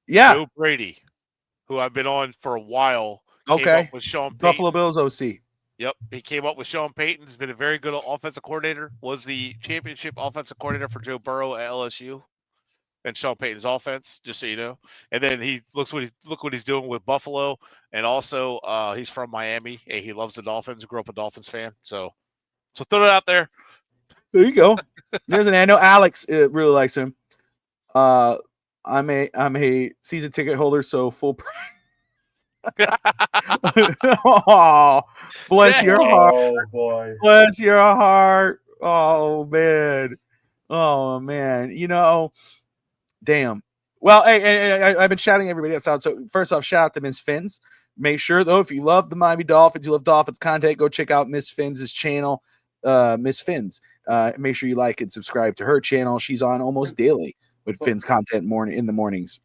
A: Yeah.
C: Joe Brady, who I've been on for a while, came
A: Okay.
C: up with Sean Payton.
A: Buffalo Bills OC.
C: Yep, he came up with Sean Payton. He's been a very good offensive coordinator. Was the championship offensive coordinator for Joe Burrow at LSU and Sean Payton's offense, just so you know. And then look what he's doing with Buffalo, and also he's from Miami. And he loves the Dolphins. Grew up a Dolphins fan, so throw it out there.
A: There you go. There's an. I know Alex really likes him. I'm a season ticket holder, so full price. Oh, bless your heart.
E: Oh boy.
A: Bless your heart. Oh man. Oh man. You know, damn. Well, hey, I've been shouting everybody else out. So first off, shout out to Miss Fins. Make sure though, if you love the Miami Dolphins, you love Dolphins content, go check out Miss Fins' channel. Miss Fins. Make sure you like and subscribe to her channel. She's on almost daily with Fins content in the mornings.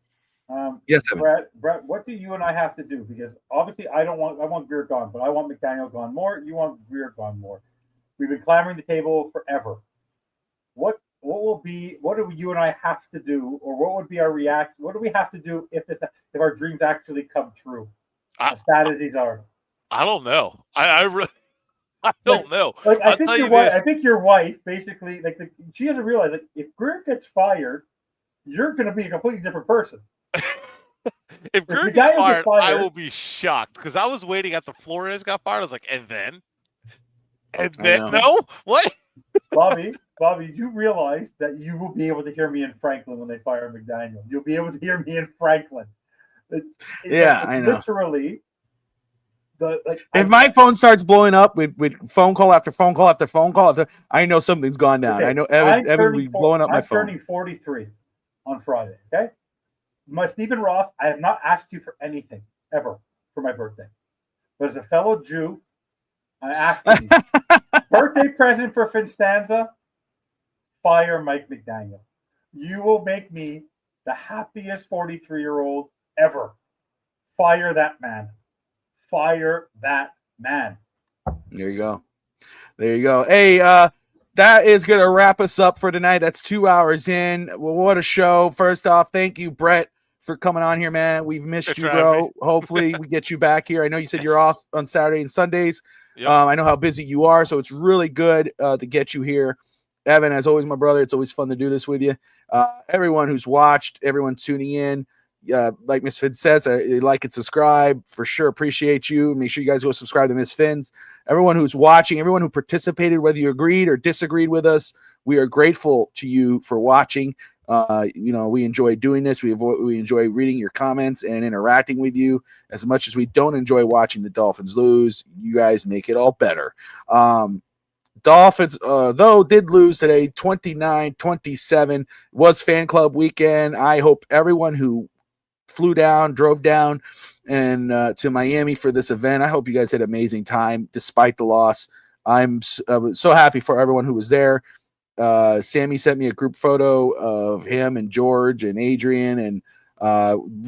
A: Yes, Evan.
E: Brett, what do you and I have to do? Because obviously I want Greer gone, but I want McDaniel gone more. You want Greer gone more. We've been clamoring the table forever. What do you and I have to do, or what would be our reaction? What do we have to do if our dreams actually come true? As sad as these are.
C: I don't know. I really don't know.
E: Like I think your wife basically she doesn't realize that if Greer gets fired, you're going to be a completely different person.
C: If Greer gets fired, I will be shocked because I was waiting after Flores got fired. I was like, and then no, what?
E: Bobby, you realize that you will be able to hear me in Franklin when they fire McDaniel. You'll be able to hear me in Franklin.
A: I know.
E: Literally,
A: if my phone starts blowing up with phone call after phone call after phone call, I know something's gone down. Okay, I know Evan will be blowing up my phone.
E: I'm turning 43 on Friday. Okay. My Stephen Ross, I have not asked you for anything ever for my birthday. But as a fellow Jew, I asked you, birthday present for Finstanza, fire Mike McDaniel. You will make me the happiest 43-year-old ever. Fire that man. Fire that man.
A: There you go. There you go. Hey, that is going to wrap us up for tonight. That's 2 hours in. Well, what a show. First off, thank you, Brett, for coming on here, man. We've missed you, bro. Hopefully we get you back here. I know you said you're off on Saturday and Sundays. Yep. I know how busy you are, so it's really good to get you here. Evan, as always, my brother, it's always fun to do this with you. Everyone who's watched, everyone tuning in, like Miss Fins says, like and subscribe for sure. Appreciate you. Make sure you guys go subscribe to Miss Fins. Everyone who's watching, everyone who participated, whether you agreed or disagreed with us, we are grateful to you for watching. We enjoy doing this. We enjoy reading your comments and interacting with you. As much as we don't enjoy watching the Dolphins lose, you guys make it all better. Dolphins, though, did lose today, 29-27. Was fan club weekend. I hope everyone who drove down and to Miami for this event, I hope you guys had an amazing time despite the loss. I'm so happy for everyone who was there. Sammy sent me a group photo of him and George and Adrian, and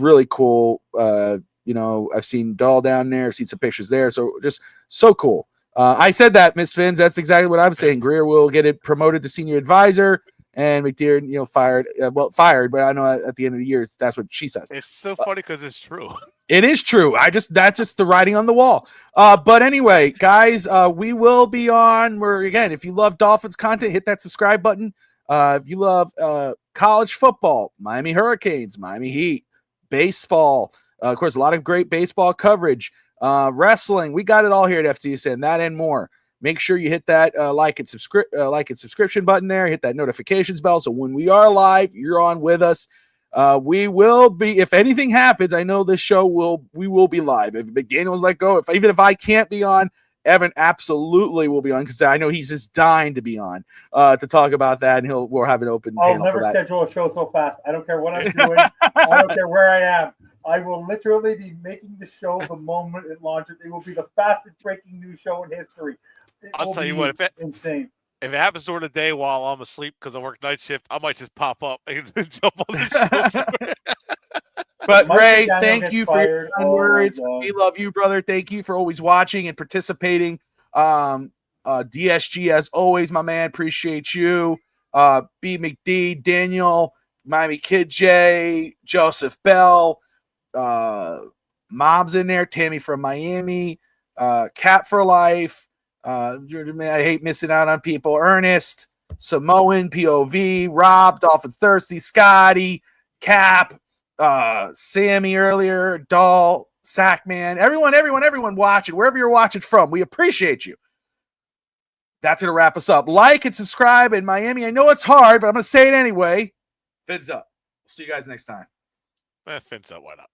A: really cool. I've seen Dahl down there, seen some pictures there, so just so cool. I said that, Miss Fins. That's exactly what I'm saying. Greer will get it promoted to senior advisor, and McDeer, fired. Fired, but I know at the end of the year, that's what she says.
C: It's so funny because it's true.
A: It is true. That's just the writing on the wall. But anyway, guys, we will be on. If you love Dolphins content, hit that subscribe button. If you love college football, Miami Hurricanes, Miami Heat, baseball, of course, a lot of great baseball coverage. Wrestling, we got it all here at FTSN, that and more. Make sure you hit that like and subscription button there. Hit that notifications bell so when we are live, you're on with us. We will be, if anything happens, I know this show we will be live. If McDaniel's let go, even if I can't be on, Evan absolutely will be on because I know he's just dying to be on to talk about that, and we'll have an open panel.
E: I'll never schedule a show so fast. I don't care what I'm doing. I don't care where I am. I will literally be making the show the moment it launches. It will be the fastest breaking news show in history.
C: I'll tell you what,
E: insane.
C: If it happens during the day while I'm asleep because I work night shift, I might just pop up and jump on the show.
A: But
E: Mike
A: Ray,
E: McDaniel
A: thank
E: gets
A: you for your
E: fired.
A: kind
E: Oh, my
A: words.
E: God.
A: We love you, brother. Thank you for always watching and participating. DSG, as always, my man. Appreciate you. B. McD, Daniel, Miami Kid J, Joseph Bell, Mom's in there, Tammy from Miami, Cap for Life. Man, I hate missing out on people. Ernest, Samoan, POV, Rob, Dolphins Thirsty, Scotty, Cap, Sammy earlier, Doll, Sackman, everyone watching, wherever you're watching from. We appreciate you. That's going to wrap us up. Like and subscribe in Miami. I know it's hard, but I'm going to say it anyway. Fins up. We'll see you guys next time.
C: Fins up, why not?